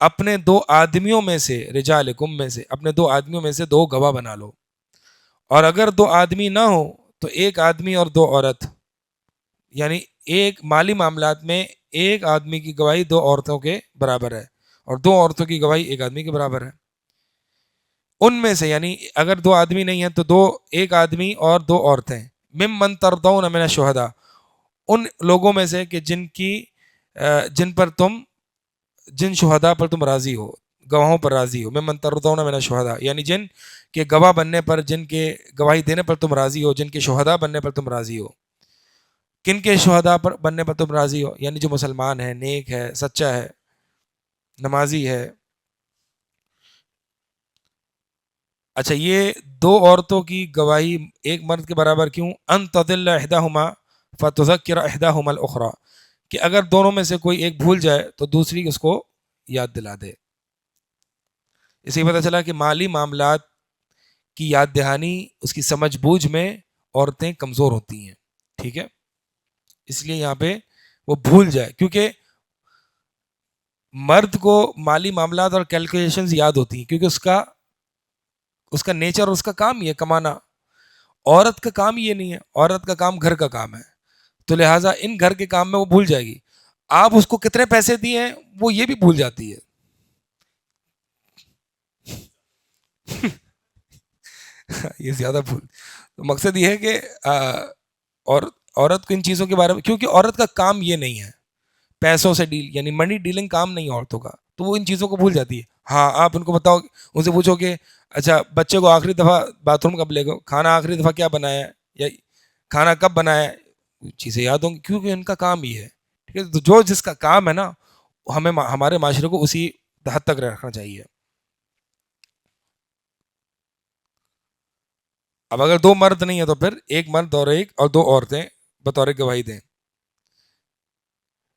اپنے دو آدمیوں میں سے، رجالکم میں سے، اپنے دو آدمیوں میں سے دو گواہ بنا لو. اور اگر دو آدمی نہ ہو تو ایک آدمی اور دو عورت، یعنی ایک مالی معاملات میں ایک آدمی کی گواہی دو عورتوں کے برابر ہے، اور دو عورتوں کی گواہی ایک آدمی کے برابر ہے. ان میں سے، یعنی اگر دو آدمی نہیں ہیں تو ایک آدمی اور دو عورتیں. ممن ترضون من الشہداء، ان لوگوں میں سے کہ جن شہداء پر تم راضی ہو، گواہوں پر راضی ہو. ممن ترضون من الشہداء، یعنی جن کے گواہ بننے پر، جن کے گواہی دینے پر تم راضی ہو، جن کے شہداء بننے پر تم راضی ہو. کن کے شہداء پر بننے پر تم راضی ہو؟ یعنی جو مسلمان ہے، نیک ہے، سچا ہے، نمازی ہے. اچھا، یہ دو عورتوں کی گواہی ایک مرد کے برابر کیوں؟ ان تضل احداہما فتذکر احداہما الاخری، کہ اگر دونوں میں سے کوئی ایک بھول جائے تو دوسری اس کو یاد دلا دے. اس سے پتہ چلا کہ مالی معاملات کی یاد دہانی، اس کی سمجھ بوجھ میں عورتیں کمزور ہوتی ہیں. ٹھیک ہے، اس لیے یہاں پہ وہ بھول جائے، کیونکہ مرد کو مالی معاملات اور کیلکولیشنز یاد ہوتی ہیں، کیونکہ اس کا نیچر اور اس کا کام یہ کمانا. عورت کا کام یہ نہیں ہے، عورت کا کام گھر کا کام ہے، تو لہٰذا ان گھر کے کام میں وہ بھول جائے گی. آپ اس کو کتنے پیسے دیے ہیں وہ یہ بھی بھول جاتی ہے. یہ زیادہ بھول. تو مقصد یہ ہے کہ اور عورت کو ان چیزوں کے بارے میں، کیونکہ عورت کا کام یہ نہیں ہے پیسوں سے ڈیل، یعنی منی ڈیلنگ کام نہیں ہے عورتوں کا، تو وہ ان چیزوں کو بھول جاتی ہے. ہاں، آپ ان کو بتاؤ، ان سے پوچھو کہ اچھا بچے کو آخری دفعہ باتھ روم کب لے گئے، کھانا آخری دفعہ کیا بنایا ہے، یا کھانا کب بنایا ہے، چیزیں یاد ہوں گی، کیونکہ ان کا کام یہ ہے. ٹھیک ہے، تو جو جس کا کام ہے نا، ہمیں ہمارے معاشرے کو اسی حد تک رکھنا چاہیے. اب اگر دو مرد نہیں ہیں تو پھر ایک مرد اور دو عورتیں بطور گواہی دیں.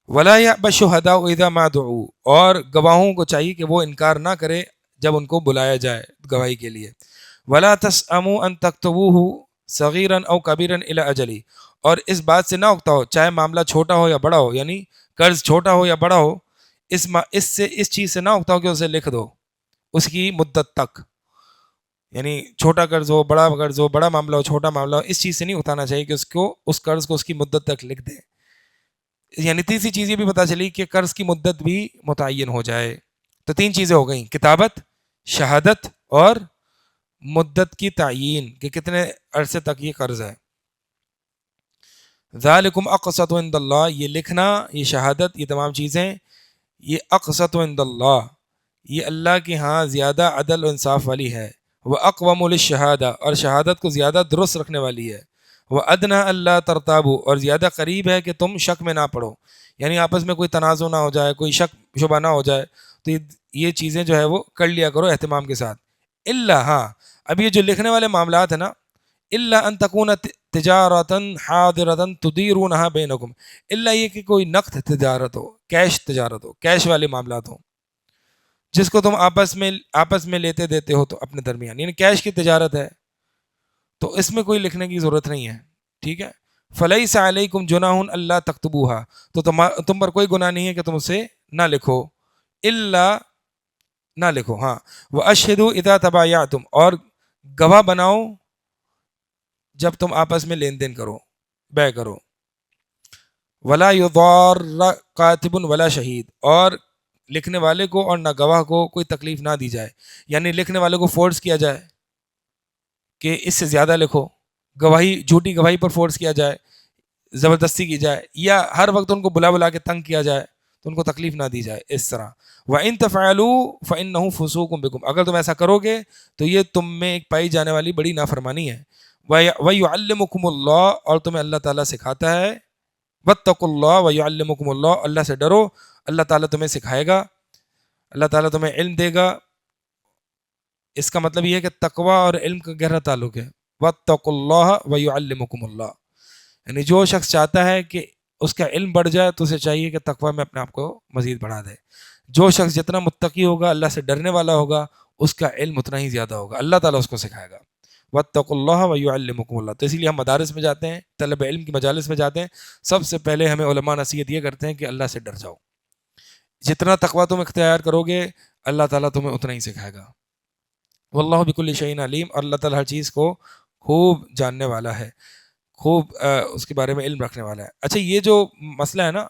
ولا يأبى الشهداء اذا ما دعوا، اور گواہوں کو چاہیے کہ وہ انکار نہ کرے جب ان کو بلایا جائے گواہی کے لیے. ولا تسأموا ان تكتبوه صغيرا او كبيرا الى اجله، اور اس بات سے نہ اکتا ہو، چاہے معاملہ چھوٹا ہو یا بڑا ہو، یعنی قرض چھوٹا ہو یا بڑا ہو، اس چیز سے نہ اکتا ہو کہ اسے لکھ دو اس کی مدت تک. یعنی چھوٹا قرض ہو، بڑا قرض ہو، بڑا معاملہ ہو، چھوٹا معاملہ ہو، اس چیز سے نہیں اٹھانا چاہیے کہ اس قرض کو اس کی مدت تک لکھ دیں. یعنی تیسری چیز یہ بھی پتہ چلی کہ قرض کی مدت بھی متعین ہو جائے. تو تین چیزیں ہو گئیں، کتابت، شہادت اور مدت کی تعیین، کہ کتنے عرصے تک یہ قرض ہے. ذالکم اقسط عند اللہ، یہ لکھنا، یہ شہادت، یہ تمام چیزیں، یہ اقسط عند اللہ، یہ اللہ کے ہاں زیادہ عدل و انصاف والی ہے. وہ اقوم للشہادہ، اور شہادت کو زیادہ درست رکھنے والی ہے. وہ ادنا اللہ ترتابو، اور زیادہ قریب ہے کہ تم شک میں نہ پڑو، یعنی آپس میں کوئی تنازع نہ ہو جائے، کوئی شک شبہ نہ ہو جائے. تو یہ چیزیں جو ہے وہ کر لیا کرو اہتمام کے ساتھ. اللہ، ہاں اب یہ جو لکھنے والے معاملات ہیں نا، الا ان تکون تجارتا حاضرتا تدیرونها بینکم، الا یہ کہ کوئی نقد تجارت ہو، کیش تجارت ہو، کیش والے معاملات ہوں جس کو تم آپس میں لیتے دیتے ہو تو اپنے درمیان، یعنی کیش کی تجارت ہے تو اس میں کوئی لکھنے کی ضرورت نہیں ہے، ٹھیک ہے. فلیس علیکم جناح اللہ تکتبوها، تو تم پر کوئی گناہ نہیں ہے کہ تم اسے نہ لکھو، الا نہ لکھو، ہاں. واشہدوا اذا تبایعتم، اور گواہ بناؤ جب تم آپس میں لین دین کرو، بے کرو. ولا یضار کاتب ولا شہید، اور لکھنے والے کو اور نہ گواہ کو کوئی تکلیف نہ دی جائے، یعنی لکھنے والے کو فورس کیا جائے کہ اس سے زیادہ لکھو، گواہی جھوٹی گواہی پر فورس کیا جائے، زبردستی کی جائے، یا ہر وقت ان کو بلا بلا کے تنگ کیا جائے تو ان کو تکلیف نہ دی جائے اس طرح. وَإِن تَفْعَلُوا فَإِنَّهُ فُسُوقٌ بِكُمْ، اگر تم ایسا کرو گے تو یہ تم میں ایک پائی جانے والی بڑی نافرمانی ہے. وَيُعَلِّمُكُمُ اللَّهُ، اور تمہیں اللہ تعالیٰ سکھاتا ہے. وَاتَّقُوا اللَّهَ وَيُعَلِّمُكُمُ اللَّهُ، اللہ سے ڈرو، اللہ تعالیٰ تمہیں سکھائے گا، اللہ تعالیٰ تمہیں علم دے گا. اس کا مطلب یہ ہے کہ تقوی اور علم کا گہرا تعلق ہے. وَاتَّقُوا اللَّهَ وَيُعَلِّمُكُمُ اللَّهُ، یعنی جو شخص چاہتا ہے کہ اس کا علم بڑھ جائے تو اسے چاہیے کہ تقوی میں اپنے آپ کو مزید بڑھا دے. جو شخص جتنا متقی ہوگا، اللہ سے ڈرنے والا ہوگا، اس کا علم اتنا ہی زیادہ ہوگا، اللہ تعالیٰ اس کو سکھائے گا. وَاتَّقُوا اللَّهَ وَيُعَلِّمُكُمُ اللَّهُ. تو اسی لیے ہم مدارس میں جاتے ہیں، طلب علم کی مجالس میں جاتے ہیں، سب سے پہلے ہمیں علماء نصیحت یہ کرتے ہیں کہ اللہ سے ڈر جاؤ، جتنا تقوی تم اختیار کرو گے اللہ تعالیٰ تمہیں اتنا ہی سکھائے گا. واللہ بکل شیء علیم، اور اللہ تعالیٰ ہر چیز کو خوب جاننے والا ہے، خوب اس کے بارے میں علم رکھنے والا ہے. اچھا، یہ جو مسئلہ ہے نا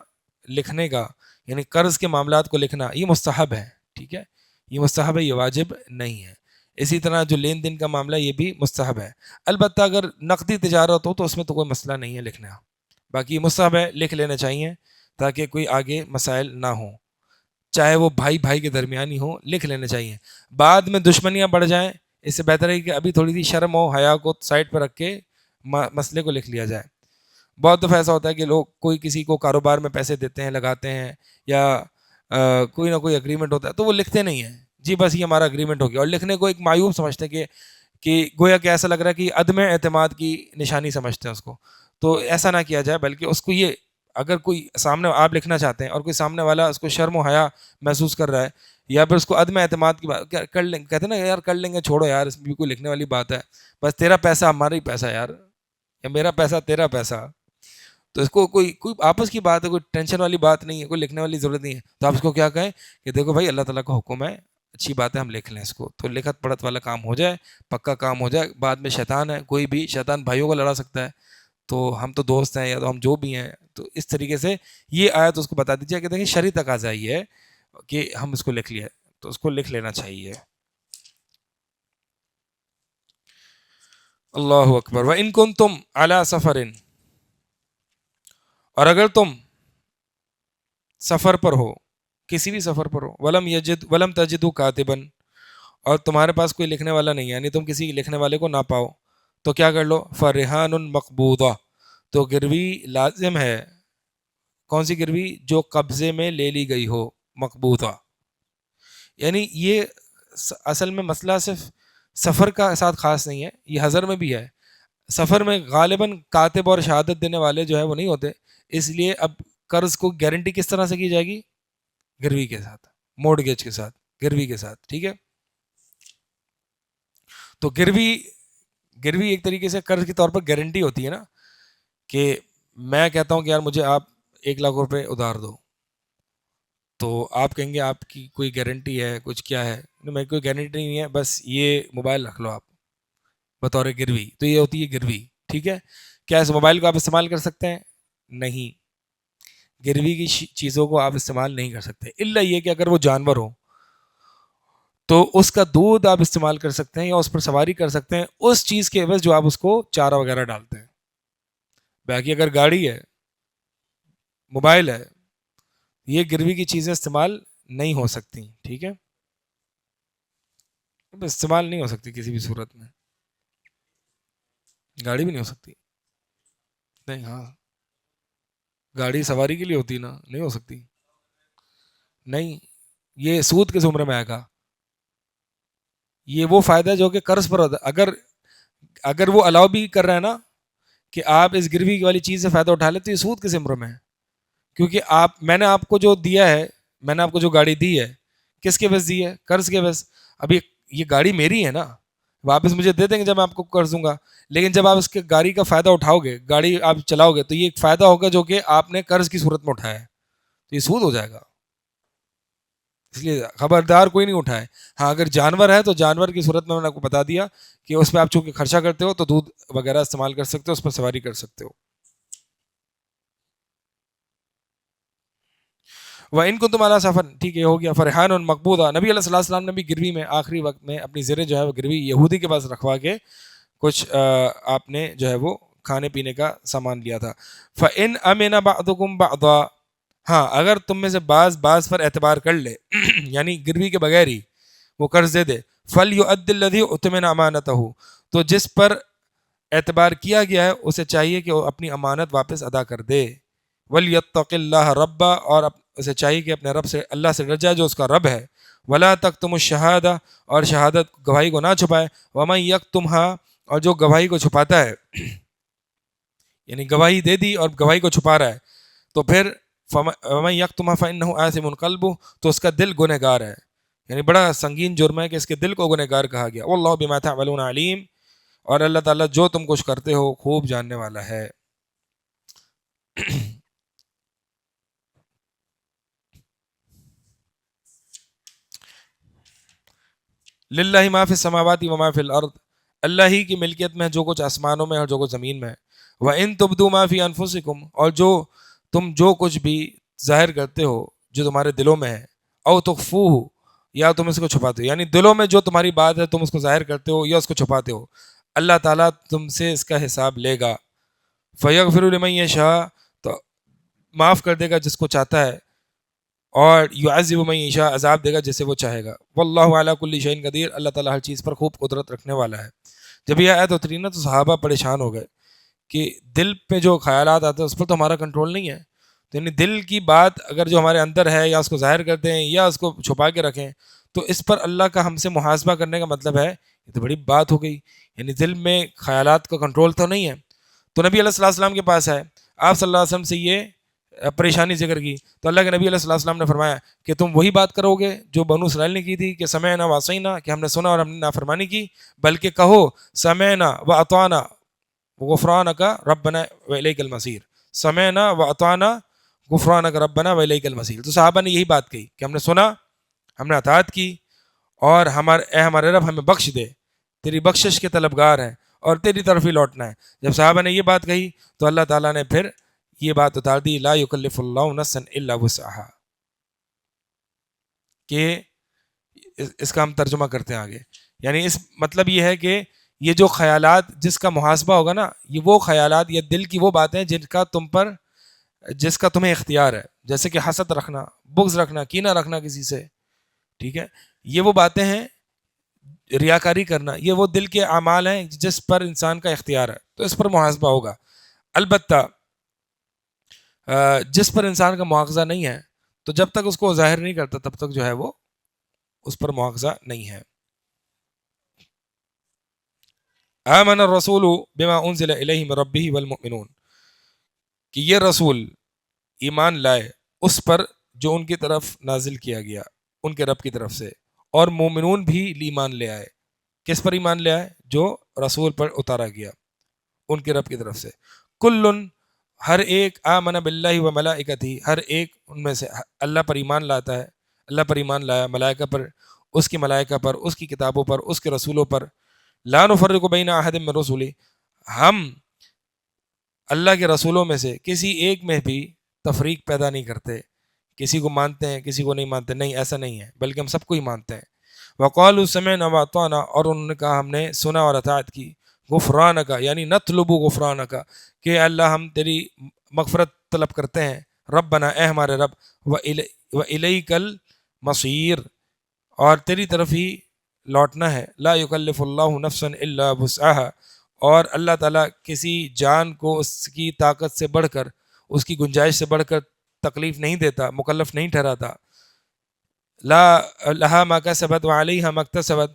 لکھنے کا، یعنی قرض کے معاملات کو لکھنا، یہ مستحب ہے، ٹھیک ہے، یہ مستحب ہے، یہ واجب نہیں ہے. اسی طرح جو لین دین کا معاملہ یہ بھی مستحب ہے. البتہ اگر نقدی تجارت ہو تو اس میں تو کوئی مسئلہ نہیں ہے لکھنا، باقی یہ مستحب ہے، لکھ لینا چاہیے تاکہ کوئی آگے مسائل نہ ہوں، چاہے وہ بھائی بھائی کے درمیان ہی ہوں، لکھ لینے چاہیے. بعد میں دشمنیاں بڑھ جائیں، اس سے بہتر ہے کہ ابھی تھوڑی سی شرم و حیا کو سائڈ پہ رکھ کے مسئلے کو لکھ لیا جائے. بہت دفعہ ایسا ہوتا ہے کہ لوگ کوئی کسی کو کاروبار میں پیسے دیتے ہیں، لگاتے ہیں، یا کوئی نہ کوئی اگریمنٹ ہوتا ہے تو وہ لکھتے نہیں ہیں، جی بس یہ ہمارا اگریمنٹ ہو گیا، اور لکھنے کو ایک معیوب سمجھتے ہیں کہ گویا کہ ایسا لگ رہا ہے کہ عدم اعتماد کی نشانی سمجھتے ہیں اس کو. تو ایسا نہ کیا جائے، بلکہ اس کو یہ، اگر کوئی سامنے آپ لکھنا چاہتے ہیں اور کوئی سامنے والا اس کو شرم و حیا محسوس کر رہا ہے، یا پھر اس کو عدم اعتماد کی بات کر لیں، کہتے ہیں نا یار کر لیں گے، چھوڑو یار، اس میں بھی کوئی لکھنے والی بات ہے، بس تیرا پیسہ ہمارا ہی پیسہ یار، یا میرا پیسہ تیرا پیسہ، تو اس کو کوئی آپس کی بات ہے، کوئی ٹینشن والی بات نہیں ہے، کوئی لکھنے والی ضرورت نہیں ہے. تو آپ اس کو کیا کہیں کہ دیکھو بھائی اللہ تعالیٰ کا حکم ہے، اچھی بات ہے، ہم لکھ لیں اس کو، تو لکھت پڑھت والا کام ہو جائے، پکا کام ہو جائے. بعد میں شیطان ہے، کوئی بھی شیطان بھائیوں کو لڑا سکتا ہے، تو ہم تو دوست ہیں، یا تو ہم جو بھی ہیں، تو اس طریقے سے یہ آیت اس کو بتا دیجیے کہ دیکھیں شرعی تقاضا یہ ہے کہ ہم اس کو لکھ لیا، تو اس کو لکھ لینا چاہیے. اللہ اکبر. وَإِن كُنتُمْ عَلَى سَفَرٍ، اور اگر تم سفر پر ہو، کسی بھی سفر پر ہو، ولم تجدوا کاتبا، اور تمہارے پاس کوئی لکھنے والا نہیں ہے، یعنی تم کسی لکھنے والے کو نہ پاؤ، تو کیا کر لو؟ فرحان مقبوضہ، تو گروی لازم ہے. کون سی گروی؟ جو قبضے میں لے لی گئی ہو، مقبوضہ. یعنی یہ اصل میں مسئلہ صرف سفر کا ساتھ خاص نہیں ہے، یہ حضر میں بھی ہے. سفر میں غالباً کاتب اور شہادت دینے والے جو ہے وہ نہیں ہوتے، اس لیے اب قرض کو گارنٹی کس طرح سے کی جائے گی؟ گروی کے ساتھ، مورگیج کے ساتھ، گروی کے ساتھ، ٹھیک ہے. تو گروی ایک طریقے سے قرض کے طور پر گارنٹی ہوتی ہے نا، کہ میں کہتا ہوں کہ یار مجھے آپ 1,00,000 روپے ادھار دو، تو آپ کہیں گے آپ کی کوئی گارنٹی ہے کچھ، کیا ہے؟ میں کوئی گارنٹی نہیں ہے، بس یہ موبائل رکھ لو آپ بطور گروی. تو یہ ہوتی ہے گروی، ٹھیک ہے. کیا اس موبائل کو آپ استعمال کر سکتے ہیں؟ نہیں، گروی کی چیزوں کو آپ استعمال نہیں کر سکتے، الا یہ کہ اگر وہ جانور ہو تو اس کا دودھ آپ استعمال کر سکتے ہیں، یا اس پر سواری کر سکتے ہیں اس چیز کے عوض جو آپ اس کو چارہ وغیرہ ڈالتے ہیں. باقی اگر گاڑی ہے، موبائل ہے، یہ گروی کی چیزیں استعمال نہیں ہو سکتی، ٹھیک ہے، استعمال نہیں ہو سکتی کسی بھی صورت میں. گاڑی بھی نہیں ہو سکتی، نہیں، ہاں گاڑی سواری کے لیے ہوتی نا، نہیں ہو سکتی. نہیں، یہ سود کے زمرے میں آئے گا. یہ وہ فائدہ جو کہ قرض پر ہوتا ہے. اگر اگر وہ الاؤ بھی کر رہا ہے نا کہ آپ اس گروی والی چیز سے فائدہ اٹھا لیں تو یہ سود کس عمر میں ہے؟ کیونکہ میں نے آپ کو جو دیا ہے، میں نے آپ کو جو گاڑی دی ہے کس کے بس دی ہے؟ قرض کے بس. اب یہ گاڑی میری ہے نا، واپس مجھے دے دیں گے جب میں آپ کو قرض دوں گا. لیکن جب آپ اس کے گاڑی کا فائدہ اٹھاؤ گے، گاڑی آپ چلاؤ گے، تو یہ ایک فائدہ ہوگا جو کہ آپ نے قرض کی صورت میں اٹھایا ہے، تو یہ سود ہو جائے گا. اس لیے خبردار کوئی نہیں اٹھائے. ہاں اگر جانور ہے تو جانور کی صورت میں نے آپ کو بتا دیا کہ اس پہ آپ چونکہ خرچہ کرتے ہو تو دودھ وغیرہ استعمال کر سکتے ہو، اس پر سواری کر سکتے ہو. وہ ان کو تمہارا سفر ٹھیک ہے ہو گیا. فرحان اور مقبوضہ، نبی علیہ السلام نے بھی گروی میں آخری وقت میں اپنی زرے جو ہے وہ گروی یہودی کے پاس رکھوا کے کچھ آپ نے جو ہے وہ کھانے پینے کا سامان لیا تھا. فَإِنْ أَمِنَ بَعْضُكُمْ بَعْضًا، ہاں اگر تم میں سے بعض پر اعتبار کر لے یعنی گروی کے بغیر ہی وہ قرض دے دے. فَلْيُؤَدِّ الَّذِي اُؤْتُمِنَ أَمَانَتَهُ، تو جس پر اعتبار کیا گیا ہے اسے چاہیے کہ وہ اپنی امانت واپس ادا کر دے. وَلْيَتَّقِ اللَّهَ رَبَّ، اور اسے چاہیے کہ اپنے رب سے، اللہ سے ڈر جائے جو اس کا رب ہے. وَلَا تَكْتُمُ الشَّهَادَةَ، اور شہادت گواہی کو نہ چھپائے. وَمَن يَكْتُمْهَا، اور جو گواہی کو چھپاتا ہے یعنی گواہی دے دی اور گواہی کو چھپا رہا ہے تو پھر وَمَن يَكْتُمْهَا فَإِنَّهُ آثِمٌ قَلْبُهُ، تو اس کا دل گنہگار ہے، یعنی بڑا سنگین جرم ہے کہ اس کے دل کو گنہگار کہا گیا. وَاللَّهُ بِمَا تَعْمَلُونَ عَلِيمٌ، اور اللہ تعالیٰ جو تم کچھ کرتے ہو خوب جاننے والا ہے. للہ ما فی السماوات و ما فی الارض، اللہ ہی کی ملکیت میں جو کچھ آسمانوں میں اور جو کچھ زمین میں ہے. وَإِن تُبْدُوا مَا فِي أَنفُسِكُمْ، اور تم جو کچھ بھی ظاہر کرتے ہو جو تمہارے دلوں میں ہے. او تخفوہ، یا تم اس کو چھپاتے ہو، یعنی دلوں میں جو تمہاری بات ہے تم اس کو ظاہر کرتے ہو یا اس کو چھپاتے ہو، اللہ تعالیٰ تم سے اس کا حساب لے گا. فَيَغْفِرُ لِمَن يَشَاءُ، تو معاف کر دے گا جس کو چاہتا ہے، اور یعذب من یشاء، عذاب دے گا جسے وہ چاہے گا. واللہ علی کل شیء قدیر، اللہ تعالیٰ ہر چیز پر خوب قدرت رکھنے والا ہے. جب یہ آیت اتری نا تو صحابہ پریشان ہو گئے کہ دل پہ جو خیالات آتے ہیں اس پر تو ہمارا کنٹرول نہیں ہے. تو یعنی دل کی بات اگر جو ہمارے اندر ہے یا اس کو ظاہر کر دیں یا اس کو چھپا کے رکھیں تو اس پر اللہ کا ہم سے محاسبہ کرنے کا مطلب ہے یہ تو بڑی بات ہو گئی. یعنی دل میں خیالات کا کنٹرول تو نہیں ہے. تو نبی علیہ السلام کے پاس ہے، آپ صلی اللہ علیہ وسلم سے یہ پریشانی ذکر کی تو اللہ کے نبی علیہ السلام نے فرمایا کہ تم وہی بات کرو گے جو بنو اسرائیل نے کی تھی کہ سمعنا وعصینا، کہ ہم نے سنا اور ہم نے نافرمانی کی، بلکہ کہو سمعنا واطعنا غفرانک ربنا والیک المصیر. سمعنا واطعنا غفرانک ربنا والیک المصیر. تو صحابہ نے یہی بات کہی کہ ہم نے سنا، ہم نے اطاعت کی، اور اے ہمارے رب ہمیں بخش دے، تیری بخشش کے طلبگار ہیں اور تیری طرف ہی لوٹنا ہے. جب صحابہ نے یہ بات کہی تو اللہ تعالیٰ نے پھر یہ بات اتار دی، لا یکلف اللہ نفسا الا وسعها، کہ اس کا ہم ترجمہ کرتے ہیں آگے. یعنی اس مطلب یہ ہے کہ یہ جو خیالات جس کا محاسبہ ہوگا نا، یہ وہ خیالات یا دل کی وہ باتیں جس کا تمہیں اختیار ہے، جیسے کہ حسد رکھنا، بغض رکھنا، کینہ رکھنا کسی سے، ٹھیک ہے، یہ وہ باتیں ہیں. ریاکاری کرنا، یہ وہ دل کے اعمال ہیں جس پر انسان کا اختیار ہے، تو اس پر محاسبہ ہوگا. البتہ جس پر انسان کا مواخذہ نہیں ہے تو جب تک اس کو ظاہر نہیں کرتا تب تک جو ہے وہ اس پر مواخذہ نہیں ہے. آمن الرسول بما انزل الیہ من ربہ والمؤمنون، کہ یہ رسول ایمان لائے اس پر جو ان کی طرف نازل کیا گیا ان کے رب کی طرف سے، اور مومنون بھی ایمان لے آئے. کس پر ایمان لے آئے؟ جو رسول پر اتارا گیا ان کے رب کی طرف سے. کلن، ہر ایک، آمن باللہ و ملائکتہ، ہر ایک ان میں سے اللہ پر ایمان لاتا ہے، اللہ پر ایمان لایا، ملائکہ پر، اس کی ملائکہ پر، اس کی کتابوں پر، اس کے رسولوں پر. لا نفرق بین احد من رسلہ، ہم اللہ کے رسولوں میں سے کسی ایک میں بھی تفریق پیدا نہیں کرتے، کسی کو مانتے ہیں کسی کو نہیں مانتے، نہیں، ایسا نہیں ہے، بلکہ ہم سب کو ہی مانتے ہیں. وقالوا سمعنا واطعنا، اور انہوں نے کہا ہم نے سنا اور اطاعت کی. غفرانک، یعنی نطلب غفرانک، کہ اللہ ہم تیری مغفرت طلب کرتے ہیں. ربنا، اے ہمارے رب، وإلیک المصیر، اور تیری طرف ہی لوٹنا ہے. لا یکلف اللہ نفسا الا وسعها، اور اللہ تعالیٰ کسی جان کو اس کی طاقت سے بڑھ کر، اس کی گنجائش سے بڑھ کر تکلیف نہیں دیتا، مکلف نہیں ٹھہراتا. لا لہا ما کسبت وعلیہا ما اکتسبت،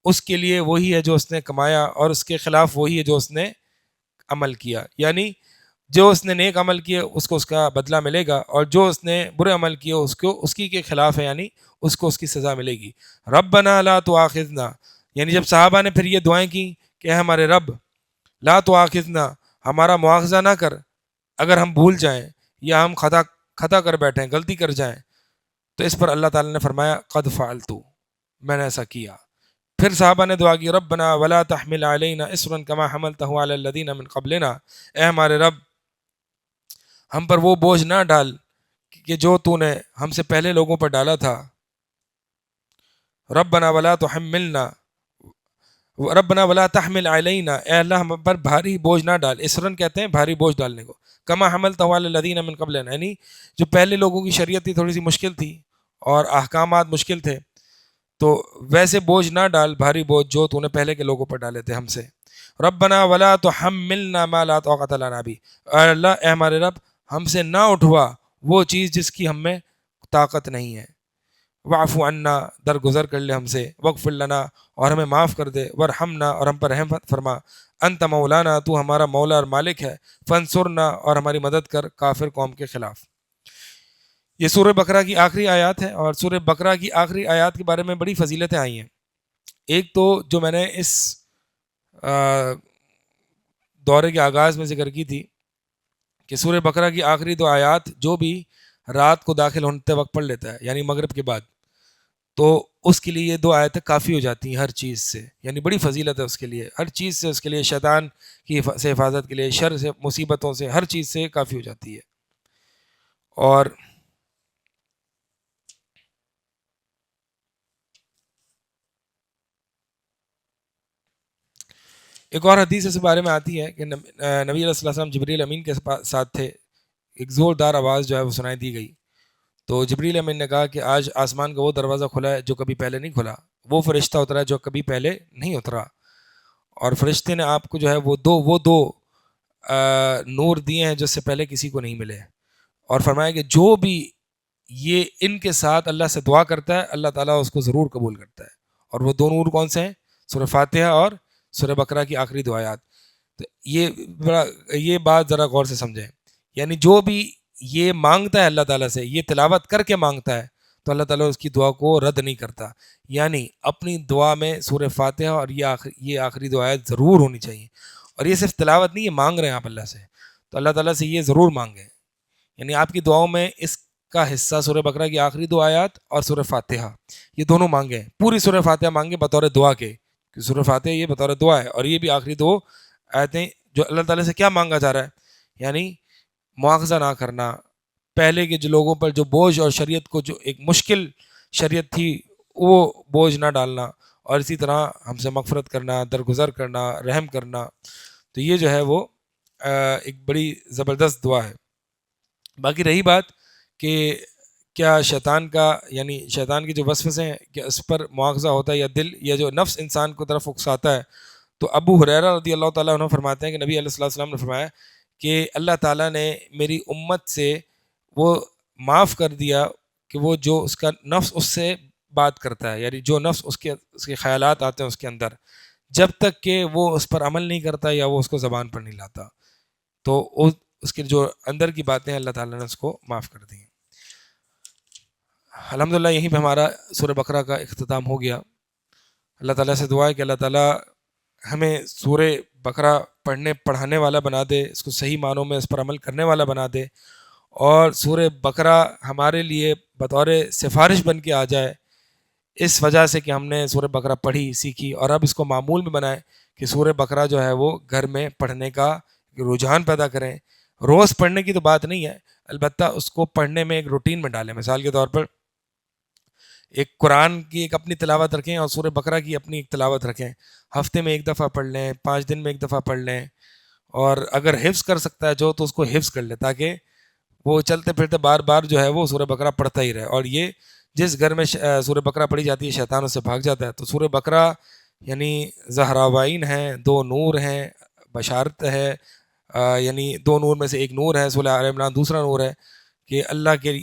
اس کے لیے وہی ہے جو اس نے کمایا، اور اس کے خلاف وہی ہے جو اس نے عمل کیا. یعنی جو اس نے نیک عمل کیے اس کو اس کا بدلہ ملے گا، اور جو اس نے برے عمل کیے اس کو اس کی کے خلاف ہے، یعنی اس کو اس کی سزا ملے گی. ربنا لا تؤاخذنا، یعنی جب صحابہ نے پھر یہ دعائیں کی کہ اے ہمارے رب لا تؤاخذنا، ہمارا مواخذہ نہ کر اگر ہم بھول جائیں یا ہم خطا کر بیٹھیں، غلطی کر جائیں. تو اس پر اللہ تعالیٰ نے فرمایا قد فعلت، میں نے ایسا کیا. پھر صحابہ نے دعا کی ربنا ولا تحمل علینا اصرا کما حملته علی الذین من قبلنا، اے ہمارے رب ہم پر وہ بوجھ نہ ڈال کہ جو تو نے ہم سے پہلے لوگوں پر ڈالا تھا. ربنا ولا تحملنا، ربنا ولا تحمل علینا، اے اللہ ہم پر بھاری بوجھ نہ ڈال. اسرن کہتے ہیں بھاری بوجھ ڈالنے کو. کما حملته علی الذین من قبلنا، یعنی جو پہلے لوگوں کی شریعت تھی تھوڑی سی مشکل تھی اور احکامات مشکل تھے، تو ویسے بوجھ نہ ڈال، بھاری بوجھ جو تو نے پہلے کے لوگوں پر ڈالے تھے ہم سے. ربنا ولا تحملنا ما لا طاقت لنا به، اے اللہ اے ہمارے رب ہم سے نہ اٹھوا وہ چیز جس کی ہم میں طاقت نہیں ہے. واعف عنا، درگزر کر لے ہم سے. واغفر لنا، اور ہمیں معاف کر دے. ورحمنا، اور ہم پر رحم فرما. انت مولانا، تو ہمارا مولا اور مالک ہے. فانصرنا، اور ہماری مدد کر کافر قوم کے خلاف. یہ سورہ بقرہ کی آخری آیات ہے، اور سورہ بقرہ کی آخری آیات کے بارے میں بڑی فضیلتیں آئی ہیں. ایک تو جو میں نے اس دورے کے آغاز میں ذکر کی تھی کہ سورہ بقرہ کی آخری دو آیات جو بھی رات کو داخل ہوتے وقت پڑھ لیتا ہے، یعنی مغرب کے بعد، تو اس کے لیے یہ دو آیتیں کافی ہو جاتی ہیں ہر چیز سے. یعنی بڑی فضیلت ہے اس کے لیے، ہر چیز سے اس کے لیے، شیطان کی سے حفاظت کے لیے، شر سے، مصیبتوں سے، ہر چیز سے کافی ہو جاتی ہے. اور ایک اور حدیث اس بارے میں آتی ہے کہ نبی علیہ السلام جبریل امین کے ساتھ تھے. ایک زوردار آواز جو ہے وہ سنائی دی گئی، تو جبریل امین نے کہا کہ آج آسمان کا وہ دروازہ کھلا ہے جو کبھی پہلے نہیں کھلا، وہ فرشتہ اترا ہے جو کبھی پہلے نہیں اترا. اور فرشتے نے آپ کو جو ہے وہ دو نور دیے ہیں جو اس سے پہلے کسی کو نہیں ملے. اور فرمایا کہ جو بھی یہ ان کے ساتھ اللہ سے دعا کرتا ہے اللہ تعالیٰ اس کو ضرور قبول کرتا ہے. اور وہ دو نور کون سے ہیں؟ سورہ فاتحہ اور سورہ بقرہ کی آخری دو آیات. تو یہ بات ذرا غور سے سمجھیں. یعنی جو بھی یہ مانگتا ہے اللہ تعالیٰ سے، یہ تلاوت کر کے مانگتا ہے، تو اللہ تعالیٰ اس کی دعا کو رد نہیں کرتا. یعنی اپنی دعا میں سورہ فاتحہ اور یہ آخری دو آیات ضرور ہونی چاہیے. اور یہ صرف تلاوت نہیں، یہ مانگ رہے ہیں آپ اللہ سے، تو اللہ تعالیٰ سے یہ ضرور مانگیں. یعنی آپ کی دعاؤں میں اس کا حصہ سورہ بقرہ کی آخری دو آیات اور سورہ فاتحہ، یہ دونوں مانگیں. پوری سورہ فاتحہ مانگیں بطور دعا کے، کہ سورہ فاتحہ یہ بطور دعا ہے، اور یہ بھی آخری دو آیتیں جو اللہ تعالیٰ سے کیا مانگا جا رہا ہے، یعنی مواخذہ نہ کرنا، پہلے کے جو لوگوں پر جو بوجھ اور شریعت کو جو ایک مشکل شریعت تھی وہ بوجھ نہ ڈالنا، اور اسی طرح ہم سے مغفرت کرنا، درگزر کرنا، رحم کرنا. تو یہ جو ہے وہ ایک بڑی زبردست دعا ہے. باقی رہی بات کہ کیا شیطان کا، یعنی شیطان کی جو وسوسے ہیں کہ اس پر مواخذہ ہوتا ہے، یا دل یا جو نفس انسان کو طرف اکساتا ہے، تو ابو ہریرہ رضی اللہ تعالیٰ عنہ فرماتے ہیں کہ نبی علیہ السلام نے فرمایا کہ اللہ تعالیٰ نے میری امت سے وہ معاف کر دیا کہ وہ جو اس کا نفس اس سے بات کرتا ہے، یعنی جو نفس اس کے خیالات آتے ہیں اس کے اندر، جب تک کہ وہ اس پر عمل نہیں کرتا یا وہ اس کو زبان پر نہیں لاتا، تو اس کے جو اندر کی باتیں اللہ تعالیٰ نے اس کو معاف کر دی. الحمدللہ یہیں پہ ہمارا سورہ بقرہ کا اختتام ہو گیا. اللہ تعالیٰ سے دعا ہے کہ اللہ تعالیٰ ہمیں سورہ بقرہ پڑھانے والا بنا دے، اس کو صحیح معنوں میں اس پر عمل کرنے والا بنا دے، اور سورہ بقرہ ہمارے لیے بطور سفارش بن کے آ جائے، اس وجہ سے کہ ہم نے سورہ بقرہ پڑھی، سیکھی، اور اب اس کو معمول میں بنائیں کہ سورہ بقرہ جو ہے وہ گھر میں پڑھنے کا رجحان پیدا کریں. روز پڑھنے کی تو بات نہیں ہے، البتہ اس کو پڑھنے میں ایک روٹین میں ڈالیں. مثال کے طور پر ایک قرآن کی ایک اپنی تلاوت رکھیں اور سورہ بقرہ کی اپنی ایک تلاوت رکھیں. ہفتے میں ایک دفعہ پڑھ لیں، 5 دن میں ایک دفعہ پڑھ لیں، اور اگر حفظ کر سکتا ہے جو تو اس کو حفظ کر لے، تاکہ وہ چلتے پھرتے بار بار جو ہے وہ سورہ بقرہ پڑھتا ہی رہے. اور یہ جس گھر میں سورہ بقرہ پڑھی جاتی ہے شیطان اس سے بھاگ جاتا ہے. تو سورہ بقرہ یعنی زہراوائن ہیں، 2 نور ہیں، بشارت ہے، یعنی 2 نور میں سے ایک نور ہے، سورہ آل عمران دوسرا نور ہے، کہ اللہ کے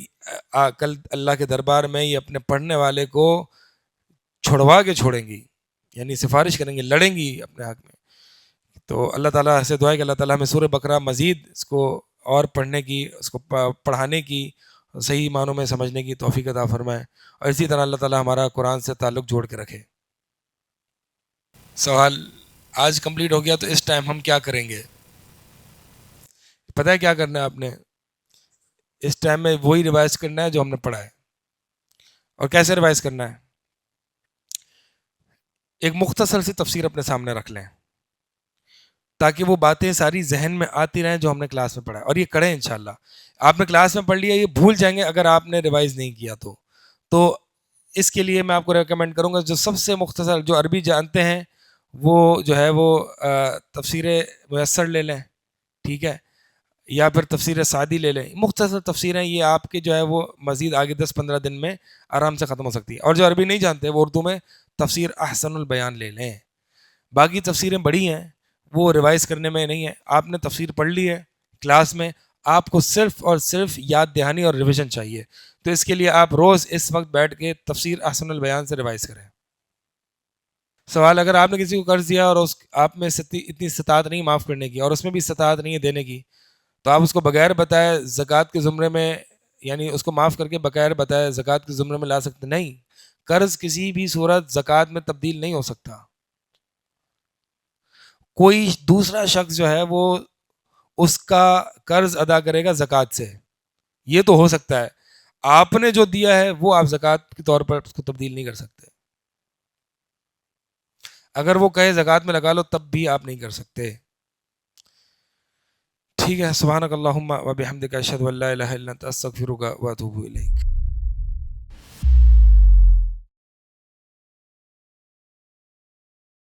کل اللہ کے دربار میں یہ اپنے پڑھنے والے کو چھڑوا کے چھوڑیں گی. یعنی سفارش کریں گی، لڑیں گی اپنے حق میں. تو اللہ تعالیٰ سے دعا ہے کہ اللہ تعالیٰ ہمیں سورہ بقرہ مزید اس کو اور پڑھنے کی، اس کو پڑھانے کی، صحیح معنوں میں سمجھنے کی توفیق عطا فرمائے، اور اسی طرح اللہ تعالیٰ ہمارا قرآن سے تعلق جوڑ کے رکھے. سوال آج کمپلیٹ ہو گیا، تو اس ٹائم ہم کیا کریں گے؟ پتہ ہے کیا کرنا ہے آپ نے؟ اس ٹائم میں وہی ریوائز کرنا ہے جو ہم نے پڑھا ہے. اور کیسے ریوائز کرنا ہے؟ ایک مختصر سی تفسیر اپنے سامنے رکھ لیں تاکہ وہ باتیں ساری ذہن میں آتی رہیں جو ہم نے کلاس میں پڑھا ہے، اور یہ کریں انشاءاللہ. آپ نے کلاس میں پڑھ لیا، یہ بھول جائیں گے اگر آپ نے ریوائز نہیں کیا تو اس کے لیے میں آپ کو ریکمینڈ کروں گا جو سب سے مختصر، جو عربی جانتے ہیں وہ جو ہے وہ تفسیر میسر لے لیں، ٹھیک ہے، یا پھر تفسیر سعدی لے لیں. مختصر تفسیریں یہ آپ کے جو ہے وہ مزید آگے 10-15 دن میں آرام سے ختم ہو سکتی ہے. اور جو عربی نہیں جانتے وہ اردو میں تفسیر احسن البیان لے لیں. باقی تفسیریں بڑی ہیں، وہ ریوائز کرنے میں نہیں ہے. آپ نے تفسیر پڑھ لی ہے کلاس میں، آپ کو صرف اور صرف یاد دہانی اور ریویژن چاہیے. تو اس کے لیے آپ روز اس وقت بیٹھ کے تفسیر احسن البیان سے ریوائز کریں. سوال، اگر آپ نے کسی کو قرض دیا اور آپ میں اتنی استطاعت نہیں معاف کرنے کی، اور اس میں بھی استطاعت نہیں ہے دینے کی، تو آپ اس کو بغیر بتائے زکوٰۃ کے زمرے میں، یعنی اس کو معاف کر کے بغیر بتائے زکوٰۃ کے زمرے میں لا سکتے؟ نہیں، قرض کسی بھی صورت زکوٰۃ میں تبدیل نہیں ہو سکتا. کوئی دوسرا شخص جو ہے وہ اس کا قرض ادا کرے گا زکوٰۃ سے، یہ تو ہو سکتا ہے. آپ نے جو دیا ہے وہ آپ زکوٰۃ کے طور پر اس کو تبدیل نہیں کر سکتے. اگر وہ کہے زکوٰۃ میں لگا لو تب بھی آپ نہیں کر سکتے. ٹھیک ہے، سبحانک اللہم و بحمدک اشہد ان لا الہ الا انت استغفرک و اتوب الیک.